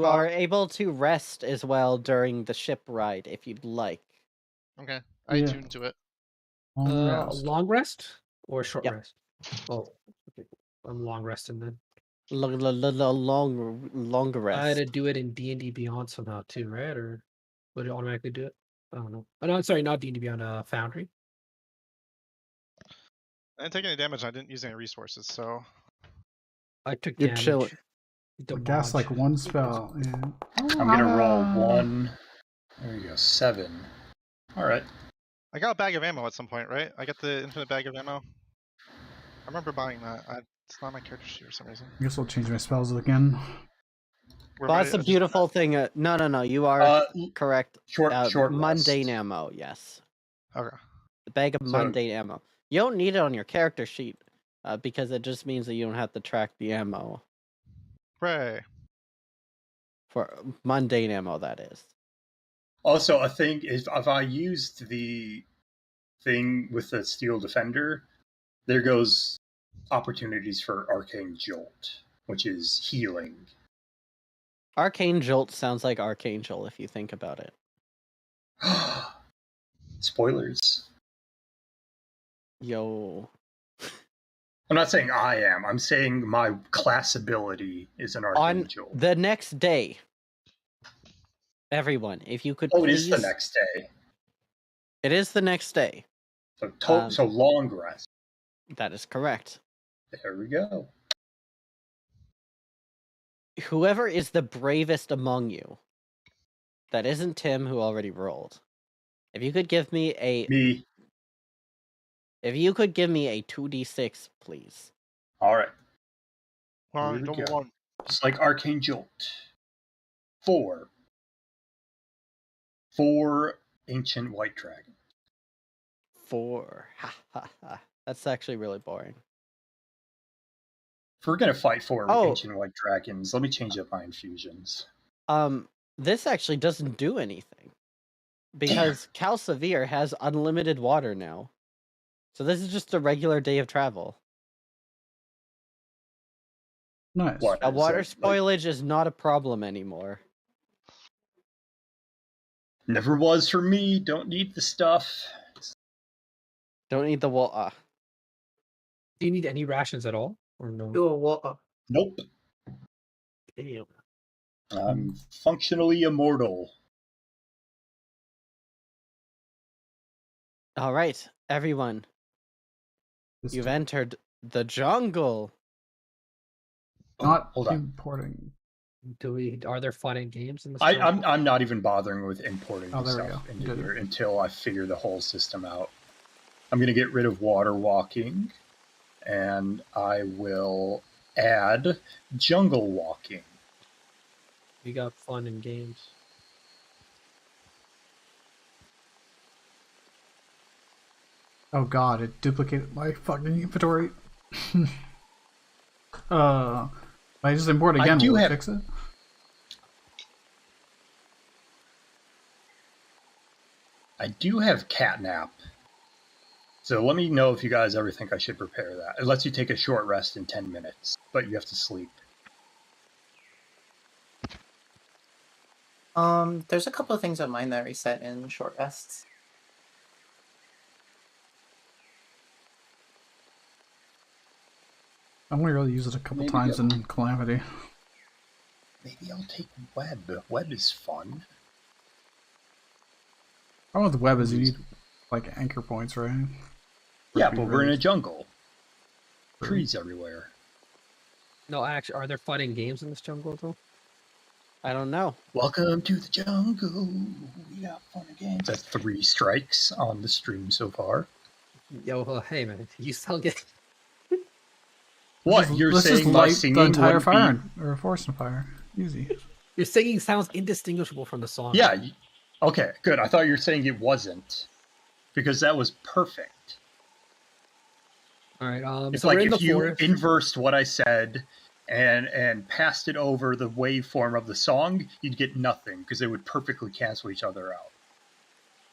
Bob. are able to rest as well during the ship ride if you'd like. Okay. I Yeah. tuned to it. Long rest or short Yep. rest? Oh, okay. I'm long resting then. Longer I had rest. to do it in D&D Beyond somehow too, right? Or would it automatically do it? I don't know. Oh, no, sorry, not D&D Beyond. Foundry. I didn't take any damage. I didn't use any resources, so I took You're damage. chilling. I cast like one spell. And... I'm gonna roll 1. There you go, 7. All right. I got a bag of ammo at some point, right? I got the infinite bag of ammo. I remember buying that. It's not my character sheet for some reason. I guess I'll change my spells again. Well, that's the beautiful thing. No. You are correct. Short mundane rest. ammo, yes. Okay. The bag of mundane ammo. You don't need it on your character sheet because it just means that you don't have to track the ammo. Hooray. For mundane ammo, that is. Also, a thing is, if I used the thing with the Steel Defender, there goes opportunities for Arcane Jolt, which is healing. Arcane Jolt sounds like Archangel if you think about it. Spoilers. Yo. I'm not saying I am. I'm saying my class ability is an Arcane Jolt. The next day, everyone, if you could Oh, please... it is the next day. It is the next day. So long rest. That is correct. There we go. Whoever is the bravest among you, that isn't Tim, who already rolled. If you could give me Me. If you could give me a 2d6, please. All right. All Here right, we double go. one. Just like Arcane Jolt. 4 Ancient White Dragon. 4. Ha ha ha. That's actually really boring. If we're gonna fight for Oh. ancient white dragons, let me change up my infusions. This actually doesn't do anything because Cal Severe has unlimited water now. So this is just a regular day of travel. Nice. What? Water Is that, like, spoilage is not a problem anymore. never was for me. Don't need the stuff. Don't need the water. Do you need any rations at all, or no? Nope. Damn. I'm functionally immortal. All right, everyone. This You've time. entered the jungle. Not hold on. importing. Are there fun and games in this? I'm not even bothering with importing Oh, the there we stuff go. into Good. here until I figure the whole system out. I'm going to get rid of water walking, and I will add jungle walking. We got fun and games. Oh god, it duplicated my fucking inventory. If I just import again, will it fix it? I do have catnap. So let me know if you guys ever think I should prepare that. It lets you take a short rest in 10 minutes, but you have to sleep. There's a couple of things on mine that reset in short rests. I only really used it a couple Maybe times in Calamity. Maybe I'll take web. Web is fun. Problem with web is you need like anchor points, right? Yeah, but we're in a jungle. Trees everywhere. No, actually, are there fun and games in this jungle though? I don't know. Welcome to the jungle. We got fun and games. That's 3 strikes on the stream so far. Yo, well, hey man, you still get. What you're Let's saying? just My light singing the entire wouldn't fire be... or forest and fire. Easy. Your singing sounds indistinguishable from the song. Yeah. Okay, good. I thought you were saying it wasn't, because that was perfect. All right. It's so like we're in if the you forest. inversed what I said and passed it over the waveform of the song, you'd get nothing because they would perfectly cancel each other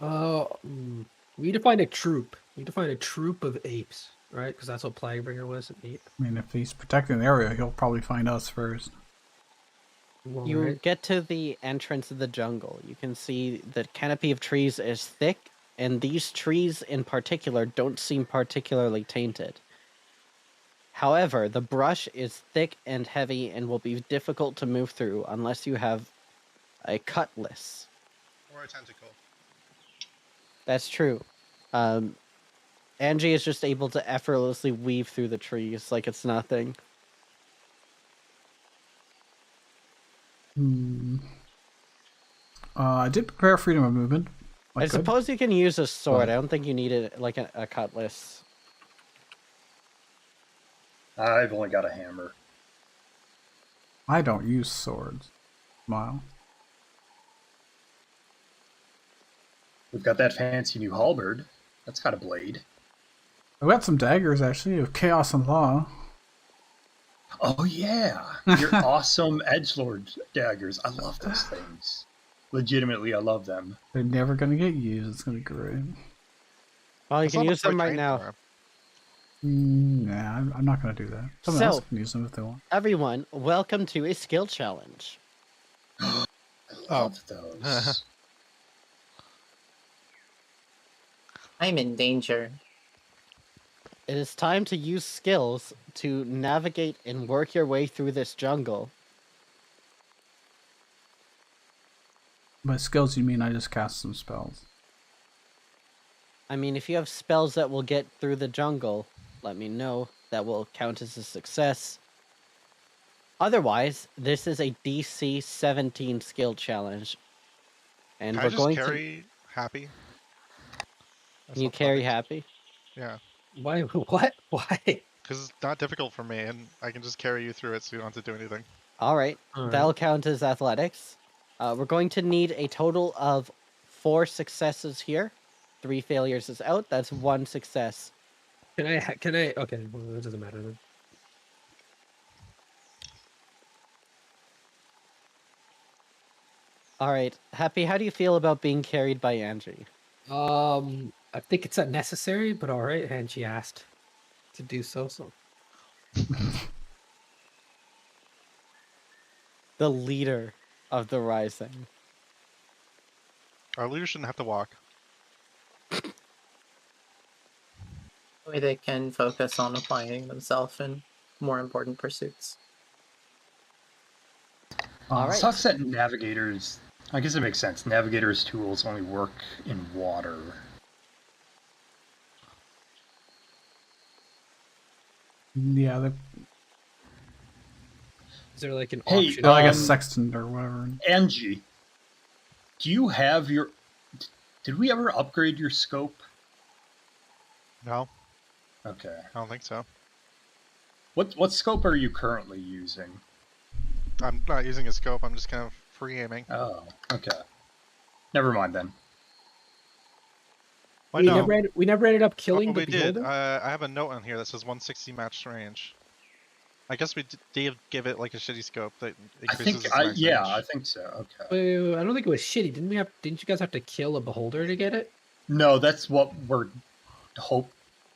out. We need to find a troop. We need to find a troop of apes, right? Because that's what Plaguebringer was, an ape. I mean, if he's protecting the area, he'll probably find us first. Well, You right. get to the entrance of the jungle. You can see the canopy of trees is thick, and these trees in particular don't seem particularly tainted. However, the brush is thick and heavy and will be difficult to move through unless you have a cutlass. Or a tentacle. That's true. Angie is just able to effortlessly weave through the trees like it's nothing. I did prepare freedom of movement. I suppose you can use a sword. I don't think you need it like a cutlass. I've only got a hammer. I don't use swords. Smile. We've got that fancy new halberd. That's got a blade. I've got some daggers actually of chaos and law. Oh yeah, your awesome edgelord daggers. I love those things. Legitimately, I love them. They're never gonna get used. It's gonna be great. Well, you That's can not use a them right train now. for him. Nah, I'm not gonna do that. Someone else So- can use them if they want. Everyone, welcome to a skill challenge. I love those. I'm in danger. It is time to use skills to navigate and work your way through this jungle. By skills, you mean I just cast some spells. I mean, if you have spells that will get through the jungle, let me know. That will count as a success. Otherwise, this is a DC 17 skill challenge. And Can I we're just going carry Happy? to... That's Can you not carry funny. Happy? Yeah. Why? What? Why? Because it's not difficult for me, and I can just carry you through it so you don't have to do anything. Alright, Alright. that'll count as athletics. We're going to need a total of 4 successes here. 3 failures is out. That's 1 success. Can I? Okay, well, it doesn't matter then. All right, Happy. How do you feel about being carried by Angie? I think it's unnecessary, but all right. And she asked to do so. So The leader of the Rising. Our leader shouldn't have to walk. Way they can focus on applying themselves in more important pursuits. All right. Sucks that navigators. I guess it makes sense. Navigators' tools only work in water. Yeah, they're is there like an Hey, option? like a sextant or whatever. Angie, do you have your? Did we ever upgrade your scope? No, Okay. I don't think so. What scope are you currently using? I'm not using a scope. I'm just kind of free aiming. Oh, okay. Never mind then. Why We no? never ended up killing Oh, the we did. beholder. I have a note on here that says 160 matched range. I guess we did give it like a shitty scope that I increases think its max range. I think so. Okay. Wait, I don't think it was shitty. Didn't you guys have to kill a beholder to get it? No, that's what we're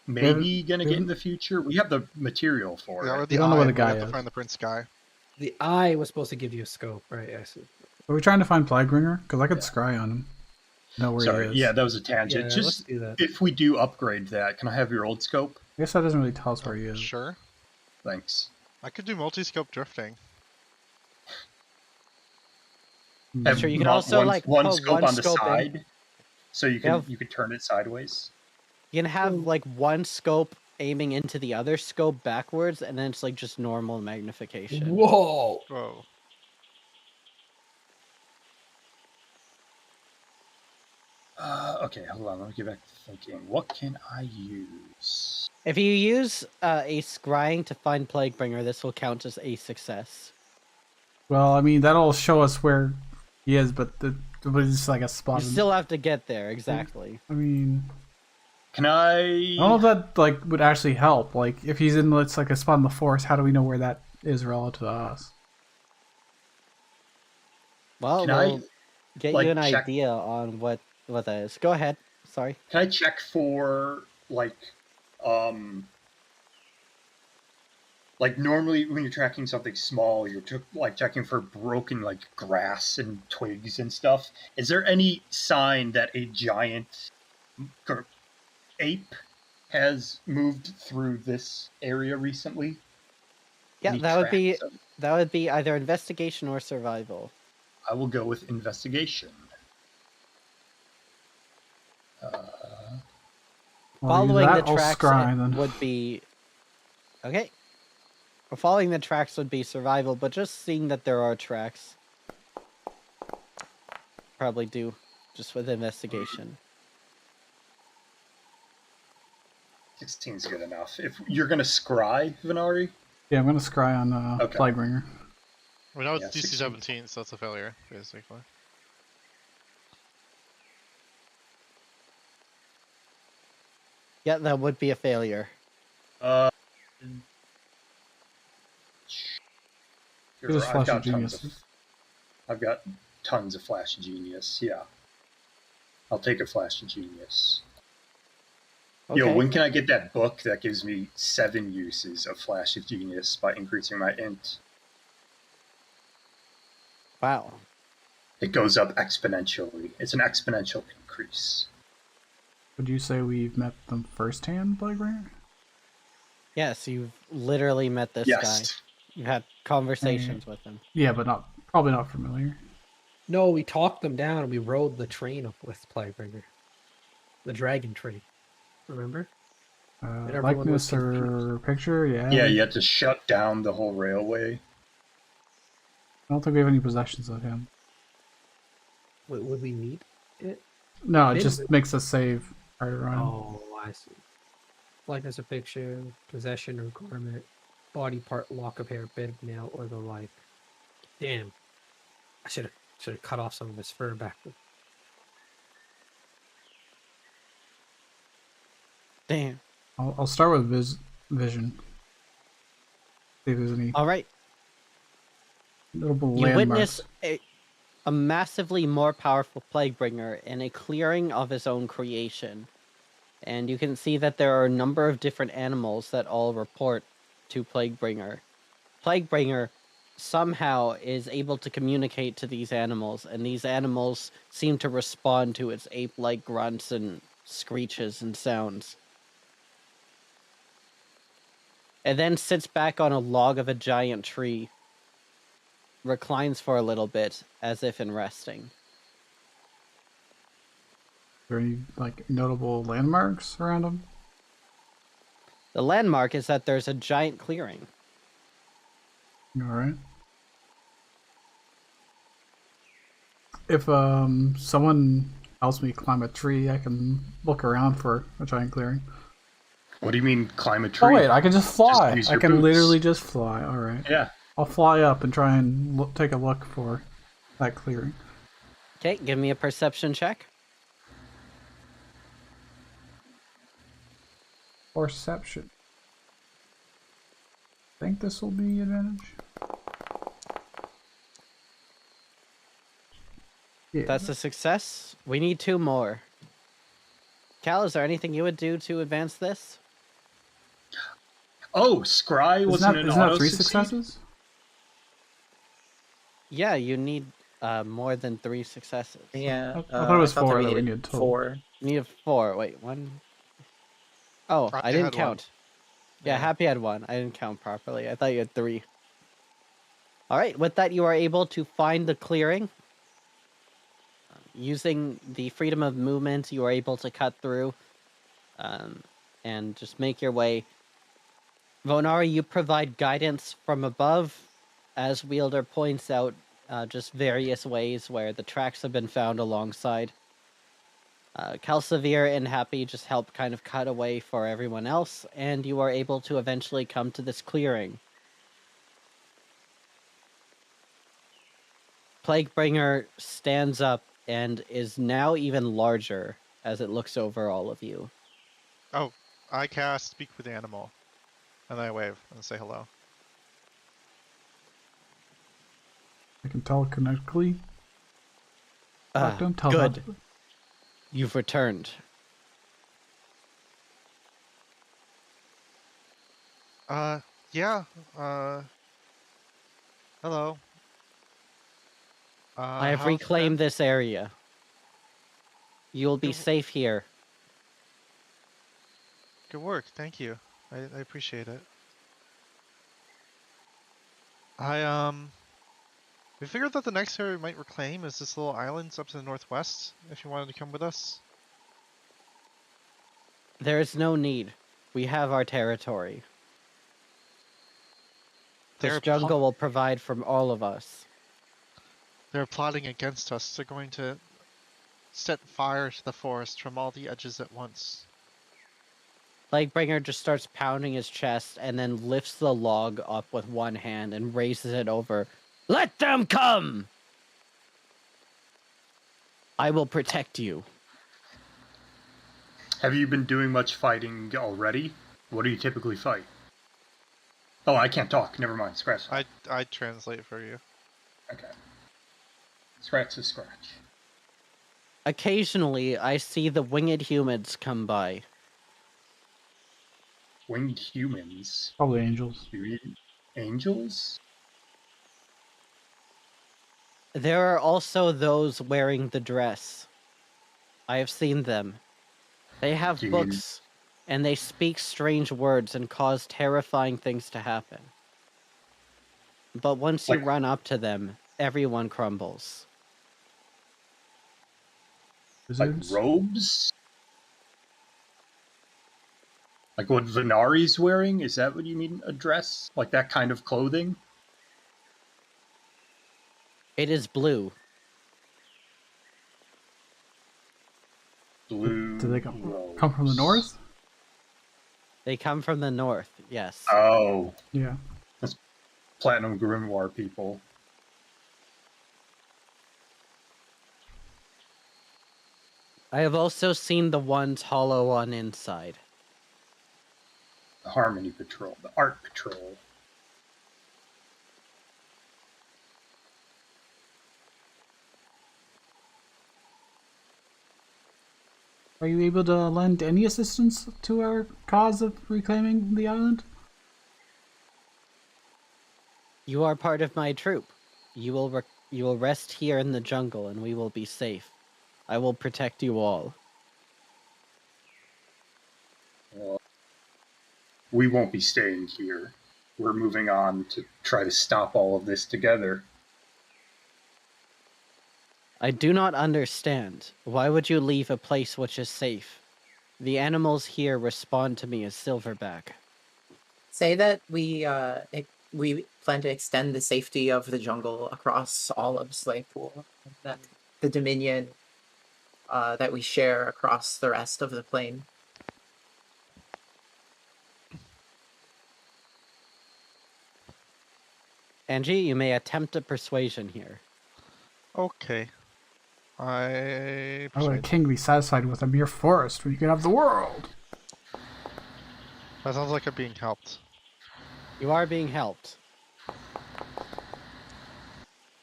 maybe gonna get in the future. We have the material for Yeah, or it. the don't know where eye, the guy we have is. to find the Prince guy. The eye was supposed to give you a scope, right? I see. Are we trying to find Plaguebringer? Because I could Yeah. scry on him. Know where Sorry, he is. yeah, that was a tangent. Yeah, let's Just do that. if we do upgrade that, can I have your old scope? I guess that doesn't really tell us where he is. Sure. Thanks. I could do multi-scope drifting. Hmm. Have Sure, you can mo- also, one, like, one put scope one on the scope in. side, so you can have- you could turn it sideways. You can have like one scope aiming into the other scope backwards, and then it's like just normal magnification. Whoa! Whoa. Okay, hold on. Let me get back to thinking. What can I use? If you use a scrying to find Plaguebringer, this will count as a success. Well, I mean, that'll show us where he is, but it's like a spot. You still have to get there, exactly. I mean, Can I? I don't know if that like would actually help. Like, if he's in, let's like a spot in the forest, how do we know where that is relative to us? Well, Can I, we'll get like, you an check- idea on what that is. Go ahead. Sorry. Can I check for like normally when you're tracking something small, you're like checking for broken like grass and twigs and stuff. Is there any sign that a giant ape has moved through this area recently? Yeah, Any that tracks of- would be either investigation or survival. I will go with investigation. I'll use Following that, the I'll tracks scry, then. would be okay. Well, following the tracks would be survival, but just seeing that there are tracks probably do just with investigation. 16 is good enough. If you're gonna scry, Venari, Yeah, I'm gonna scry on Okay. Plaguebringer. We know it's Yeah, DC 16. 17, so that's a failure, basically. Yeah, that would be a failure. uh, It is I've Flash got of tons Genius. of I've got tons of Flash of Genius. Yeah, I'll take a Flash of Genius. Okay. Yo, when can I get that book that gives me 7 uses of Flash of Genius by increasing my int? Wow. It goes up exponentially. It's an exponential increase. Would you say we've met them firsthand, Plaguebringer? Yes, you've literally met this Yes. guy. You've had conversations with him. Yeah, but probably not familiar. No, we talked them down and we rode the train up with Plaguebringer. The dragon train. Remember? And everyone was Likeness or picture? Yeah. Yeah, you had to shut down the whole railway. I don't think we have any possessions of him. Would we need it? No, it Maybe just we- makes us save harder on. Oh, I see. Likeness of picture, possession or garment, body part, lock of hair, bit of nail, or the like. Damn. I should have cut off some of his fur back then. Damn. I'll start with vision. See if there's any All right. notable You landmarks. witness a massively more powerful Plaguebringer in a clearing of his own creation. And you can see that there are a number of different animals that all report to Plaguebringer. Plaguebringer somehow is able to communicate to these animals, and these animals seem to respond to its ape-like grunts and screeches and sounds. It then sits back on a log of a giant tree, reclines for a little bit, as if in resting. Are there any like notable landmarks around him? The landmark is that there's a giant clearing. All right. If someone helps me climb a tree, I can look around for a giant clearing. What do you mean climb a tree? Oh wait, I can just fly. use I your can boots. literally just fly. All right. Yeah. I'll fly up and try and take a look for that clearing. Okay, give me a perception check. Perception. Think this will be advantage. Yeah. That's a success. We need 2 more. Cal, is there anything you would do to advance this? Oh, Scry wasn't an isn't that auto 3 succeed? successes? Yeah, you need more than 3 successes. Yeah. I thought it was that 4 that we needed needed total. 4. You need 4. Wait, 1. Oh, Happy I didn't had one. count. Yeah, Happy had 1. I didn't count properly. I thought you had 3. Alright, with that you are able to find the clearing. Using the freedom of movement, you are able to cut through and just make your way. Vonari, you provide guidance from above, as Wielder points out just various ways where the tracks have been found alongside. Calcivir and Happy just help kind of cut away for everyone else, and you are able to eventually come to this clearing. Plaguebringer stands up and is now even larger as it looks over all of you. Oh, I cast Speak with Animal. And then I wave and say hello. I can telekinetically talk to him. Good. telepathically. You've returned. Yeah, hello. I have how's reclaimed that? this area. You'll be Good- safe here. Good work, thank you. I appreciate it. We figured that the next area we might reclaim is this little island up to the northwest, if you wanted to come with us. There is no need. We have our territory. This jungle will provide for all of us. They're plotting against us. They're going to set fire to the forest from all the edges at once. Plaguebringer just starts pounding his chest and then lifts the log up with one hand and raises it over. Let them come! I will protect you. Have you been doing much fighting already? What do you typically fight? Oh, I can't talk. Never mind. Scratch. I translate for you. Okay. Scratch is scratch. Occasionally, I see the winged humans come by. Winged humans. Probably angels. You mean angels? There are also those wearing the dress. I have seen them. They have Do you mean- books, and they speak strange words and cause terrifying things to happen. But once you Like- run up to them, everyone crumbles. Like Wizards? robes? Like what Venari's wearing? Is that what you mean? A dress? Like that kind of clothing? It is blue. Blue. Do they robes. come from the north? They come from the north, yes. Oh, Yeah. Platinum Grimoire people. I have also seen the ones hollow on inside. The Harmony Patrol. The Art Patrol. Are you able to lend any assistance to our cause of reclaiming the island? You are part of my troop. You will rest here in the jungle, and we will be safe. I will protect you all. We won't be staying here. We're moving on to try to stop all of this together. I do not understand. Why would you leave a place which is safe? The animals here respond to me as Silverback. Say that we plan to extend the safety of the jungle across all of Slaypool, and then the dominion that we share across the rest of the plain. Angie, you may attempt a persuasion here. Okay. I Why would a persuade. king be satisfied with a mere forest when you can have the world? That sounds like I'm being helped. You are being helped.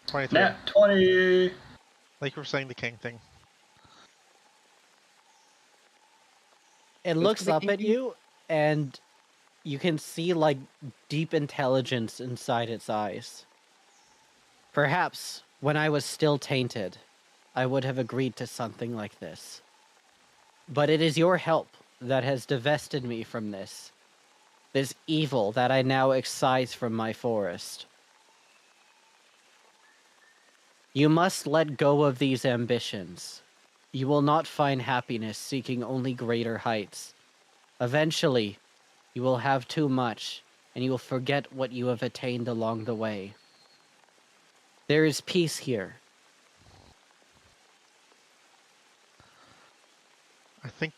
23. Nat 20! Like you were saying the king thing. It looks up at you, and you can see, like, deep intelligence inside its eyes. Perhaps, when I was still tainted, I would have agreed to something like this. But it is your help that has divested me from this evil that I now excise from my forest. You must let go of these ambitions. You will not find happiness seeking only greater heights. Eventually, you will have too much, and you will forget what you have attained along the way. There is peace here. I think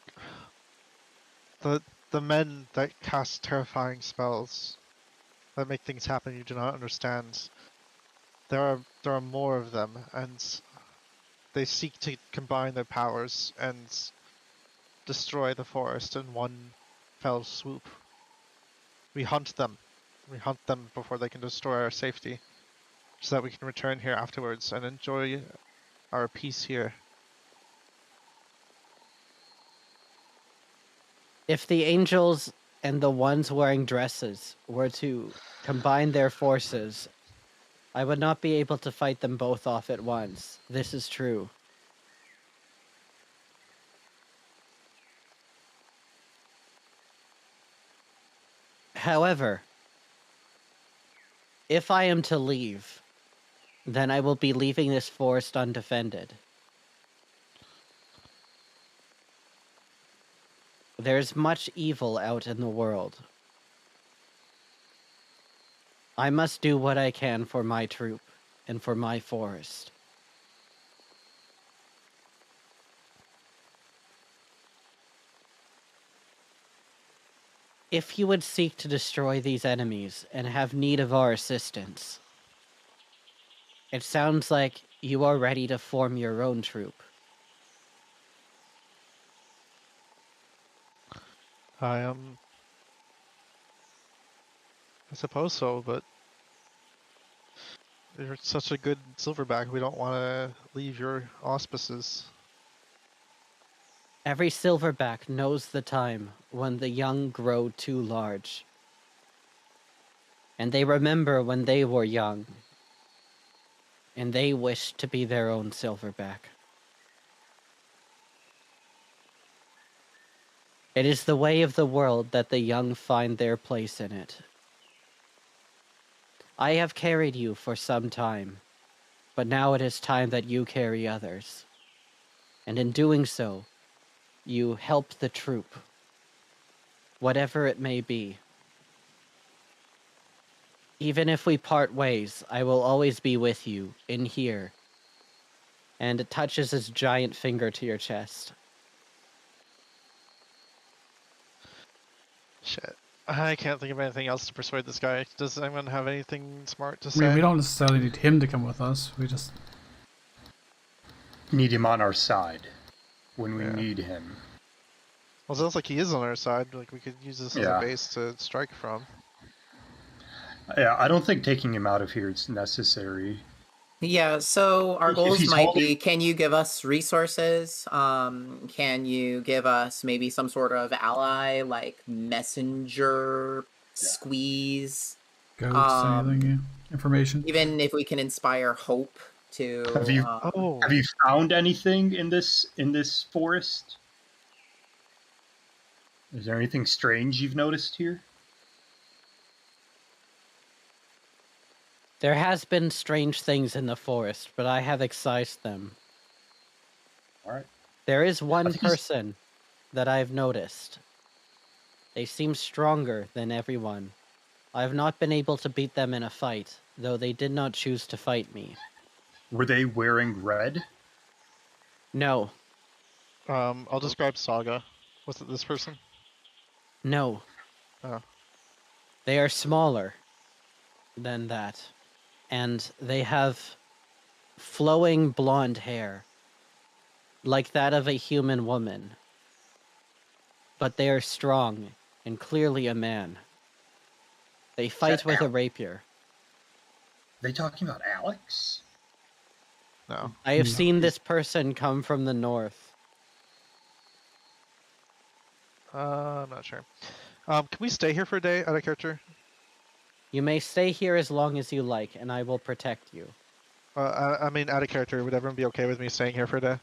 the men that cast terrifying spells that make things happen you do not understand. There are more of them, and they seek to combine their powers and destroy the forest in one fell swoop. We hunt them. We hunt them before they can destroy our safety, so that we can return here afterwards and enjoy our peace here. If the angels and the ones wearing dresses were to combine their forces, I would not be able to fight them both off at once. This is true. However, if I am to leave, then I will be leaving this forest undefended. There's much evil out in the world. I must do what I can for my troop and for my forest. If you would seek to destroy these enemies and have need of our assistance, it sounds like you are ready to form your own troop. I suppose so, but you're such a good silverback, we don't want to leave your auspices. Every silverback knows the time when the young grow too large. And they remember when they were young. And they wish to be their own silverback. It is the way of the world that the young find their place in it. I have carried you for some time, but now it is time that you carry others. And in doing so, you help the troop, whatever it may be. Even if we part ways, I will always be with you, in here. And it touches his giant finger to your chest. Shit. I can't think of anything else to persuade this guy. Does anyone have anything smart to I say? mean, we don't necessarily need him to come with us. We just... Need him on our side when we Yeah. need him. Well, it sounds like he is on our side. Like, we could use this as Yeah. a base to strike from. Yeah, I don't think taking him out of here is necessary. Yeah, so our If goals he's might holding- be, can you give us resources? Can you give us maybe some sort of ally, like messenger, squeeze? Goats, anything, yeah. Information. Even if we can inspire hope to... Have you- Oh, Have you found anything in this forest? Is there anything strange you've noticed here? There has been strange things in the forest, but I have excised them. All right. There is one think he's- person that I've noticed. They seem stronger than everyone. I have not been able to beat them in a fight, though they did not choose to fight me. Were they wearing red? No, I'll describe Saga. Was it this person? no. Oh. They are smaller than that, and they have flowing blonde hair, like that of a human woman. But they are strong and clearly a man. They fight with a rapier. Are they talking about Alex? No. I have No. seen this person come from the north. I'm not sure. Can we stay here for a day out of character? You may stay here as long as you like, and I will protect you. I mean, out of character. Would everyone be okay with me staying here for a day?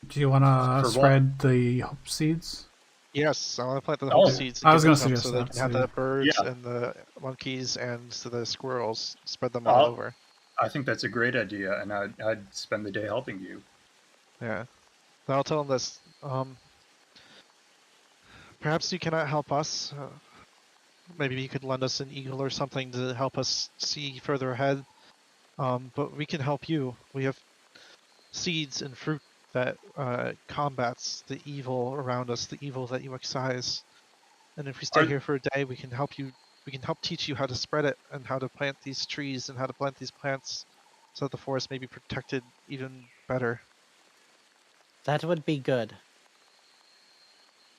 Do you want For to what? spread the hope seeds? Yes, I want to plant the Oh. whole seeds. I was give gonna them up suggest so they that, can have so- the birds Yeah. and the monkeys and the squirrels. Spread them all Oh. over. I think that's a great idea, and I'd spend the day helping you. Yeah. Then I'll tell them this. Perhaps you cannot help us. Maybe you could lend us an eagle or something to help us see further ahead. But we can help you. We have seeds and fruit that combats the evil around us, the evil that you excise. And if we stay Are- here for a day, we can help you. We can help teach you how to spread it and how to plant these trees and how to plant these plants, so that the forest may be protected even better. That would be good.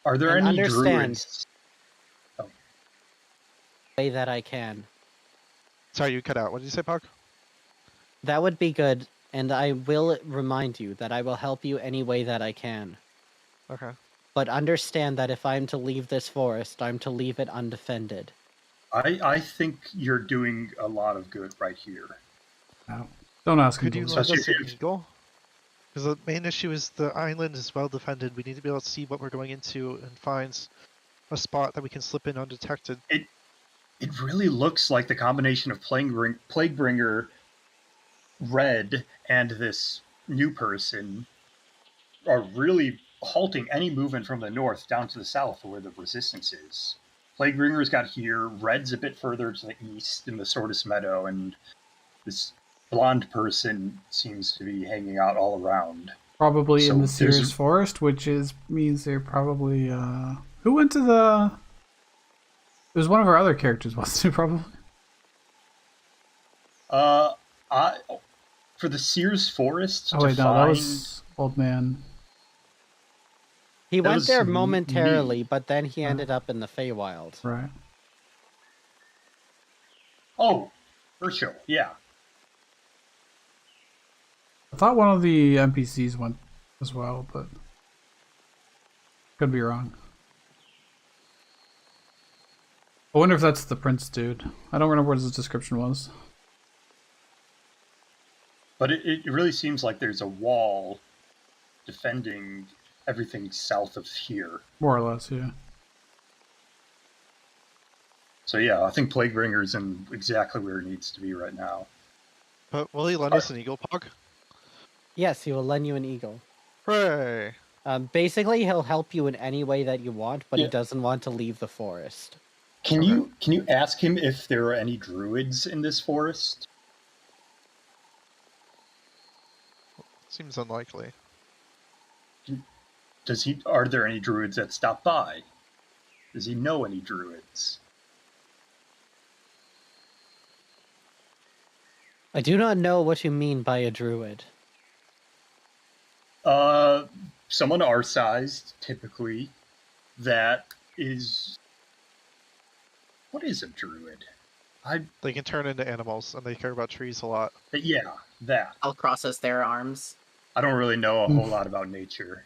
Are there And any understand- druids? Way that I can. Sorry, you cut out. What did you say, Puck? That would be good, and I will remind you that I will help you any way that I can. Okay. But understand that if I'm to leave this forest, I'm to leave it undefended. I think you're doing a lot of good right here. No. Don't ask him. Could you to lend So us an if- eagle? Because the main issue is the island is well defended. We need to be able to see what we're going into and find a spot that we can slip in undetected. It really looks like the combination of Plaguebringer Red and this new person are really halting any movement from the north down to the south where the resistance is. Plaguebringer's got here, Red's a bit further to the east in the Sordus Meadow, and this blonde person seems to be hanging out all around. Probably So in the there's- Sears Forest, which means they're probably who went to the. It was one of our other characters, wasn't it? Probably. For the Sears Forest Oh to wait, no, find that was Old Man. He That went was there me- momentarily, but then he ended up in the Feywild. Right. Herschel, yeah. I thought one of the NPCs went as well, but could be wrong. I wonder if that's the prince dude. I don't remember what his description was. But it really seems like there's a wall defending everything south of here. More or less, yeah. So yeah, I think Plaguebringer's in exactly where it needs to be right now. But will he lend us an eagle, Puck? Yes, he will lend you an eagle. Hooray! Basically, he'll help you in any way that you want, but he Yeah. doesn't want to leave the forest. Can Okay. you ask him if there are any druids in this forest? Seems unlikely. Are there any druids that stop by? Does he know any druids? I do not know what you mean by a druid. Someone our sized, typically, that is... What is a druid? They can turn into animals, and they care about trees a lot. Yeah, that. I'll process their arms. I don't really know a whole lot about nature.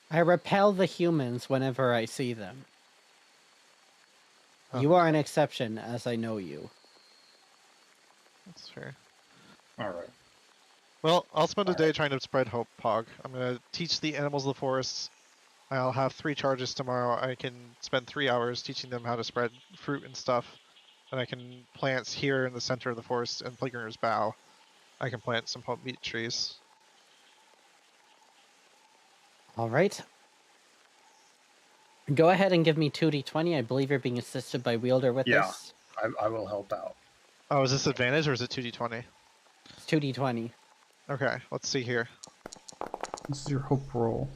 I repel the humans whenever I see them. Huh. You are an exception, as I know you. That's fair. All right. Well, I'll spend a day trying to spread hope, Pog. I'm gonna teach the animals of the forest. I'll have 3 charges tomorrow. I can spend 3 hours teaching them how to spread fruit and stuff. And I can plant here in the center of the forest in Plaguebringer's bow. I can plant some hope meat trees. All right. Go ahead and give me 2d20. I believe you're being assisted by Wielder with Yeah. this. I will help out. Oh, is this advantage or is it 2d20? It's 2d20. Okay, let's see here. This is your hope roll.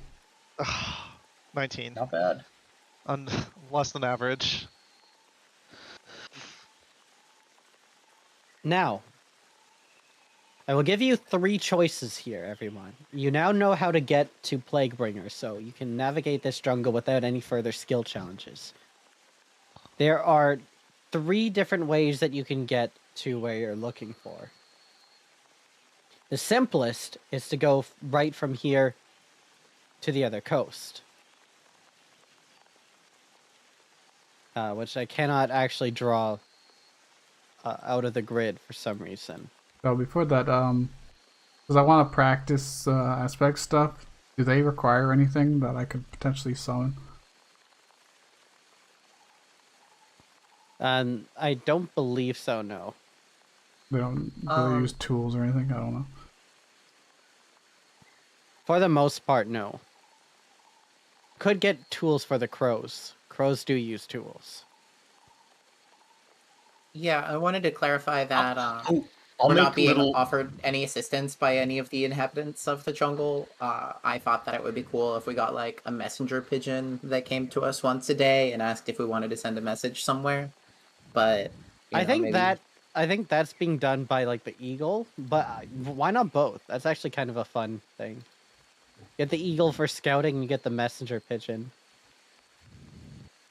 19. Not bad. Less than average. Now, I will give you 3 choices here, everyone. You now know how to get to Plaguebringer, so you can navigate this jungle without any further skill challenges. There are 3 different ways that you can get to where you're looking for. The simplest is to go right from here to the other coast. Which I cannot actually draw out of the grid for some reason. So before that, because I want to practice aspect stuff, do they require anything that I could potentially summon? I don't believe so, no. They don't do they use tools or anything? I don't know. For the most part, no. Could get tools for the crows. Crows do use tools. Yeah, I wanted to clarify that I'll we're make not being little. offered any assistance by any of the inhabitants of the jungle. I thought that it would be cool if we got like a messenger pigeon that came to us once a day and asked if we wanted to send a message somewhere. But I think maybe... I think that's being done by like the eagle, but why not both? That's actually kind of a fun thing. Get the eagle for scouting, and you get the messenger pigeon.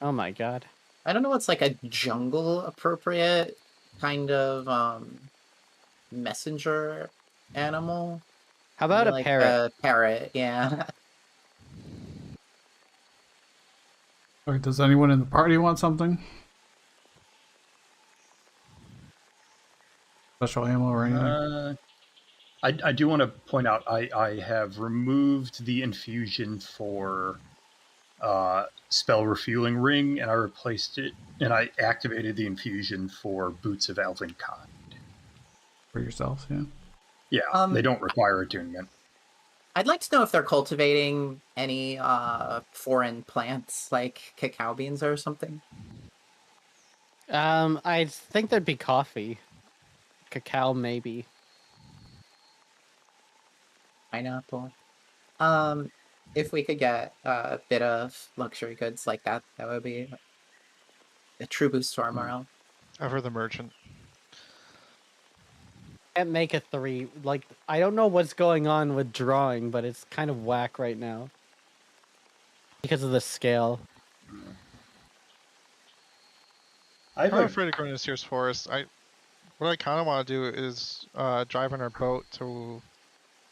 Oh my god. I don't know what's like a jungle appropriate kind of messenger animal. How about Maybe a like parrot? A parrot, yeah. Alright, does anyone in the party want something? Special ammo or anything? I do want to point out I have removed the infusion for spell refueling ring, and I replaced it, and I activated the infusion for boots of elven kind. For yourself, yeah. Yeah, they don't require attunement. I'd like to know if they're cultivating any foreign plants like cacao beans or something. I think there'd be coffee. Cacao, maybe. Pineapple. If we could get a bit of luxury goods like that, that would be a true boost to our morale. Ever the merchant. Can't make a 3. Like, I don't know what's going on with drawing, but it's kind of whack right now. Because of the scale. I'm not afraid of going to Sears Forest. What I kind of want to do is drive on our boat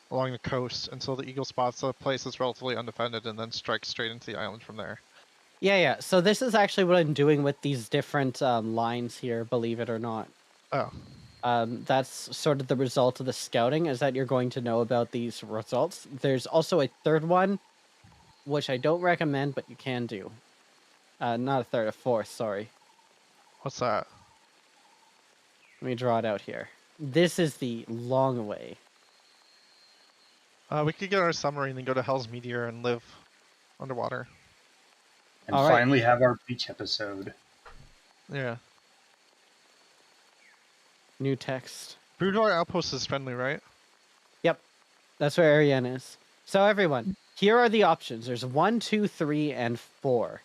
along the coast until the eagle spots a place that's relatively undefended and then strike straight into the island from there. Yeah. So this is actually what I'm doing with these different lines here, believe it or not. Oh. That's sort of the result of the scouting, is that you're going to know about these results. There's also a third one, which I don't recommend, but you can do. Not a third, a fourth, sorry. What's that? Let me draw it out here. This is the long way. We could get our submarine and go to Hell's Meteor and live underwater. And All right. finally have our beach episode. Yeah. New text. Boudoir Outpost is friendly, right? Yep. That's where Ariane is. So everyone, here are the options. There's 1, 2, 3, and 4.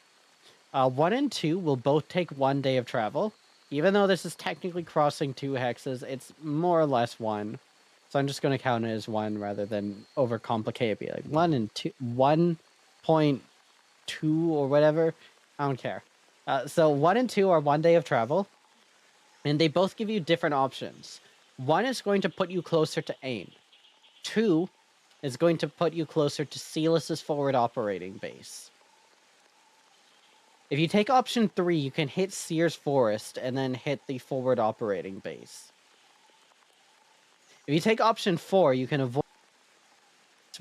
1 and 2 will both take 1 day of travel. Even though this is technically crossing 2 hexes, it's more or less 1. So I'm just going to count it as 1 rather than overcomplicate it. Be like 1 and 2, 1.2 or whatever. I don't care. So 1 and 2 are 1 day of travel. And they both give you different options. One is going to put you closer to AIM. 2 is going to put you closer to Celis's forward operating base. If you take option 3, you can hit Sears Forest and then hit the forward operating base. If you take option 4, you can avoid.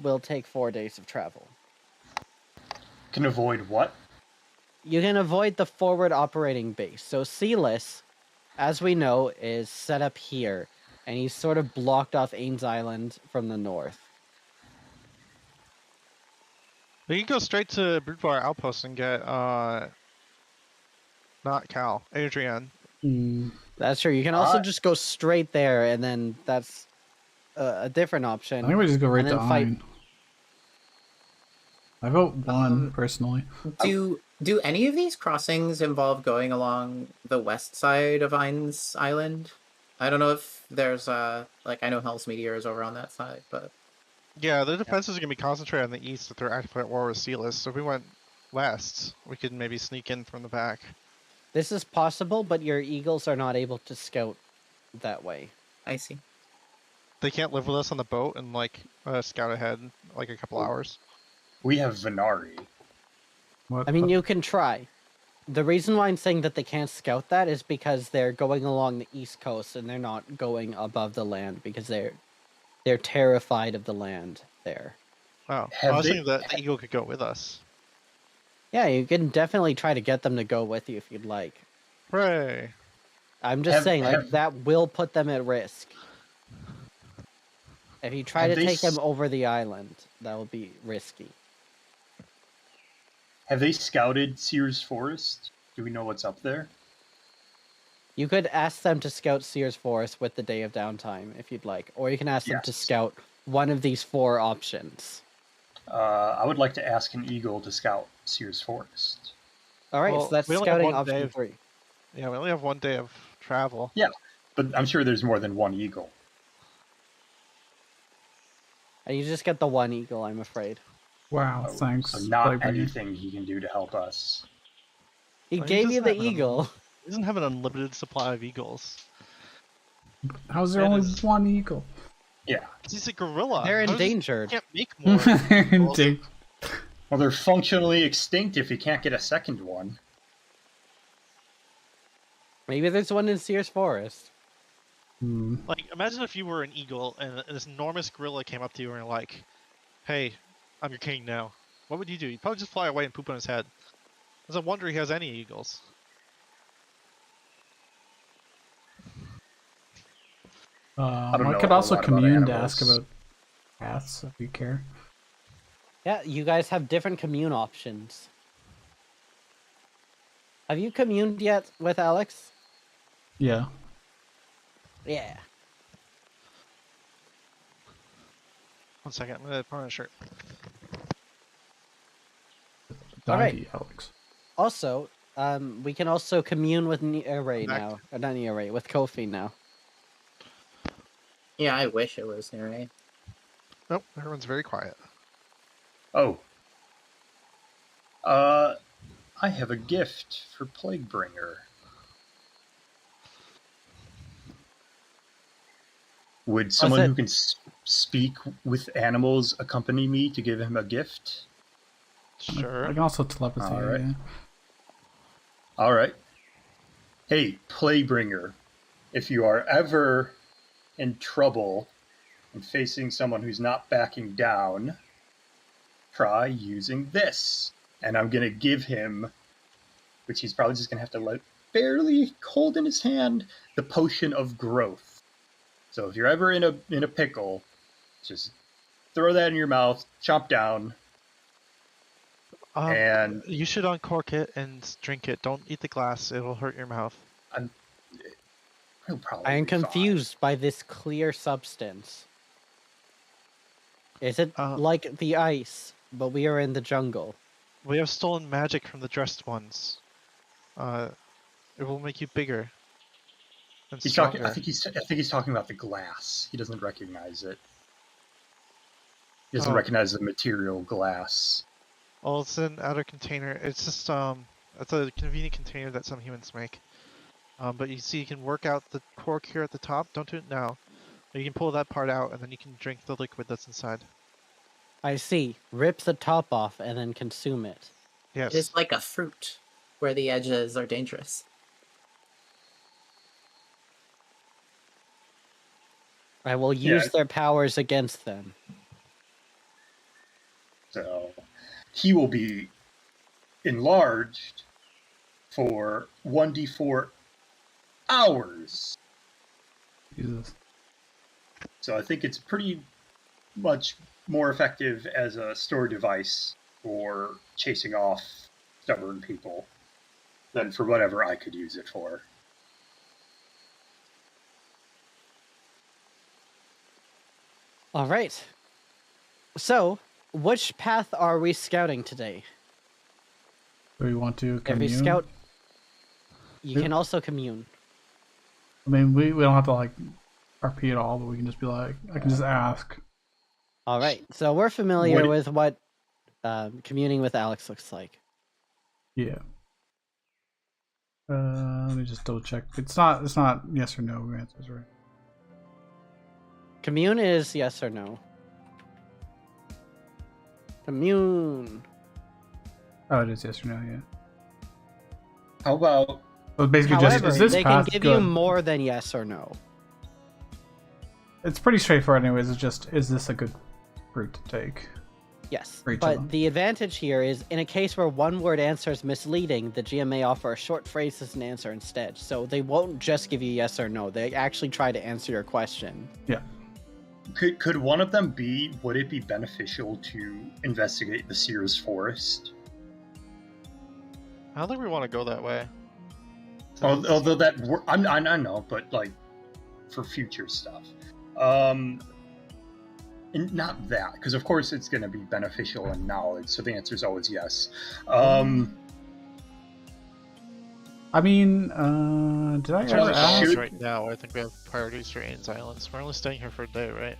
Will take 4 days of travel. Can avoid what? You can avoid the forward operating base. So Celis, as we know, is set up here, and he's sort of blocked off Ames Island from the north. We can go straight to Broodbar Outpost and get not Cal, Adrian. That's true. You can also Uh, just go straight there, and then that's a different option. I think we just go right And to then fight- Ein. I vote 1 personally. Do any of these crossings involve going along the west side of Ein's Island? I don't know if there's like I know Hell's Meteor is over on that side, but Yeah, the defenses are going to be concentrated on the east if they're actively at war with Celis. So if we went west, we could maybe sneak in from the back. This is possible, but your eagles are not able to scout that way. I see. They can't live with us on the boat and like scout ahead like a couple hours. We have Venari. What? I mean, you can try. The reason why I'm saying that they can't scout that is because they're going along the east coast and they're not going above the land because they're terrified of the land there. Oh, Have I was they- thinking that the eagle could go with us. Yeah, you can definitely try to get them to go with you if you'd like. Hooray! I'm just Have- saying, like, have- that will put them at risk. If you try Have to they take them s- over the island, that will be risky. Have they scouted Sears Forest? Do we know what's up there? You could ask them to scout Sears Forest with the day of downtime, if you'd like. Or you can ask them to Yes. scout one of these 4 options. I would like to ask an eagle to scout Sears Forest. Alright, Well, so that's we only have scouting one day option of- 3. Yeah, we only have 1 day of travel. But I'm sure there's more than one eagle. And you just get the 1 eagle, I'm afraid. Wow, Oh, thanks. So not Plaguebringer. anything he can do to help us. He Well, he gave you the doesn't have an eagle. He doesn't have an unlimited supply of eagles. How's there That only is- 1 eagle? Yeah. He's a gorilla. They're How does he- endangered. Can't make more. eagles? Indeed. Well, they're functionally extinct if you can't get a second one. Maybe there's one in Sears Forest. Like, imagine if you were an eagle and this enormous gorilla came up to you and you're like, "Hey, I'm your king now." What would you do? You'd probably just fly away and poop on his head. It's a wonder he has any eagles. don't know I a could whole also lot about commune to ask animals. about cats if you care. Yeah, you guys have different commune options. Have you communed yet with Alex? Yeah. Yeah. 1 second, I'm gonna put on a shirt. Alright. Doggy, Alex. Also, we can also commune with Ray Back. now. Or not Ray, with Kofi now. Yeah, I wish it was Nere. Nope, everyone's very quiet. Oh. I have a gift for Plaguebringer. Would someone it? who can speak with animals accompany me to give him a gift? Sure. I can also telepathy. Alright. Yeah. All right. Hey, Plaguebringer, if you are ever in trouble and facing someone who's not backing down, try using this. And I'm going to give him, which he's probably just going to have to let barely hold in his hand, the potion of growth. So if you're ever in a pickle, just throw that in your mouth, chomp down, and You should uncork it and drink it. Don't eat the glass; it'll hurt your mouth. he'll probably I am be fine. confused by this clear substance. Is it like the ice, but we are in the jungle? We have stolen magic from the dressed ones. It will make you bigger. And He's stronger. talking. I think he's talking about the glass. He doesn't recognize it. He doesn't Oh. recognize the material glass. Well, it's an outer container. It's just it's a convenient container that some humans make. But you see, you can work out the cork here at the top. Don't do it now. You can pull that part out, and then you can drink the liquid that's inside. I see. Rip the top off and then consume it. Yes. It is like a fruit, where the edges are dangerous. I will use Yeah. their powers against them. So he will be enlarged for 1d4 hours. Jesus. So I think it's pretty much more effective as a store device for chasing off stubborn people than for whatever I could use it for. All right. So, which path are we scouting today? Do we want to If commune? we scout, you Yep. can also commune. I mean, we don't have to like RP at all, but we can just be like, I can just ask. All right. So we're familiar What- with what communing with Alex looks like. Yeah. Let me just double check. It's not yes or no answers, right? Commune is yes or no. Commune. Oh, it is yes or no, yeah. How about So basically However, just, is this they path can give good? you more than yes or no. It's pretty straightforward anyways, it's just, is this a good route to take? Yes, For each of them. but the advantage here is in a case where one word answer is misleading, the GM may offer a short phrase as an answer instead. So they won't just give you yes or no. They actually try to answer your question. Yeah. could one of them be, would it be beneficial to investigate the Sears Forest? I don't think we want to go that way. Although I know, but like for future stuff. And not that, because of course it's going to be beneficial in knowledge, so the answer is always yes. I mean, did I In terms ever of ask? knowledge shoot- right now, I think we have priorities for Ains Islands. We're only staying here for a day, right?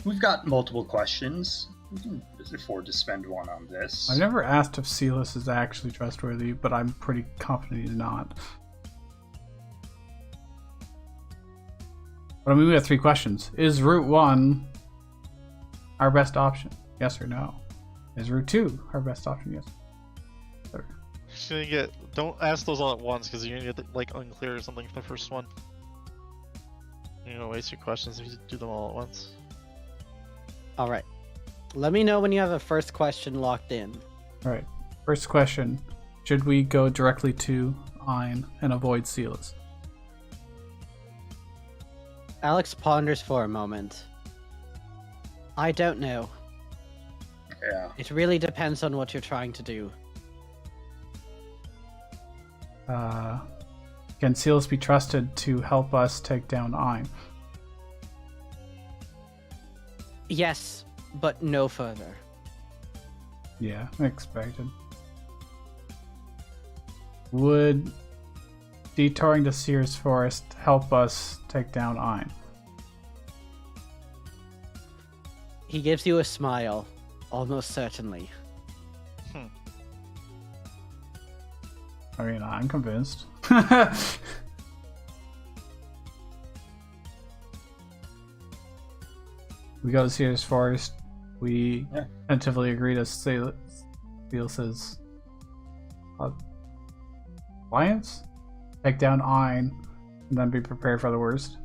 We've got multiple questions. We can afford to spend one on this. I've never asked if Celis is actually trustworthy, but I'm pretty confident he's not. But I mean, we have 3 questions. Is Route 1 our best option? Yes or no? Is Route 2 our best option? Yes. Don't ask those all at once, because you're gonna get like unclear or something for the first one. You're gonna waste your questions if you do them all at once. All right. Let me know when you have a first question locked in. All right. First question. Should we go directly to Ein and avoid Celis? Alex ponders for a moment. I don't know. Yeah. It really depends on what you're trying to do. Can Celis be trusted to help us take down Ein? Yes, but no further. Yeah, expected. Would detouring to Sears Forest help us take down Ein? He gives you a smile, almost certainly. I mean, I'm convinced. We go to Sears Forest. We tentatively agree to Celis's alliance, take down Ein, and then be prepared for the worst.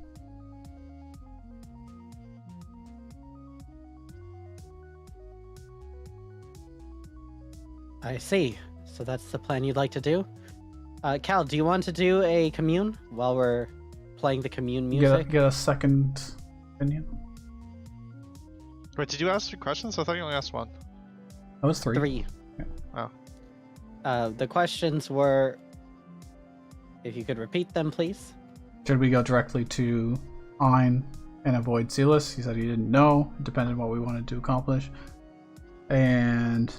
I see. So that's the plan you'd like to do? Cal, do you want to do a commune while we're playing the commune music? Get a second opinion. Wait, did you ask 3 questions? I thought you only asked 1. That was 3. 3. Oh. The questions were... If you could repeat them, please. Should we go directly to Ein and avoid Celis? He said he didn't know. It depended on what we wanted to accomplish. And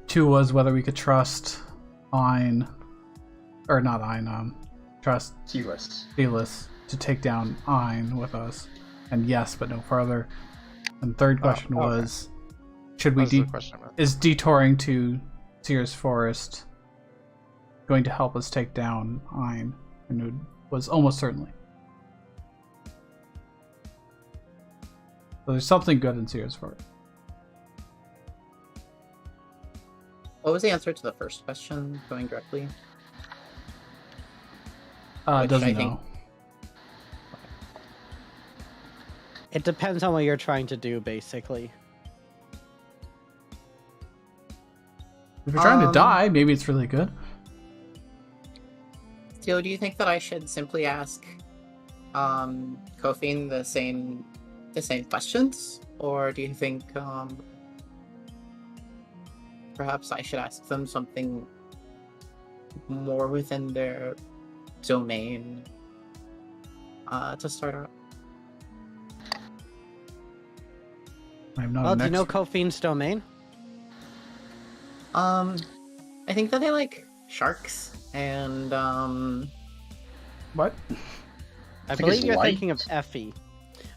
2 was whether we could trust Ein, or not Ein, trust Celis. Celis to take down Ein with us. And yes, but no further. And third question okay. was, should we That was the question I meant. is detouring to Sears Forest going to help us take down Ein? And it was almost certainly. So there's something good in Sears for it. What was the answer to the first question? Going directly. Doesn't I know. think- It depends on what you're trying to do, basically. If you're trying to Um, die, maybe it's really good. Theo, do you think that I should simply ask Kofi the same questions? Or do you think perhaps I should ask them something more within their domain to start out? I'm not Well, an do you know expert. Kofine's domain? I think that they like sharks and What? I think believe it's you're light. thinking of Effie.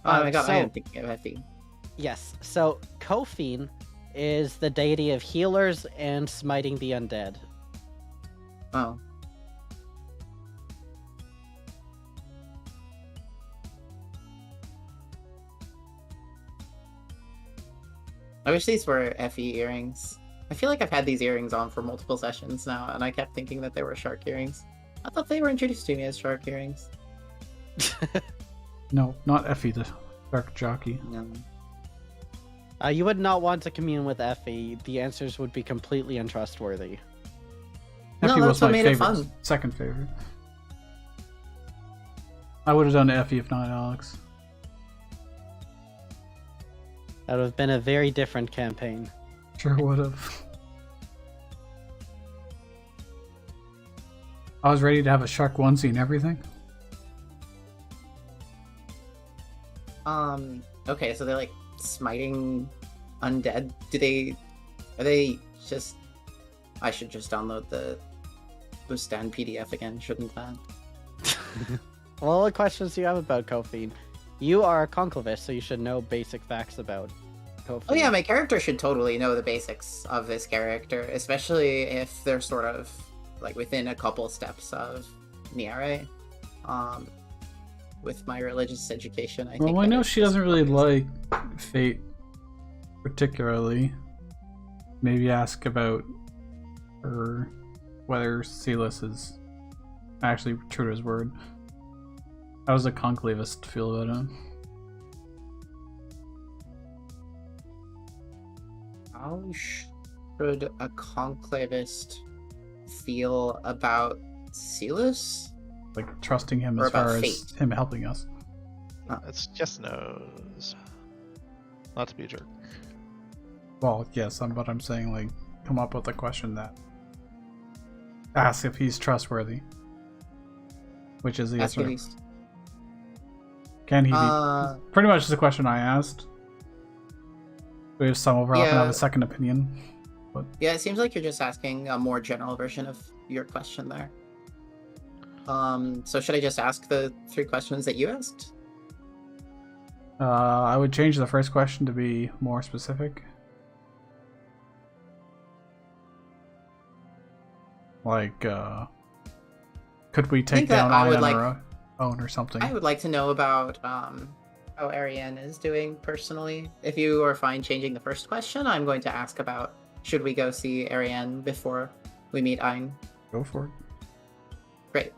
oh my god, I so- am thinking of Effie. Yes, so Kofine is the deity of healers and smiting the undead. Oh. I wish these were Effie earrings. I feel like I've had these earrings on for multiple sessions now, and I kept thinking that they were shark earrings. I thought they were introduced to me as shark earrings. No, not Effie, the dark jockey. No. You would not want to commune with Effie. The answers would be completely untrustworthy. No, Effie that's was what my made it favorite, fun. second favorite. I would have done Effie if not Alex. That would have been a very different campaign. Sure would have. I was ready to have a shark onesie and everything. Okay, so they're like smiting undead. Are they just... I should just download the Bustan PDF again, shouldn't that? Well, what questions do you have about Kofine? You are a conclavist, so you should know basic facts about Kofine. Oh yeah, my character should totally know the basics of this character, especially if they're sort of like within a couple steps of Niare. With my religious education, I think. Well, I that know it's she just doesn't really obvious. like Fate particularly. Maybe ask about her, whether Silas is actually true to his word. How does a conclavist feel about him? How should a conclavist feel about Silas? Like trusting him Or as far about as Fate. him helping us. That's just knows. Not to be a jerk. Well, yes, but I'm saying like come up with a question that asks if he's trustworthy. Which is the Ask answer. if he's- Can he be? Uh, Pretty much the question I asked. We have some overlap and have Yeah. a second opinion. yeah, it seems like you're just asking a more general version of your question there. So should I just ask the 3 questions that you asked? I would change the first question to be more specific. Like, could we take think that down I would Ion on like- our own or something? I would like to know about how Ariane is doing personally. If you are fine changing the first question, I'm going to ask about should we go see Ariane before we meet Ein. Go for it. Great.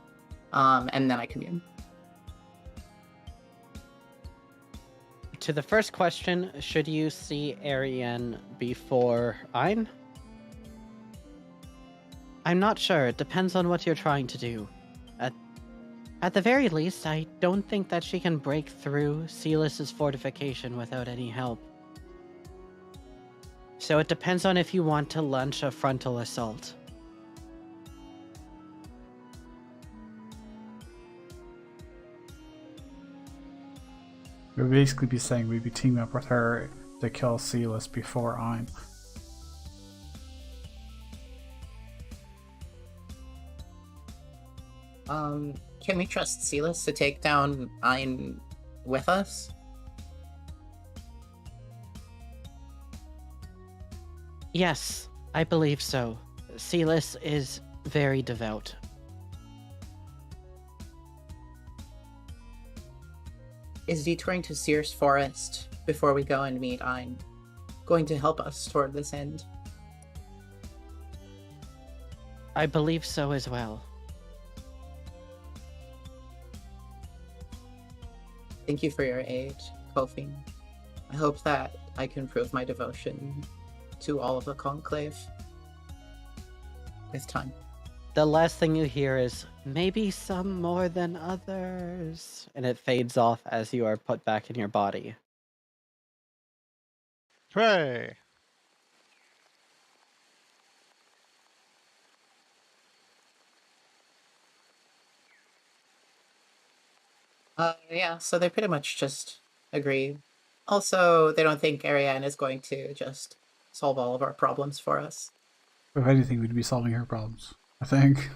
And then I commune. To the first question, should you see Ariane before Ein? I'm not sure. It depends on what you're trying to do. At the very least, I don't think that she can break through Silas's fortification without any help. So it depends on if you want to launch a frontal assault. We'd basically be saying we'd be teaming up with her to kill Silas before Ein. Can we trust Silas to take down Ein with us? Yes, I believe so. Silas is very devout. is detouring to Sears Forest before we go and meet Ein going to help us toward this end? I believe so as well. Thank you for your aid, Kofi. I hope that I can prove my devotion to all of the Conclave with time. The last thing you hear is, maybe some more than others. And it fades off as you are put back in your body. Hooray! Yeah, so they pretty much just agree. Also, they don't think Ariane is going to just solve all of our problems for us. If anything, we'd be solving her problems, I think.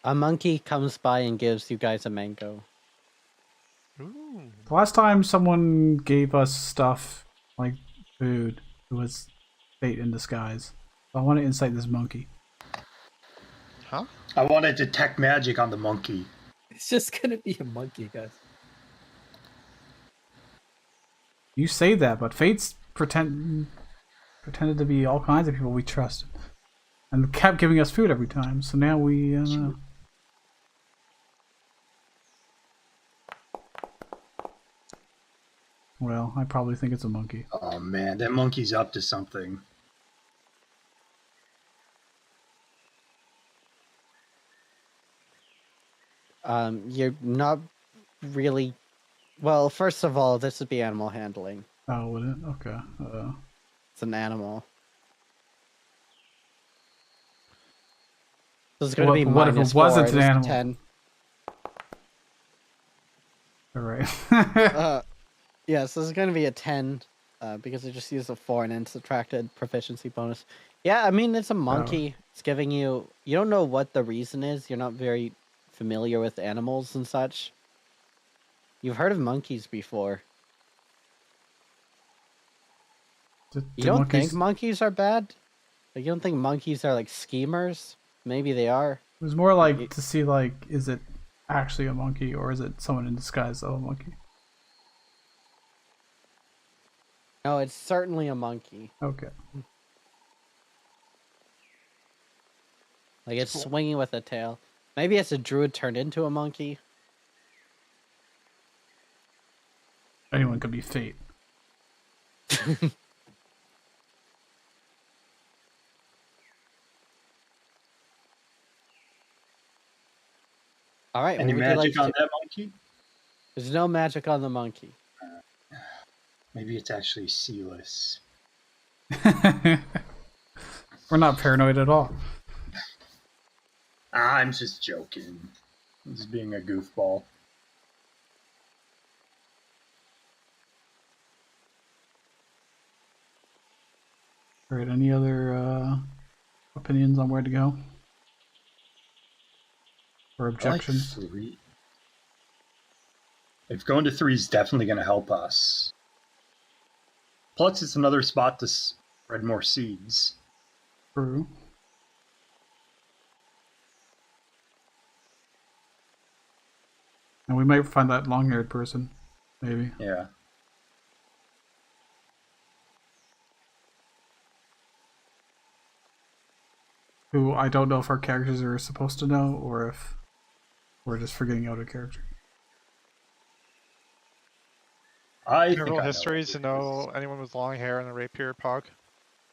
A monkey comes by and gives you guys a mango. Ooh. The last time someone gave us stuff, like food, it was fate in disguise. So I want to incite this monkey. Huh? I want to detect magic on the monkey. It's just gonna be a monkey, guys. You say that, but fate's pretended to be all kinds of people we trusted. And kept giving us food every time, so now we, Well, I probably think it's a monkey. Oh man, that monkey's up to something. You're not really... Well, first of all, this would be animal handling. Oh, would it? Okay. It's an animal. So it's going to be what if it minus wasn't 4, an it's animal? 10. Alright. Yeah, so it's going to be a 10, because I just used a 4 and then subtracted proficiency bonus. Yeah, I mean, it's a monkey. It's giving you... You don't know what the reason is. You're not very familiar with animals and such. You've heard of monkeys before. You don't think monkeys are bad? Like, you don't think monkeys are, like, schemers? Maybe they are. It was more like to see, like, is it actually a monkey or is it someone in disguise of a monkey? No, it's certainly a monkey. Okay. Like, it's swinging with a tail. Maybe it's a druid turned into a monkey. Anyone could be fate. All right. Any what would you magic like on to... that monkey? There's no magic on the monkey. Maybe it's actually sealess. We're not paranoid at all. I'm just joking. I'm just being a goofball. Alright, any other opinions on where to go? Or objections? I like 3. If going to 3 is definitely going to help us. Plus, it's another spot to spread more seeds. True. And we might find that long-haired person, maybe. Yeah. Who I don't know if our characters are supposed to know, or if we're just forgetting out a character. I Can think I roll I know history what to it know is. anyone with long hair and a rapier pog?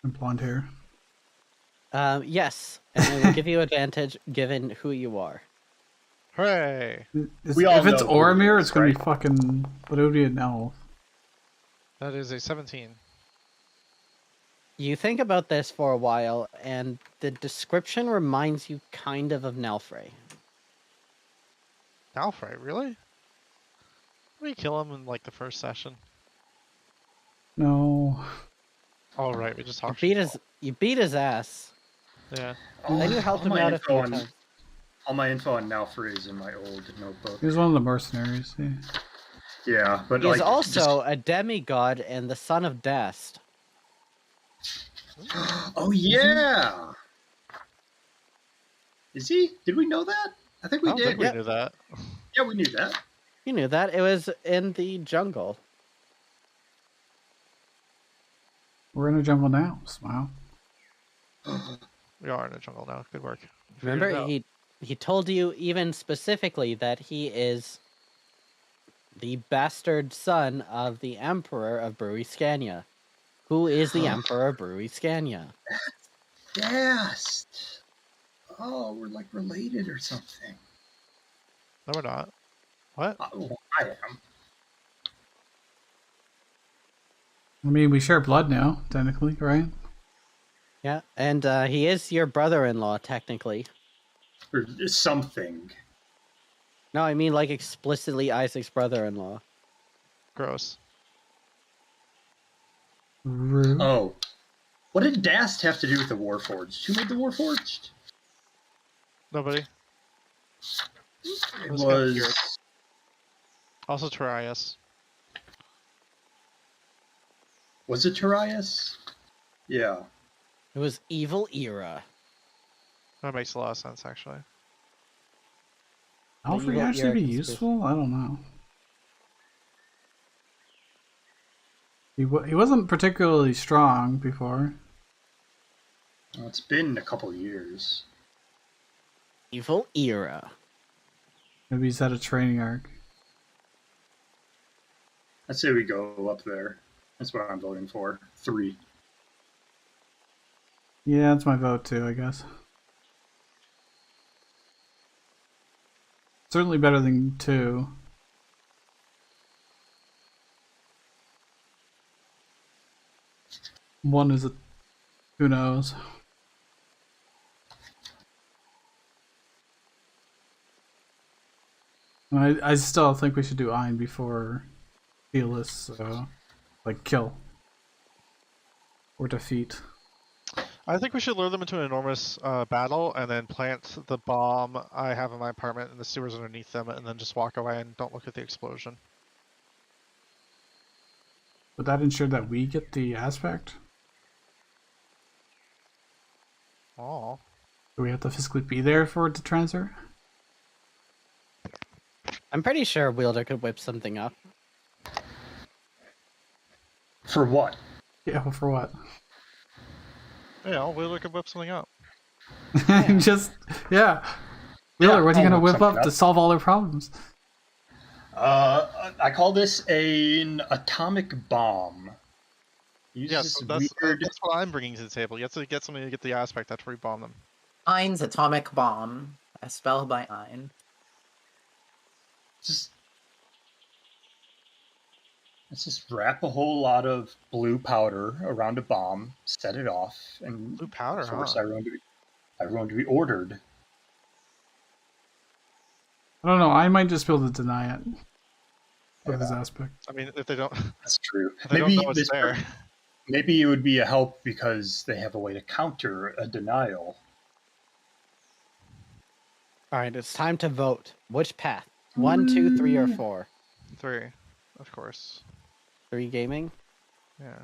And blonde hair. Yes, and I will give you advantage given who you are. Hooray! We all If it's know who it Oromir, is, it's gonna be right? fucking. But it would be an elf. That is a 17. You think about this for a while, and the description reminds you kind of Nalfrey. Alfred, really? Did we kill him in like the first session? No. Oh right, we just talked. You beat his ass. Yeah. Then you helped him All my out a few info on- times. All my info on Nalfrey is in my old notebook. He was one of the mercenaries. Yeah. Yeah, but He is like also a demigod and the son of Dast. Oh yeah. Is he? Did we know that? I think I we don't did. think we knew that. Yeah, we knew that. You knew that. It was in the jungle. We're in a jungle now. Smile. We are in a jungle now. Good work. We figured Remember, it out. he told you even specifically that he is the bastard son of the Emperor of Bruiscania. Who is the Emperor of Bruiscania? Yes. Oh, we're like related or something. No, we're not. What? Oh, I am. I mean, we share blood now, technically, right? Yeah, and he is your brother-in-law, technically. Or something. No, I mean like explicitly Isaac's brother-in-law. Gross. Rude. Oh. What did Dast have to do with the Warforged? Who made the Warforged? Nobody. It was kind of weird. was. Also Terias. Was it Terias? Yeah. It was Evil Era. That makes a lot of sense, actually. Alfred evil actually Eric be is useful? I don't know. He wasn't particularly strong before. Well, it's been a couple years. Evil Era. Maybe he's at a training arc. I'd say we go up there. That's what I'm voting for. 3. Yeah, that's my vote too, I guess. Certainly better than 2. One is a... who knows? I still think we should do Ein before Fearless, so... like, kill. Or defeat. I think we should lure them into an enormous battle and then plant the bomb I have in my apartment in the sewers underneath them and then just walk away and don't look at the explosion. Would that ensure that we get the aspect? Oh. Do we have to physically be there for it to transfer? I'm pretty sure Wielder could whip something up. For what? Yeah, well, for what? Yeah, Wheeler could whip something up. Just, yeah. Wheeler, what are you I'll going to whip whip up something to up. solve all their problems? I call this an atomic bomb. Uses Yeah, this so that's weird. what I'm bringing to the table. You have to get somebody to get the aspect. That's where we bomb them. Ein's Atomic Bomb, a spell by Ein. Just, let's just wrap a whole lot of blue powder around a bomb, set it off, and Blue powder, force huh? everyone to be ordered. I don't know, I might just be able to deny it. With his aspect. I mean, if they don't, That's true. if they don't know it's there. Maybe it would be a help because they have a way to counter a denial. Alright, it's time to vote. Which path? 1, 2, 3, or 4? 3, of course. 3 gaming? Yeah.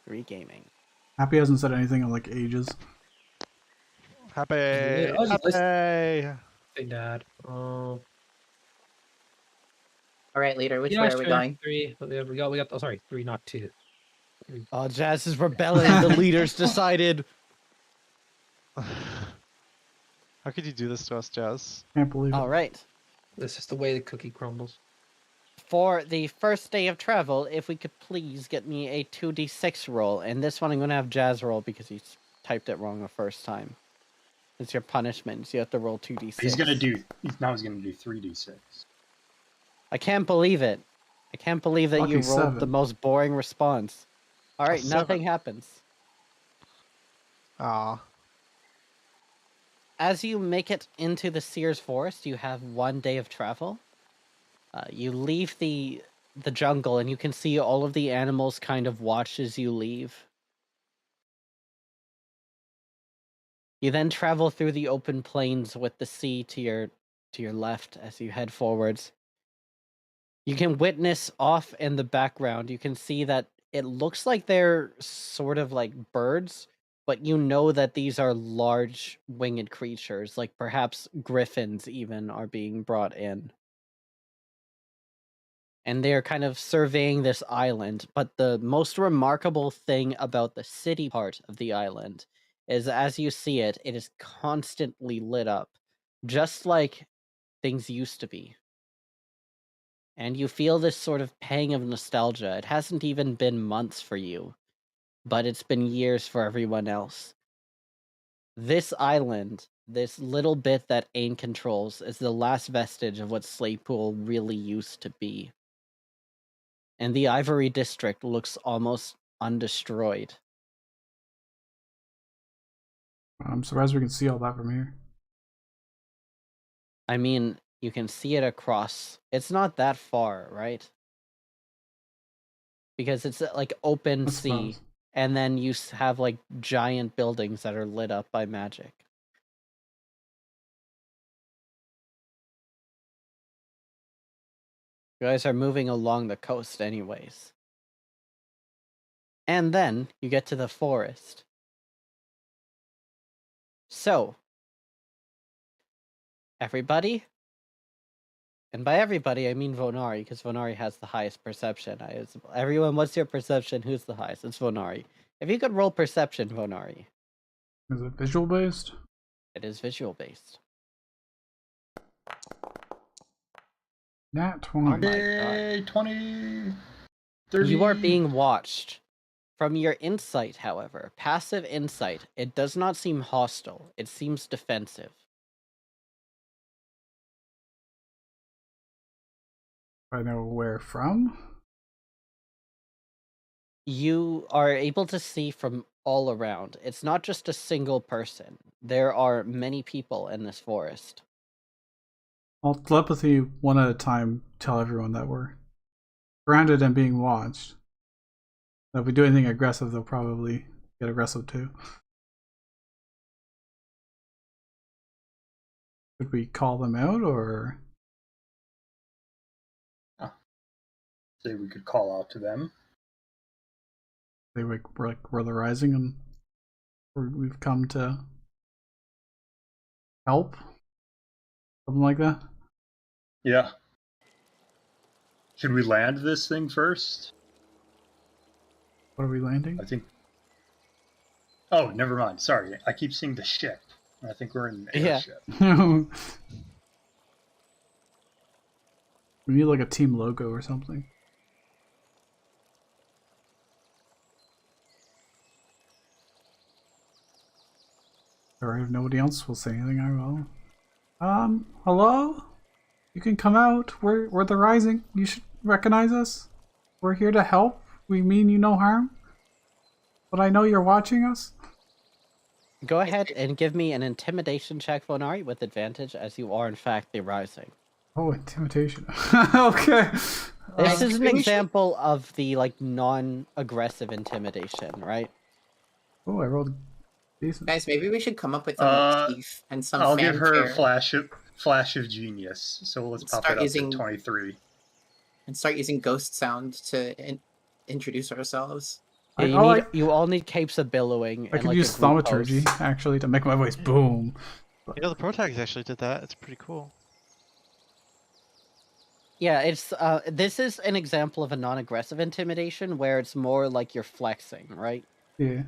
3 gaming. Happy hasn't said anything in like ages. Happy! Yeah, I was just Happy! Hey, Dad. Oh, Alright, leader, which yeah, way are we sure, going? 3. We got. Oh, sorry, 3, not 2. Oh, Jazz is rebelling. The leaders decided. How could you do this to us, Jazz? Can't believe it. Alright. This is the way the cookie crumbles. For the first day of travel, if we could please get me a 2d6 roll. And this one I'm going to have Jazz roll because he typed it wrong the first time. It's your punishment. So you have to roll 2d6. He's gonna do 3d6. I can't believe it. I can't believe that you Lucky rolled 7. the most boring response. Alright, A nothing 7. happens. Ah. As you make it into the Sears Forest, you have 1 day of travel. You leave the jungle, and you can see all of the animals kind of watch as you leave. You then travel through the open plains with the sea to your left as you head forwards. You can witness off in the background. You can see that it looks like they're sort of like birds, but you know that these are large winged creatures, like perhaps griffins even are being brought in. And they're kind of surveying this island, but the most remarkable thing about the city part of the island is as you see it, it is constantly lit up, just like things used to be. And you feel this sort of pang of nostalgia. It hasn't even been months for you, but it's been years for everyone else. This island, this little bit that Ain controls, is the last vestige of what Slaypool really used to be. And the Ivory District looks almost undestroyed. I'm surprised we can see all that from here. I mean, you can see it across. It's not that far, right? Because it's like open I sea, suppose. and then you have like giant buildings that are lit up by magic. You guys are moving along the coast anyways. And then you get to the forest. So, everybody, and by everybody I mean Vonari, because Vonari has the highest perception. Everyone, what's your perception? Who's the highest? It's Vonari. If you could roll perception, Vonari. Is it visual based? It is visual based. Nat 20. Oh my Yay, 20, 30. You are being watched. From your insight, however, passive insight, it does not seem hostile. It seems defensive. I know where from. You are able to see from all around. It's not just a single person. There are many people in this forest. I'll telepathy one at a time. Tell everyone that we're grounded and being watched. If we do anything aggressive, they'll probably get aggressive too. Should we call them out or? Say we could call out to them. We're the rising and we've come to help, something like that. Yeah. Should we land this thing first? What are we landing? I think. Oh, never mind. Sorry, I keep seeing the ship. I think we're in an airship. We need like a team logo or something. Or if nobody else will say anything, I will. Hello? You can come out. We're the Rising. You should recognize us. We're here to help. We mean you no harm. But I know you're watching us. Go ahead and give me an intimidation check, Vonari, with advantage, as you are in fact the Rising. Oh, intimidation. Okay. This is an example of the like non-aggressive intimidation, right? Oh, I rolled decent. Guys, maybe we should come up with a motif and some I'll fanfare. give her a flash of genius. So let's pop Start it up using- to 23. And start using ghost sound to introduce ourselves. Yeah, you all need capes of billowing. I and, could like, use a group thaumaturgy pose. actually to make my voice boom. You know, the protagonist actually did that. It's pretty cool. Yeah, it's this is an example of a non-aggressive intimidation where it's more like you're flexing, right? Yeah.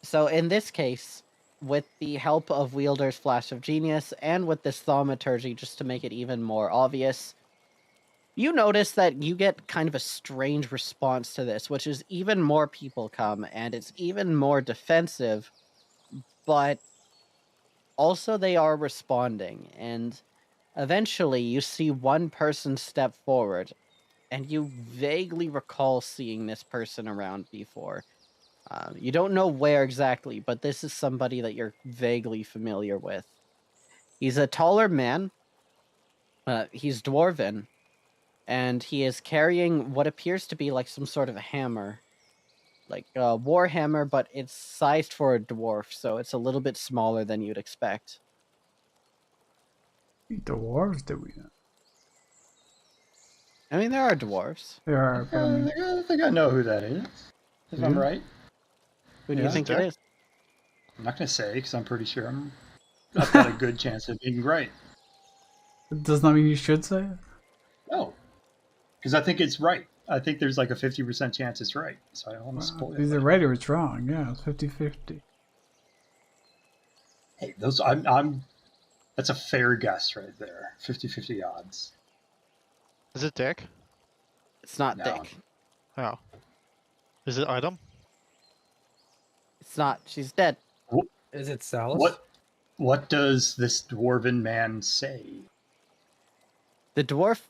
So in this case, with the help of Wielder's Flash of Genius and with this thaumaturgy, just to make it even more obvious, you notice that you get kind of a strange response to this, which is even more people come, and it's even more defensive, but also they are responding, and eventually you see one person step forward, and you vaguely recall seeing this person around before. You don't know where exactly, but this is somebody that you're vaguely familiar with. He's a taller man. He's dwarven, and he is carrying what appears to be like some sort of a hammer. Like a war hammer, but it's sized for a dwarf, so it's a little bit smaller than you'd expect. Beat the dwarves, did we? I mean, there are dwarves. There are, but I mean, I think I know who that is. If I'm Yeah. right. Who do you Yeah. think it is? I'm not going to say because I'm pretty sure I've got a good chance of being right. it does not mean you should say it. No. Because I think it's right. I think there's like a 50% chance it's right. So I don't want to spoil It's it. either right or it's wrong. Yeah, it's 50-50. Hey, I'm that's a fair guess right there. 50-50 odds. Is it Dick? It's not No. Dick. Oh. Is it Item? It's not. She's dead. Is it Salus? What does this dwarven man say? The dwarf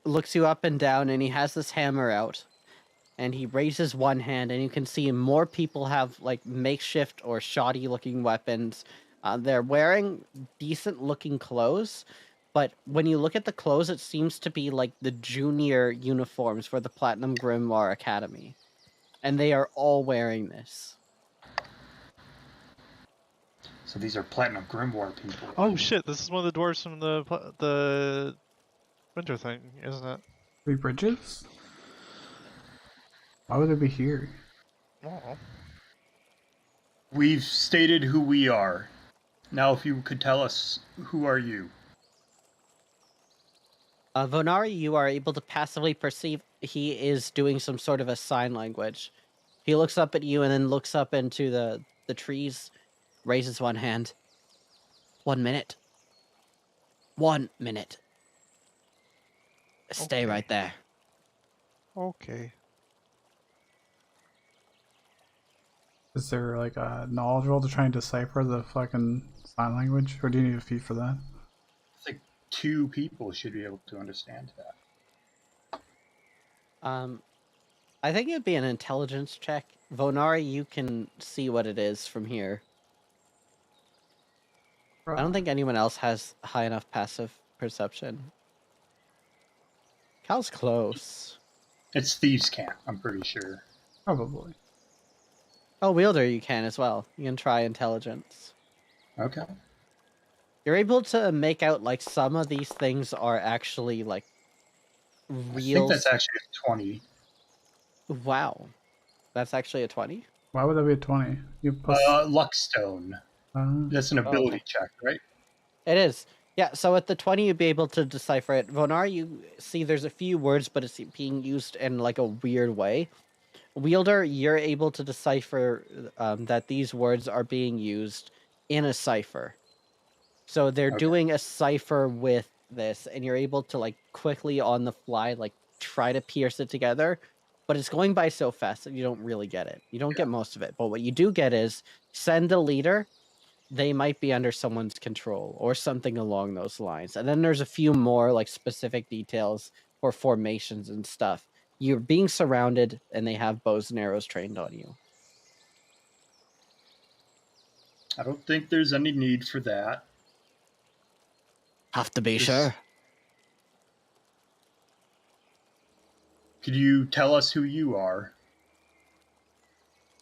looks you up and down, and he has this hammer out. And he raises one hand, and you can see more people have like makeshift or shoddy-looking weapons. They're wearing decent-looking clothes, but when you look at the clothes, it seems to be like the junior uniforms for the Platinum Grimoire Academy, and they are all wearing this. So these are Platinum Grimoire people. Oh shit! This is one of the dwarves from the winter thing, isn't it? 3 bridges? Why would they be here? Oh. We've stated who we are. Now, if you could tell us, who are you? Vonari, you are able to passively perceive he is doing some sort of a sign language. He looks up at you and then looks up into the trees, raises one hand. 1 minute. 1 minute. Stay Okay. right there. Okay. Is there like a knowledge roll to try and decipher the fucking sign language? Or do you need a feat for that? I think 2 people should be able to understand that. I think it'd be an intelligence check. Vonari, you can see what it is from here. I don't think anyone else has high enough passive perception. Cal's close. It's Thieves' Camp, I'm pretty sure. Probably. Oh, Wielder, you can as well. You can try intelligence. Okay. You're able to make out like some of these things are actually like I real. think that's actually a 20. Wow, that's actually a 20. Why would that be a 20? You plus... Luckstone. That's an ability okay. check, right? It is. Yeah, so at the 20, you'd be able to decipher it. Vonar, you see there's a few words, but it's being used in like a weird way. Wielder, you're able to decipher that these words are being used in a cipher. So they're doing a cipher with this, and you're able to like quickly on the fly, like try to pierce it together, but it's going by so fast that you don't really get it. You don't get most of it, but what you do get is send a leader. They might be under someone's control or something along those lines. And then there's a few more like specific details for formations and stuff. You're being surrounded and they have bows and arrows trained on you. I don't think there's any need for that. Have to be Yes. sure. Could you tell us who you are?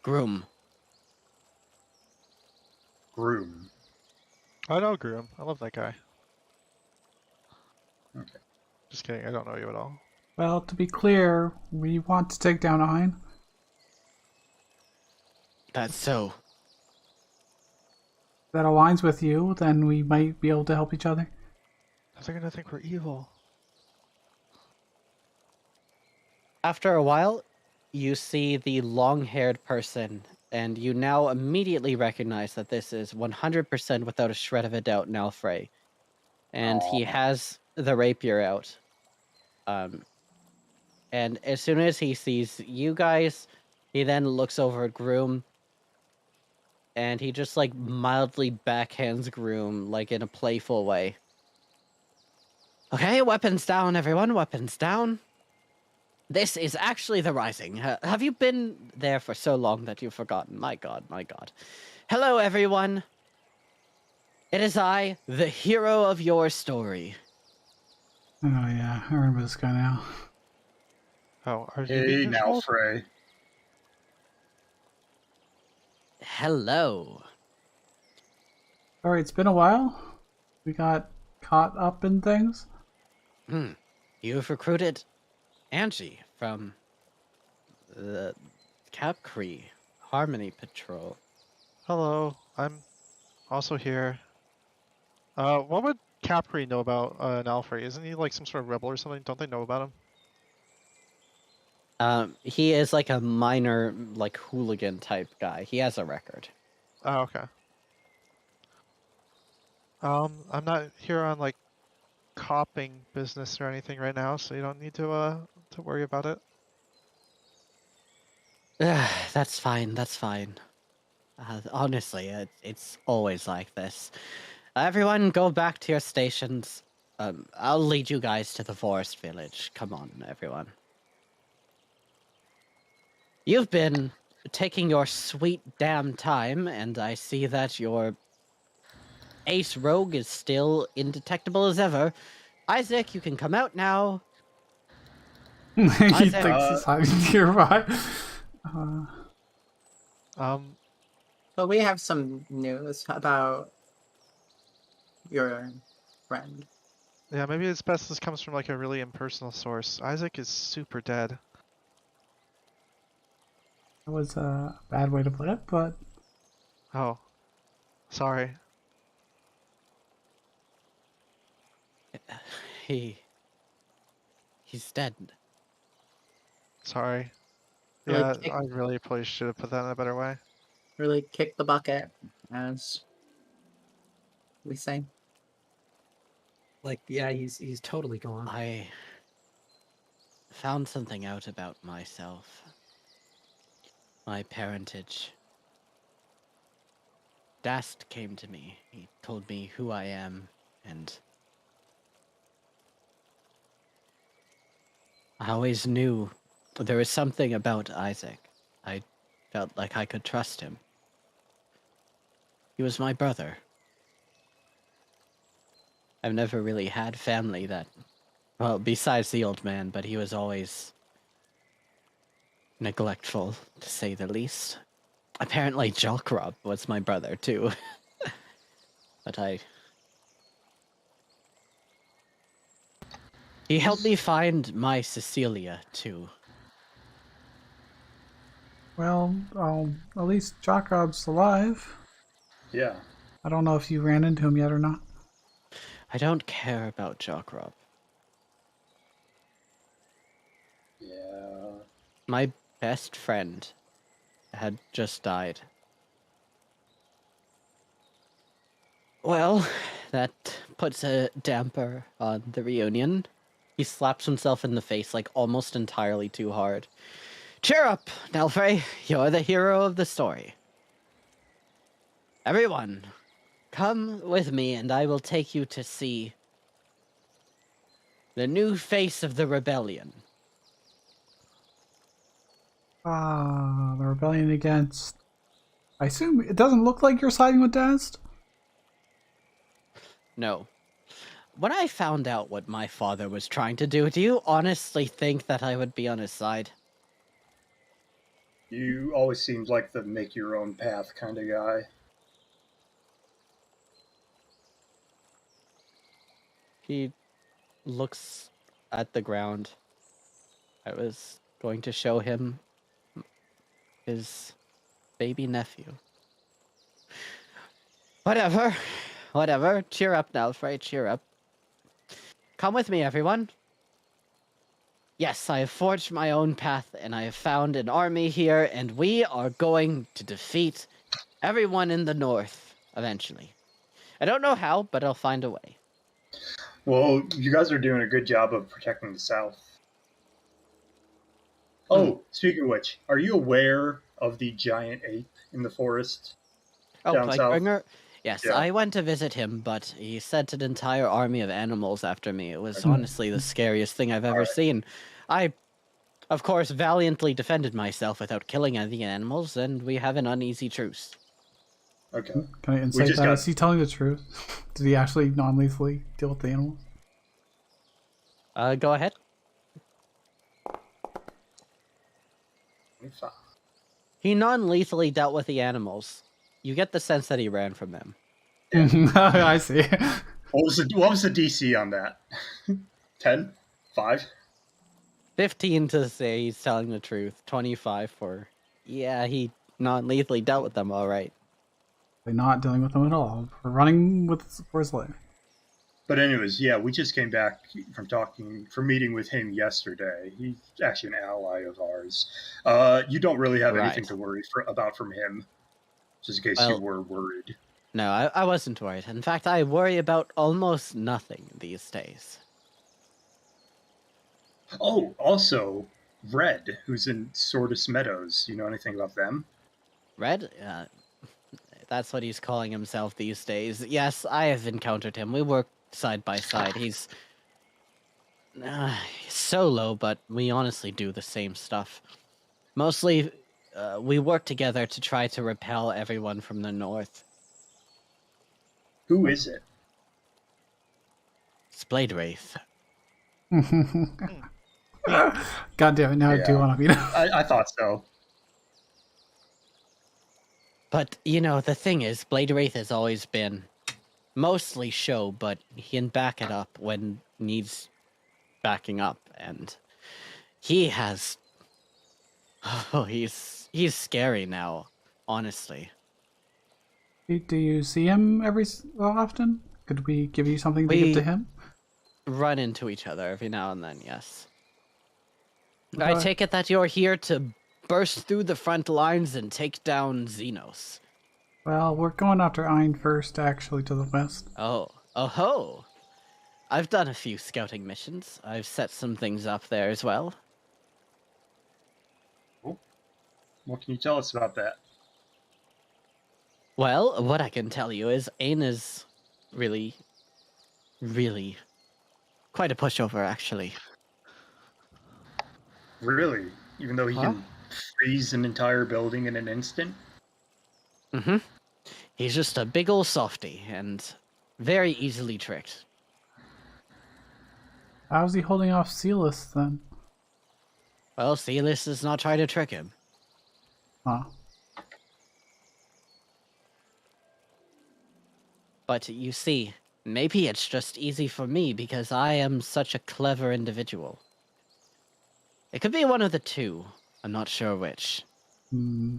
Groom. Groom. I know Groom. I love that guy. Okay. Just kidding. I don't know you at all. Well, to be clear, we want to take down Ein. That's so. If that aligns with you, then we might be able to help each other. They're gonna think we're evil. After a while, you see the long-haired person, and you now immediately recognize that this is 100% without a shred of a doubt Nalfrey. And he has the rapier out. And as soon as he sees you guys, he then looks over at Groom, and he just like mildly backhands Groom, like in a playful way. Okay, weapons down, everyone, weapons down. This is actually the Rising. Have you been there for so long that you've forgotten? My god, my god. Hello, everyone. It is I, the hero of your story. Oh yeah, I remember this guy now. Oh, are you Hey, being now, controlled? Frey. Hello. Alright, it's been a while. We got caught up in things. You've recruited Angie from the Capcree Harmony Patrol. Hello, I'm also here. What would Capri know about Nalfrey? Isn't he like some sort of rebel or something? Don't they know about him? He is like a minor, like hooligan type guy. He has a record. Oh, okay. I'm not here on like copping business or anything right now, so you don't need to worry about it. That's fine. That's fine. Honestly, it's always like this. Everyone, go back to your stations. I'll lead you guys to the forest village. Come on, everyone. You've been taking your sweet damn time, and I see that your ace rogue is still indetectable as ever. Isaac, you can come out now. He thinks Isaac. he's hiding nearby. But we have some news about your friend. Yeah, maybe it's best this comes from like a really impersonal source. Isaac is super dead. That was a bad way to put it, but Oh, sorry. He's dead. Sorry. Really Yeah, kick- I really probably should have put that in a better way. Really kick the bucket, as we say. Like, yeah, he's totally gone. I found something out about myself. My parentage. Dast came to me. He told me who I am, and I always knew there was something about Isaac. I felt like I could trust him. He was my brother. I've never really had family that, well, besides the old man, but he was always neglectful, to say the least. Apparently Jockrob was my brother, too. But he helped me find my Cecilia, too. well, at least Jacob's alive. Yeah. I don't know if you ran into him yet or not. I don't care about Jockrob. Yeah. My best friend had just died. Well, that puts a damper on the reunion. He slaps himself in the face like almost entirely too hard. Cheer up, Nelfrey. You're the hero of the story. Everyone, come with me and I will take you to see the new face of the rebellion. The rebellion against... I assume it doesn't look like you're siding with Dast? No. When I found out what my father was trying to do you honestly think that I would be on his side? You always seemed like the make your own path kind of guy. He looks at the ground. I was going to show him his baby nephew. Whatever. Cheer up now, Frey. Cheer up. Come with me, everyone. Yes, I have forged my own path, and I have found an army here, and we are going to defeat everyone in the north, eventually. I don't know how, but I'll find a way. Well, you guys are doing a good job of protecting the South. Oh, speaking of which, are you aware of the giant ape in the forest? Oh, Down south? Plaguebringer? Yes, Yeah. I went to visit him, but he sent an entire army of animals after me. It was honestly the scariest thing I've ever seen. I, of course, valiantly defended myself without killing any animals, and we have an uneasy truce. Okay. Can I insight just that? got- Is he telling the truth? Did he actually non-lethally deal with the animals? Go ahead. 25. He non-lethally dealt with the animals. You get the sense that he ran from them. I see. What was the DC on that? 10? 5? 15 to say he's telling the truth. 25 for, yeah, he non-lethally dealt with them all right. They're not dealing with them at all. We're running for his life. But anyways, yeah, we just came back from meeting with him yesterday. He's actually an ally of ours. You don't really have anything Right. to worry about from him, just in case Well- you were worried. No, I wasn't worried. In fact, I worry about almost nothing these days. Oh, also, Red, who's in Sordus Meadows. You know anything about them? Red? That's what he's calling himself these days. Yes, I have encountered him. We work side by side. He's solo, but we honestly do the same stuff. Mostly, we work together to try to repel everyone from the north. Who is it? It's Blade Wraith. God damn it! Now I do Yeah. want to beat him. I thought so. But, you know, the thing is, Blade Wraith has always been mostly show, but he can back it up when needs backing up, and he has... Oh, he's scary now, honestly. Do you see him every so often? Could we give you something to give to him? Run into each other every now and then, yes. Okay. I take it that you're here to burst through the front lines and take down Xenos. Well, we're going after Ein first, actually, to the west. Oh ho! I've done a few scouting missions. I've set some things up there as well. What can you tell us about that? Well, what I can tell you is Ain is really quite a pushover, actually. Really? Even though he can freeze an entire building in an instant? Mm-hmm. He's just a big ol' softy, and very easily tricked. How's he holding off Celis then? Well, Celis is not trying to trick him. Huh. But you see, maybe it's just easy for me because I am such a clever individual. It could be one of the two. I'm not sure which. Hmm.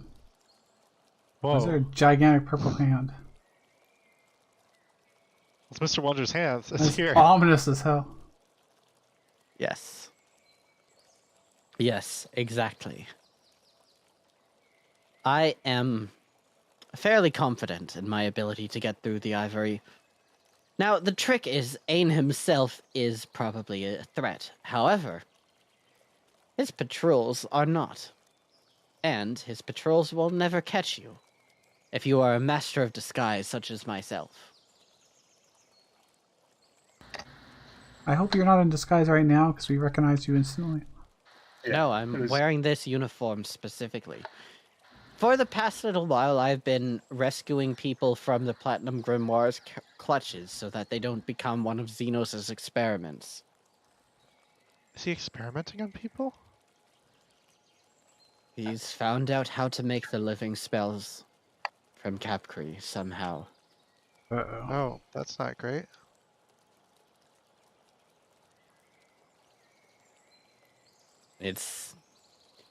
Why is there a gigantic purple hand? It's Mr. Wonder's hands. It's That's here. ominous as hell. Yes. Yes, exactly. I am fairly confident in my ability to get through the ivory. Now, the trick is Ain himself is probably a threat. However, his patrols are not. And his patrols will never catch you if you are a master of disguise such as myself. I hope you're not in disguise right now, because we recognize you instantly. Yeah, No, it I'm was- wearing this uniform specifically. For the past little while, I've been rescuing people from the Platinum Grimoire's clutches so that they don't become one of Xenos' experiments. Is he experimenting on people? He's found out how to make the living spells from Capcree somehow. Uh-oh. Oh, that's not great. It's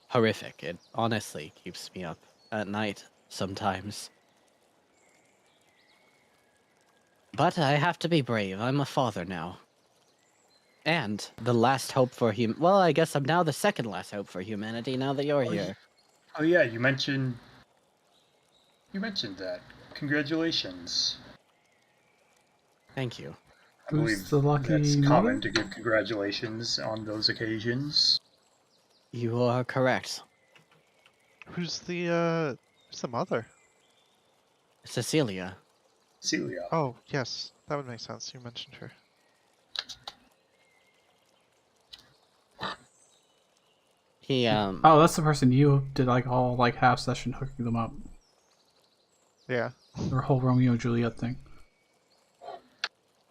horrific. It honestly keeps me up at night sometimes. But I have to be brave. I'm a father now. And the last hope for well, I guess I'm now the second last hope for humanity now that you're here. Oh yeah, you mentioned that. Congratulations. Thank you. I Who's believe the lucky that's mother? common to give congratulations on those occasions. You are correct. Who's the mother? Cecilia. Celia. Oh, yes. That would make sense. You mentioned her. He, Oh, that's the person you did like all like half session hooking them up. Yeah. Their whole Romeo and Juliet thing.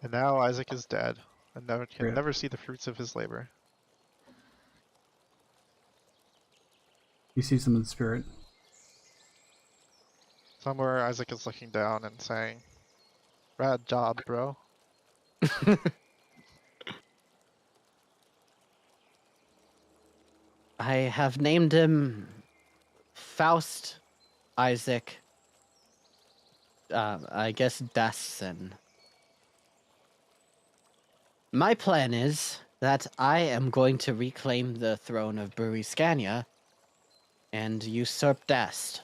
And now Isaac is dead. And can Yeah. never see the fruits of his labor. He sees them in spirit. Somewhere Isaac is looking down and saying, "Rad job, bro." I have named him Faust Isaac. I guess Dasson. My plan is that I am going to reclaim the throne of Scania and usurp Dast.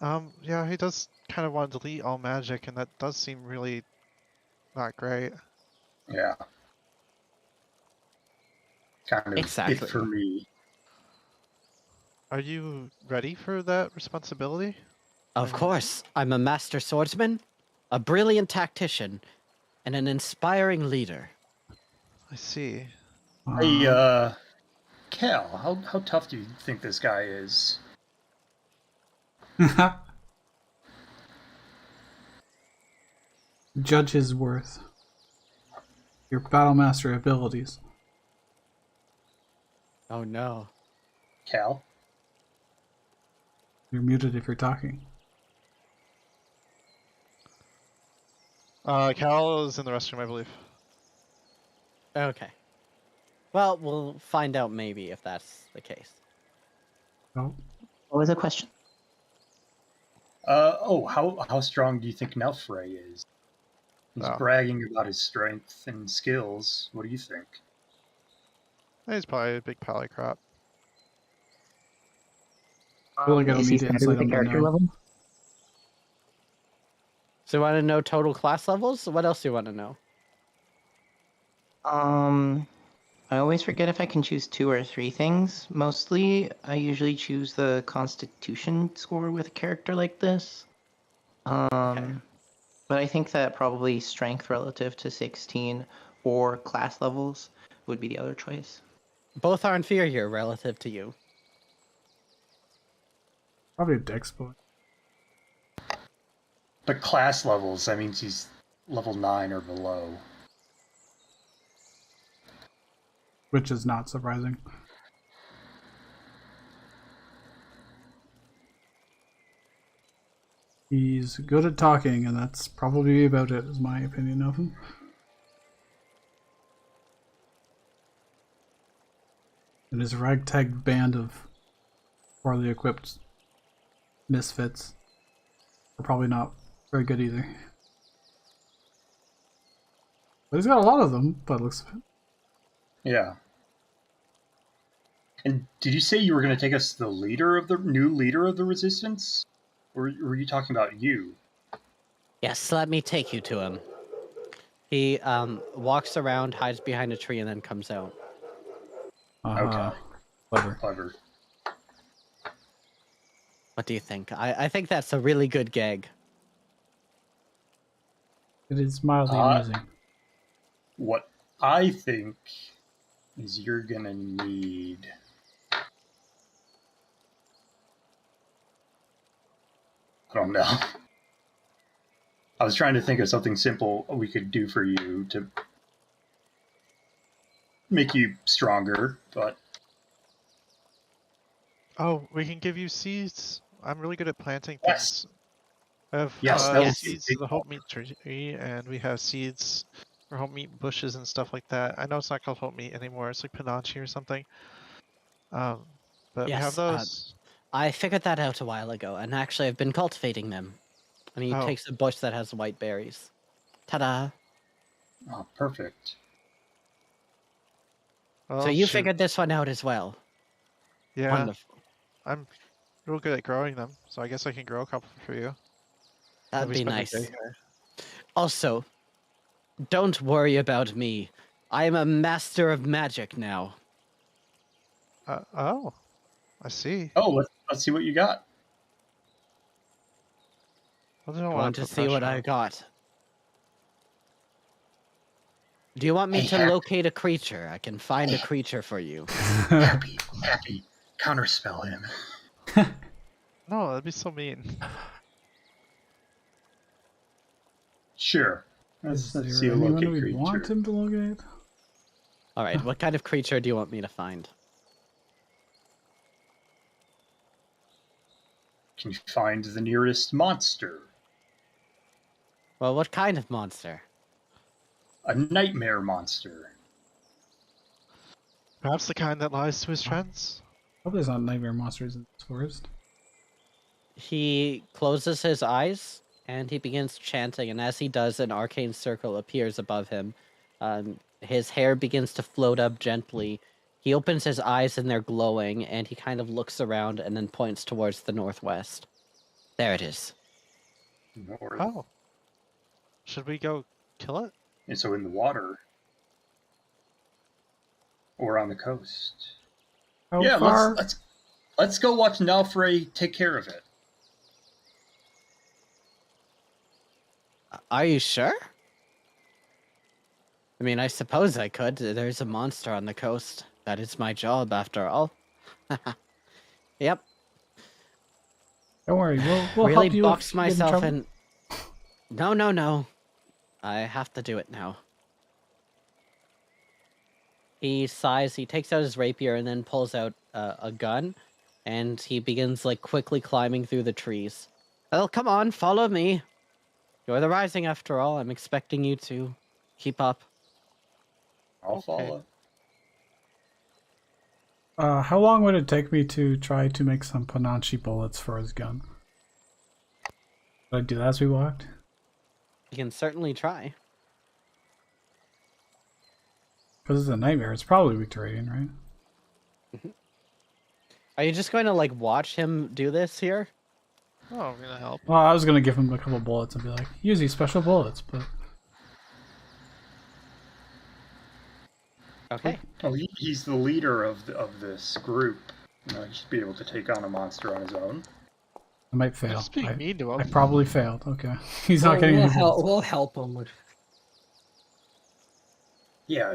Yeah, he does kind of want to delete all magic, and that does seem really not great. Yeah. Kind of Exactly. it for me. Are you ready for that responsibility? Of course, I'm a master swordsman, a brilliant tactician, and an inspiring leader. I see. Hey, Cal, how tough do you think this guy is? Judge his worth. Your battlemaster abilities. Oh no. Cal? You're muted if you're talking. Cal is in the restroom, I believe. Okay. Well, we'll find out maybe if that's the case. Oh, What was the question? How strong do you think Nelfrey is? He's Oh. bragging about his strength and skills. What do you think? He's probably a big polycrop. I feel like I don't Is he need to standard insight with the him to character know. level? So you want to know total class levels? What else do you want to know? I always forget if I can choose 2 or 3 things. Mostly, I usually choose the Constitution score with a character like this. But I think that probably strength relative to 16 or class levels would be the other choice. Both are inferior relative to you. Probably a dex point. But class levels, that means he's level 9 or below. Which is not surprising. He's good at talking, and that's probably about it, is my opinion of him. And his ragtag band of poorly equipped misfits are probably not very good either. But he's got a lot of them, by the looks of it. Yeah. And did you say you were going to take us to the new leader of the resistance? Or were you talking about you? Yes, let me take you to him. He walks around, hides behind a tree, and then comes out. Okay. Clever. Clever. What do you think? I think that's a really good gag. It is mildly amusing. What I think is you're going to need... I don't know. I was trying to think of something simple we could do for you to make you stronger, but... Oh, we can give you seeds. I'm really good at planting Yes. things. I have Yes, that was seeds big of the hope meat tree, and we have seeds for hope meat bushes and stuff like that. I know it's not called hope meat anymore. It's like Panache or something. But we have Yes, those. I figured that out a while ago, and actually I've been cultivating them. And he Oh. takes a bush that has white berries. Ta-da! Oh, perfect. Well, So you shoot. figured this one out as well. Yeah, Wonderful. I'm real good at growing them, so I guess I can grow a couple for you. That'd We be spend a nice. day here. Also, don't worry about me. I am a master of magic now. Oh, I see. Oh, let's see what you got. I don't I want want to see what I got. Do you want me Hey, to Happy. locate a creature? I can find a creature for you. Happy. Counterspell him. No, that'd be so mean. Sure. Is Let's there see a anyone locate we'd creature. want him to locate? All right, what kind of creature do you want me to find? Can you find the nearest monster? Well, what kind of monster? A nightmare monster. Perhaps the kind that lies to his friends? Hope there's not nightmare monsters in this forest. He closes his eyes and he begins chanting, and as he does, an arcane circle appears above him. His hair begins to float up gently. He opens his eyes and they're glowing, and he kind of looks around and then points towards the northwest. There it is. North. Oh. Should we go kill it? And so in the water. Or on the coast. How yeah, far? let's go watch Nalfrey take care of it. Are you sure? I mean, I suppose I could. There's a monster on the coast. That is my job, after all. Yep. Don't worry, we'll Really help you. box if you get in myself trouble. in. No. I have to do it now. He sighs, he takes out his rapier and then pulls out a gun, and he begins like quickly climbing through the trees. Well, come on, follow me. You're the Rising after all. I'm expecting you to keep up. I'll Okay. follow. How long would it take me to try to make some Pananchi bullets for his gun? Did I do that as we walked? You can certainly try. Because it's a nightmare. It's probably weak to radiant, right? Are you just going to like watch him do this here? Oh, I'm gonna help. Well, I was gonna give him a couple bullets and be like, use these special bullets, but Okay. Oh, he's the leader of this group. He should be able to take on a monster on his own. I might fail. Just being mean to him. I probably failed. Okay, he's not getting any bullets. We'll help him with. Yeah,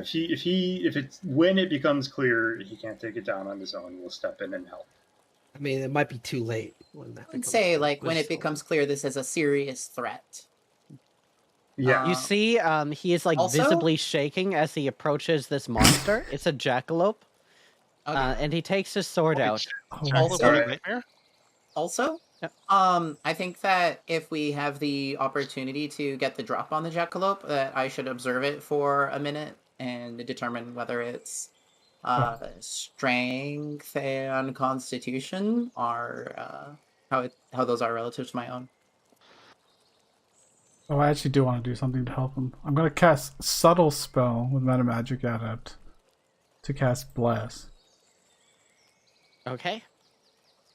when it becomes clear he can't take it down on his own, we'll step in and help. I mean, it might be too late when that. I would becomes say, like, when it useful. becomes clear this is a serious threat. Yeah. You see, he is like Also- visibly shaking as he approaches this monster. It's a jackalope. Okay. And he takes his sword out. Oh, All of Alright. the nightmare? Also, Yep. I think that if we have the opportunity to get the drop on the jackalope, that I should observe it for a minute and determine whether it's strength and constitution are how those are relative to my own. Oh, I actually do want to do something to help him. I'm gonna cast Subtle Spell with Meta Magic Adept to cast Bless. Okay.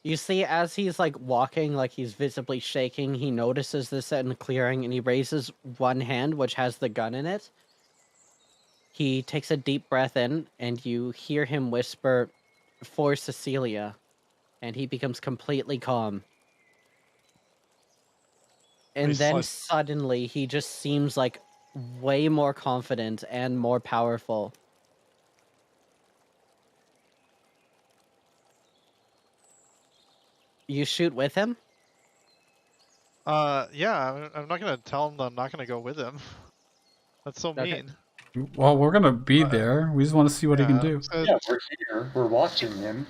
You see, as he's like walking, like he's visibly shaking, he notices this in the clearing and he raises one hand, which has the gun in it. He takes a deep breath in, and you hear him whisper, "For Cecilia," and he becomes completely calm. And He's then like- suddenly, he just seems like way more confident and more powerful. You shoot with him? Yeah, I'm not gonna tell him that I'm not gonna go with him. That's so Okay. mean. Well, we're gonna be there. We just want to see what he can do. So, Yeah, we're here. We're watching him.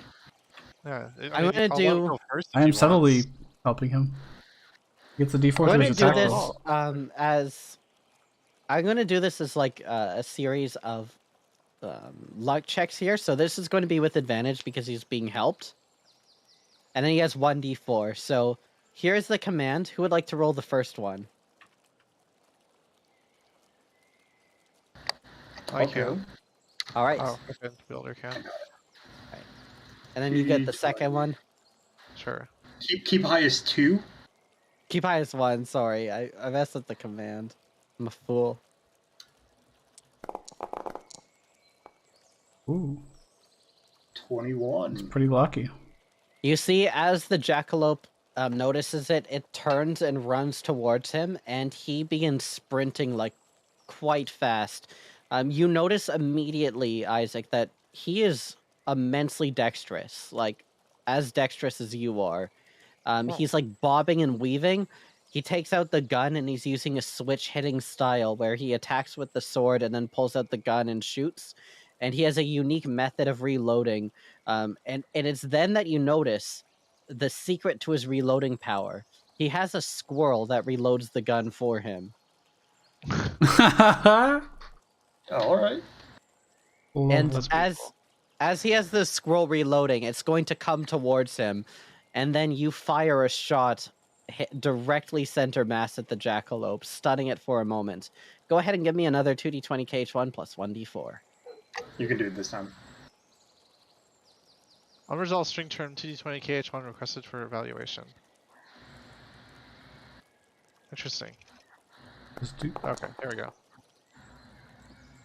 yeah, I'm gonna I'll let him do- go first if I am he subtly wants. helping him. He gets a D4 I'm to gonna his do attack this roll. as I'm gonna do this as like a series of luck checks here. So this is going to be with advantage because he's being helped, and then he has 1d4. So here's the command. Who would like to roll the first one? I can. All right, Oh, okay. Builder can. and then you get the second one. Sure. Keep highest 2. Keep high as 1. Sorry, I messed up the command. I'm a fool. Ooh, 21. pretty lucky. You see, as the jackalope notices it, it turns and runs towards him, and he begins sprinting like quite fast. You notice immediately, Isaac, that he is immensely dexterous, like as dexterous as you are. He's like bobbing and weaving. He takes out the gun and he's using a switch hitting style where he attacks with the sword and then pulls out the gun and shoots. And he has a unique method of reloading. And it's then that you notice the secret to his reloading power. He has a squirrel that reloads the gun for him. Oh, all right. Love And that. pretty as cool. as he has the scroll reloading, it's going to come towards him, and then you fire a shot directly center mass at the jackalope, stunning it for a moment. Go ahead and give me another 2d20 KH1 plus 1d4. You can do it this time. Unresolved string term 2d20 KH1 requested for evaluation. Interesting. Just do- Okay, here we go.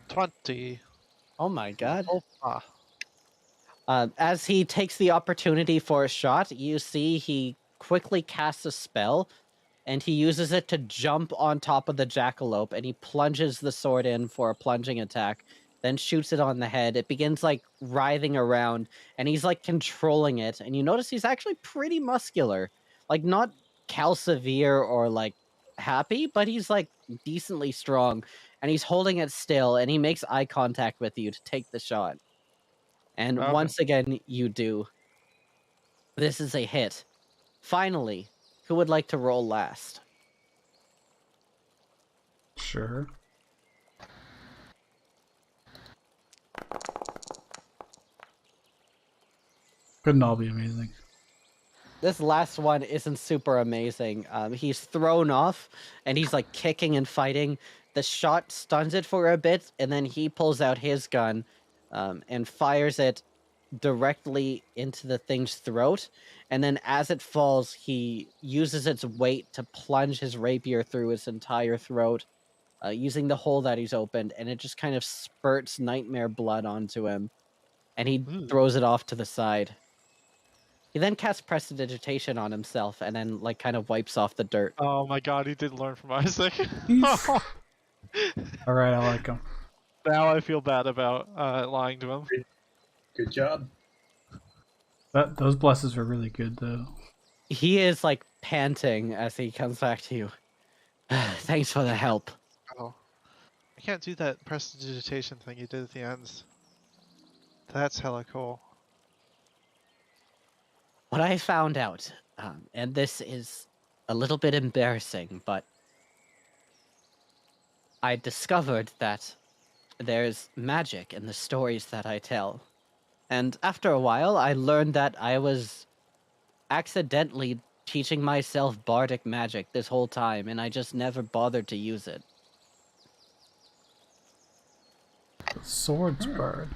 20. Oh my god. Oh, ah. As he takes the opportunity for a shot, you see he quickly casts a spell, and he uses it to jump on top of the jackalope, and he plunges the sword in for a plunging attack, then shoots it on the head. It begins like writhing around, and he's like controlling it, and you notice he's actually pretty muscular. Like not Calsevere or like happy, but he's like decently strong, and he's holding it still, and he makes eye contact with you to take the shot. And Okay. once again, you do. This is a hit. Finally, who would like to roll last? Sure. Couldn't all be amazing. This last one isn't super amazing. He's thrown off, and he's like kicking and fighting. The shot stuns it for a bit, and then he pulls out his gun and fires it directly into the thing's throat. And then as it falls, he uses its weight to plunge his rapier through its entire throat, using the hole that he's opened, and it just kind of spurts nightmare blood onto him, and he throws it off to the side. He then casts Prestidigitation on himself, and then like kind of wipes off the dirt. Oh my god, he did learn from Isaac. All right, I like him. Now I feel bad about lying to him. Good job. Those blesses were really good, though. He is like panting as he comes back to you. Thanks for the help. Oh. I can't do that prestidigitation thing you did at the end. That's hella cool. What I found out, and this is a little bit embarrassing, but I discovered that there's magic in the stories that I tell. And after a while, I learned that I was accidentally teaching myself bardic magic this whole time, and I just never bothered to use it. The swords bird.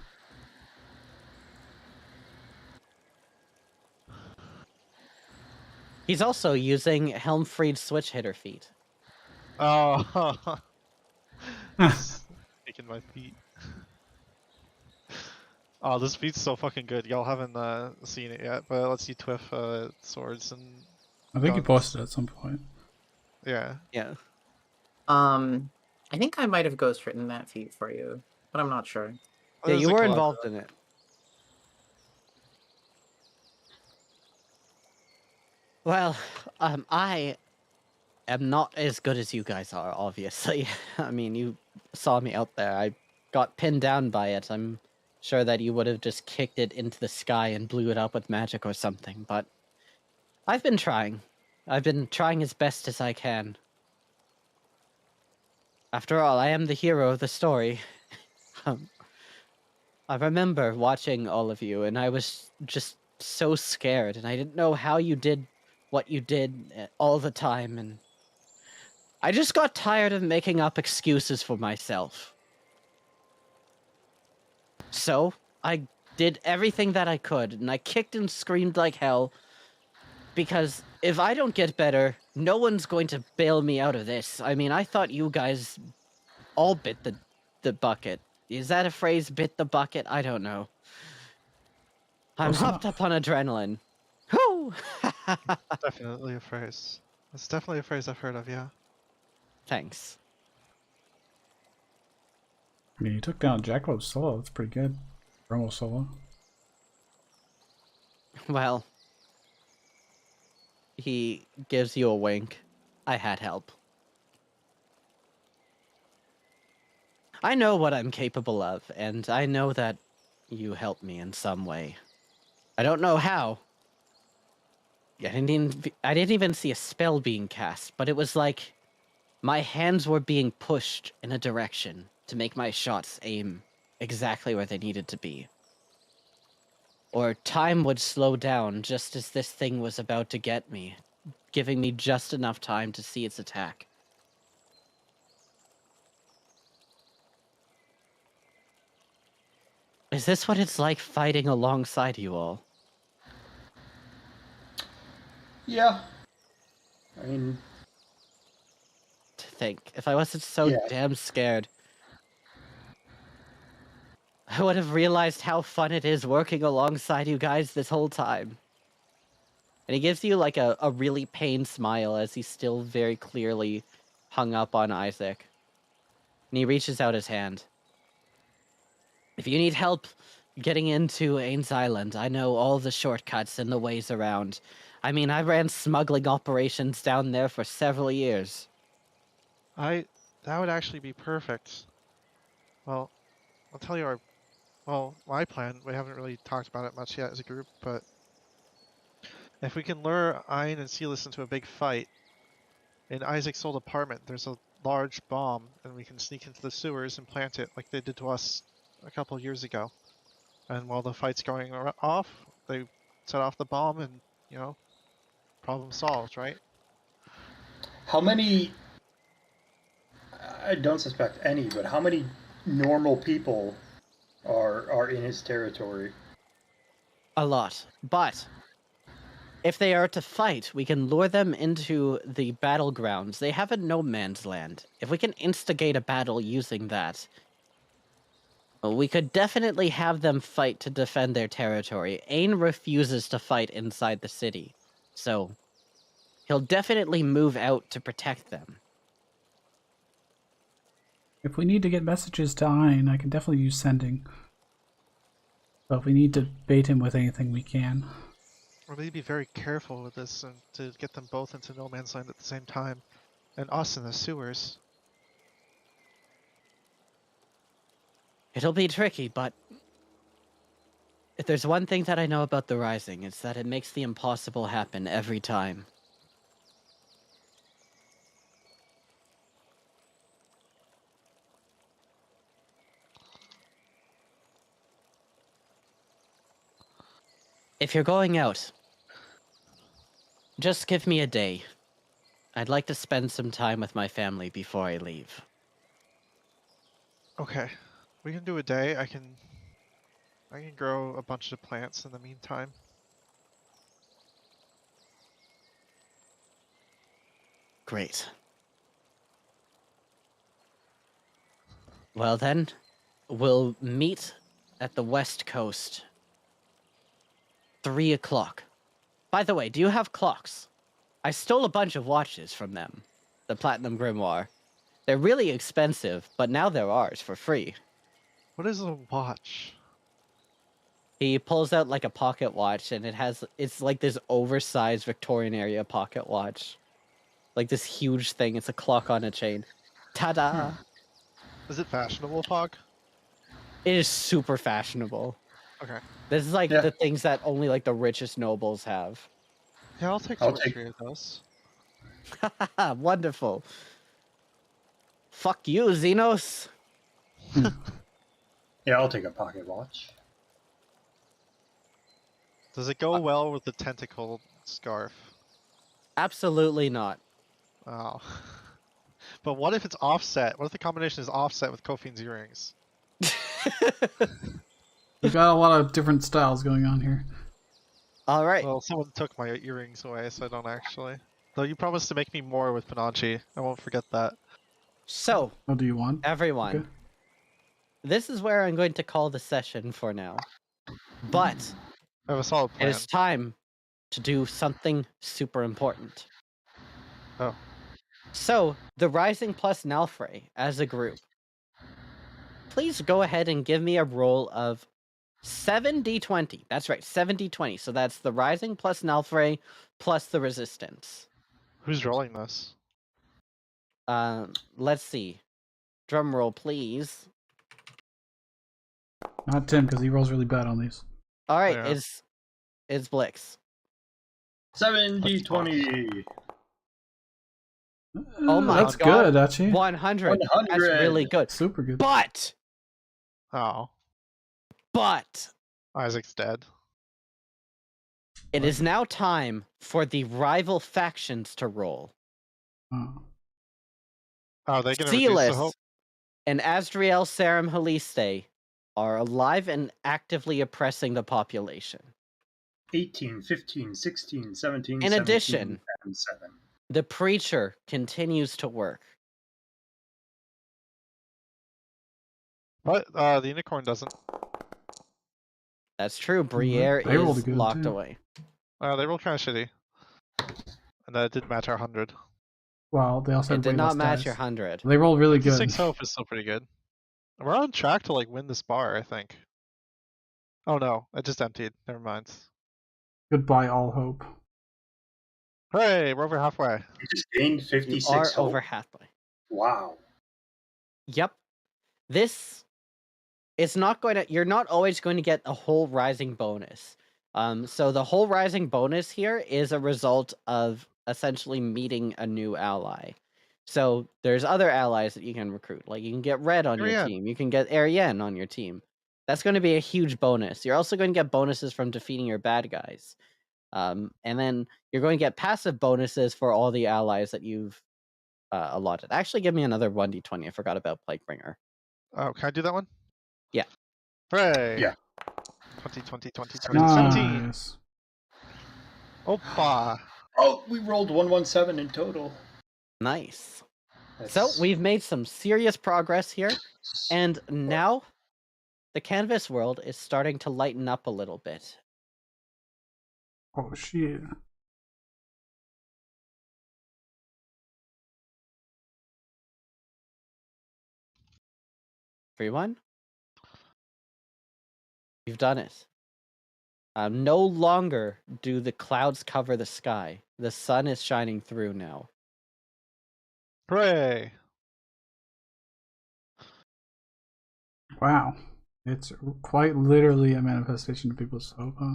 He's also using Helmfried's switch hitter feat. Oh, taking my feet. Oh, this feat's so fucking good. Y'all haven't seen it yet, but it lets you twiff swords and. I think you guns. posted at some point. Yeah. Yeah. I think I might have ghostwritten that feat for you, but I'm not sure. Oh, Yeah, there's you a were collab. involved in it. Well, I am not as good as you guys are, obviously. I mean, you saw me out there. I got pinned down by it. I'm sure that you would have just kicked it into the sky and blew it up with magic or something, but I've been trying. I've been trying as best as I can. After all, I am the hero of the story. I remember watching all of you, and I was just so scared, and I didn't know how you did what you did all the time, and I just got tired of making up excuses for myself. So, I did everything that I could, and I kicked and screamed like hell, because if I don't get better, no one's going to bail me out of this. I mean, I thought you guys all bit the bucket. Is that a phrase, bit the bucket? I don't know. I'm Close hopped enough. up on adrenaline. Whoo! Definitely a phrase. It's definitely a phrase I've heard of, yeah. Thanks. I mean, you took down Jackalope solo. That's pretty good. Romo solo. Well, he gives you a wink. I had help. I know what I'm capable of, and I know that you helped me in some way. I don't know how. I didn't even see a spell being cast, but it was like my hands were being pushed in a direction to make my shots aim exactly where they needed to be. or time would slow down just as this thing was about to get me, giving me just enough time to see its attack. Is this what it's like fighting alongside you all? Yeah. I mean, To think, if I wasn't so Yeah. damn scared, I would have realized how fun it is working alongside you guys this whole time. And he gives you like a really pained smile as he's still very clearly hung up on Isaac. And he reaches out his hand. If you need help getting into Ains Island, I know all the shortcuts and the ways around. I mean, I ran smuggling operations down there for several years. That would actually be perfect. Well, I'll tell you my plan, we haven't really talked about it much yet as a group, but if we can lure Ein and Silas into a big fight, in Isaac's old apartment, there's a large bomb, and we can sneak into the sewers and plant it like they did to us a couple years ago. And while the fight's going off, they set off the bomb and, problem solved, right? how many? I don't suspect any, but how many normal people are in his territory? A lot. But if they are to fight, we can lure them into the battlegrounds. They have a no man's land. If we can instigate a battle using that, we could definitely have them fight to defend their territory. Ain refuses to fight inside the city, so he'll definitely move out to protect them. If we need to get messages to Ein, I can definitely use sending. But if we need to bait him with anything, we can. We need to be very careful with this and to get them both into no man's land at the same time, and us in the sewers. It'll be tricky, but if there's one thing that I know about the Rising, it's that it makes the impossible happen every time. If you're going out, just give me a day. I'd like to spend some time with my family before I leave. Okay, we can do a day. I can grow a bunch of plants in the meantime. Great. Well then, we'll meet at the West Coast. 3 o'clock. By the way, do you have clocks? I stole a bunch of watches from them. The Platinum Grimoire. They're really expensive, but now they're ours for free. What is a watch? He pulls out like a pocket watch, and it's like this oversized Victorian era pocket watch. Like this huge thing. It's a clock on a chain. Ta-da! Is it fashionable, Pog? It is super fashionable. Okay. This is like the things that only like the richest nobles have. Yeah, I'll take 2 or 3 of those. Wonderful. Fuck you, Xenos. Yeah, I'll take a pocket watch. Does it go well with the tentacle scarf? Absolutely not. Oh. But what if it's offset? What if the combination is offset with Kofine's earrings? We've got a lot of different styles going on here. All right. Well, someone took my earrings away, so I don't actually. Though you promised to make me more with Pananchi. I won't forget that. So, What do you want? everyone, Okay. this is where I'm going to call the session for now. But I have a solid it plan. is time to do something super important. Oh. So, the Rising plus Nalfrey as a group. Please go ahead and give me a roll of 7d20. That's right, 7d20. So that's the Rising plus Nalfrey plus the Resistance. Who's rolling this? Let's see. Drum roll, please. Not Tim, because he rolls really bad on these. All right, Yeah. it's Blix. 7d20. Oh my That's God. good, actually. 100. That's 100. really good. Super good. But Oh. Isaac's Isaac's dead. It is now time for the rival factions to roll. Oh. Oh, they're gonna reduce the Sealess hope. and Asdriel Sarum Haliste are alive and actively oppressing the population. 18, 15, 16, 17, In 17, addition, and 7. the Preacher continues to work. What? The unicorn doesn't. That's true. Briere they rolled is good, locked too. away. They rolled kind of shitty. And that did match our 100. Well, they also It had did way not less match dice. your 100. They rolled really good. 6 hope is still pretty good. We're on track to like win this bar, I think. Oh no, it just emptied. Never mind. Goodbye, all hope. Hooray, we're over halfway. You just gained You 56 are hope. over halfway. Wow. Yep. This is not going to. You're not always going to get a whole rising bonus. So the whole rising bonus here is a result of essentially meeting a new ally. So there's other allies that you can recruit. Like you can get Red on your Ariane. team. You can get Ariane on your team. That's going to be a huge bonus. You're also going to get bonuses from defeating your bad guys. And then you're going to get passive bonuses for all the allies that you've allotted. Actually, give me another 1d20. I forgot about Plaguebringer. Oh, can I do that one? Yeah. Hooray! Yeah. 20, 17. Nice. Opa! Oh, we rolled 117 in total. Nice. So That's- we've made some serious progress here, and now the canvas world is starting to lighten up a little bit. Oh, shit. Everyone, you've done it. No longer do the clouds cover the sky. The sun is shining through now. Hooray! Wow. It's quite literally a manifestation of people's hope, huh?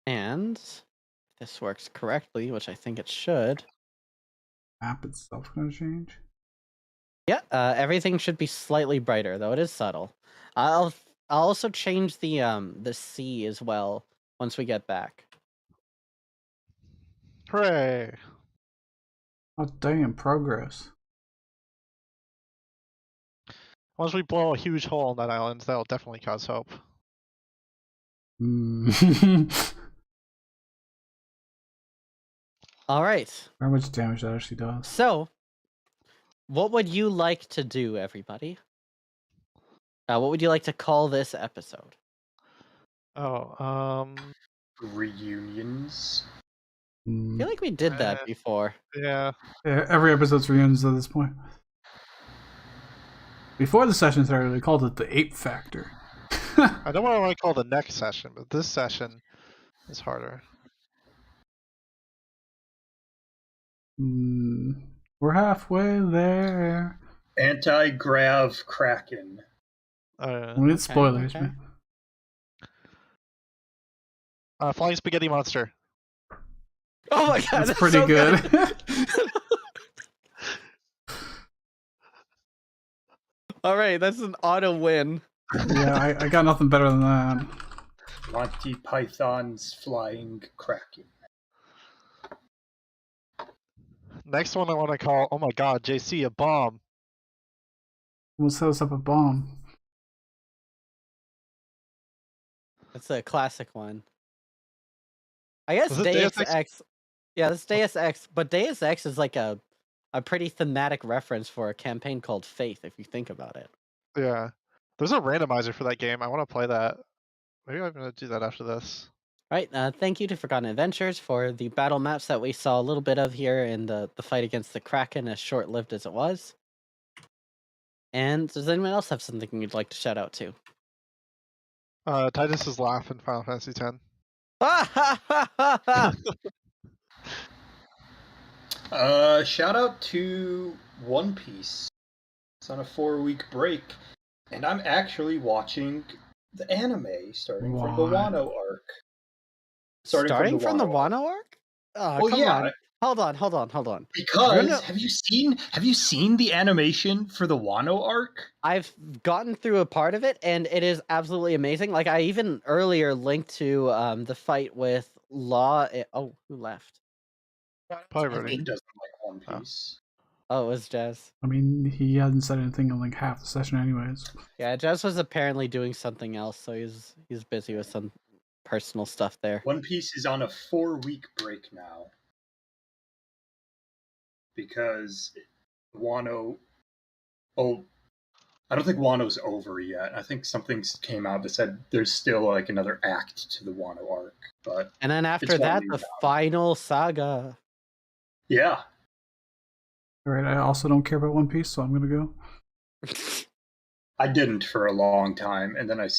And if this works correctly, which I think it should. Map itself gonna change? Yeah, everything should be slightly brighter, though it is subtle. I'll also change the sea as well once we get back. Hooray! Oh, damn, progress. Once we blow a huge hole on that island, that'll definitely cause hope. All right. How much damage that actually does? So, what would you like to do, everybody? What would you like to call this episode? Oh, reunions. I feel like we did that before. yeah. Yeah, every episode's reunions at this point. Before the session started, they called it the Ape Factor. I don't want to call the next session, but this session is harder. We're halfway there. Anti-grav Kraken. We need spoilers, okay. man. Flying spaghetti monster. Oh my god, That's pretty so good. All right, that's an auto win. Yeah, I got nothing better than that. Monty Python's Flying Kraken. Next one I want to call, oh my god, JC, a bomb. We'll set us up a bomb. That's a classic one. I guess Was it Deus Deus Ex? Ex. Yeah, that's Deus Ex, but Deus Ex is like a pretty thematic reference for a campaign called Faith, if you think about it. Yeah. There's a randomizer for that game. I want to play that. Maybe I'm going to do that after this. Right, thank you to Forgotten Adventures for the battle maps that we saw a little bit of here in the fight against the Kraken, as short-lived as it was. And does anyone else have something you'd like to shout out to? Titus's laugh in Final Fantasy X. Shout out to One Piece. It's on a 4-week break, and I'm actually watching the anime starting from the Why? Wano arc. Starting from the Wano arc. Wano arc? Oh, Well, come yeah, on. Hold on. Because have you seen the animation for the Wano arc? I've gotten through a part of it, and it is absolutely amazing. Like, I even earlier linked to the fight with Law. Oh, who left? Probably I Rudy. He think- doesn't like One Piece. Oh, it was Jez. I mean, he hasn't said anything in like half the session, anyways. Yeah, Jez was apparently doing something else, so he's busy with some personal stuff there. One Piece is on a 4-week break now. Because Wano... Oh, I don't think Wano's over yet. I think something came out that said there's still like another act to the Wano arc. But And then after It's that, winding the down. final saga. yeah, Alright, I also don't care about One Piece, so I'm gonna go. I didn't for a long time, and then I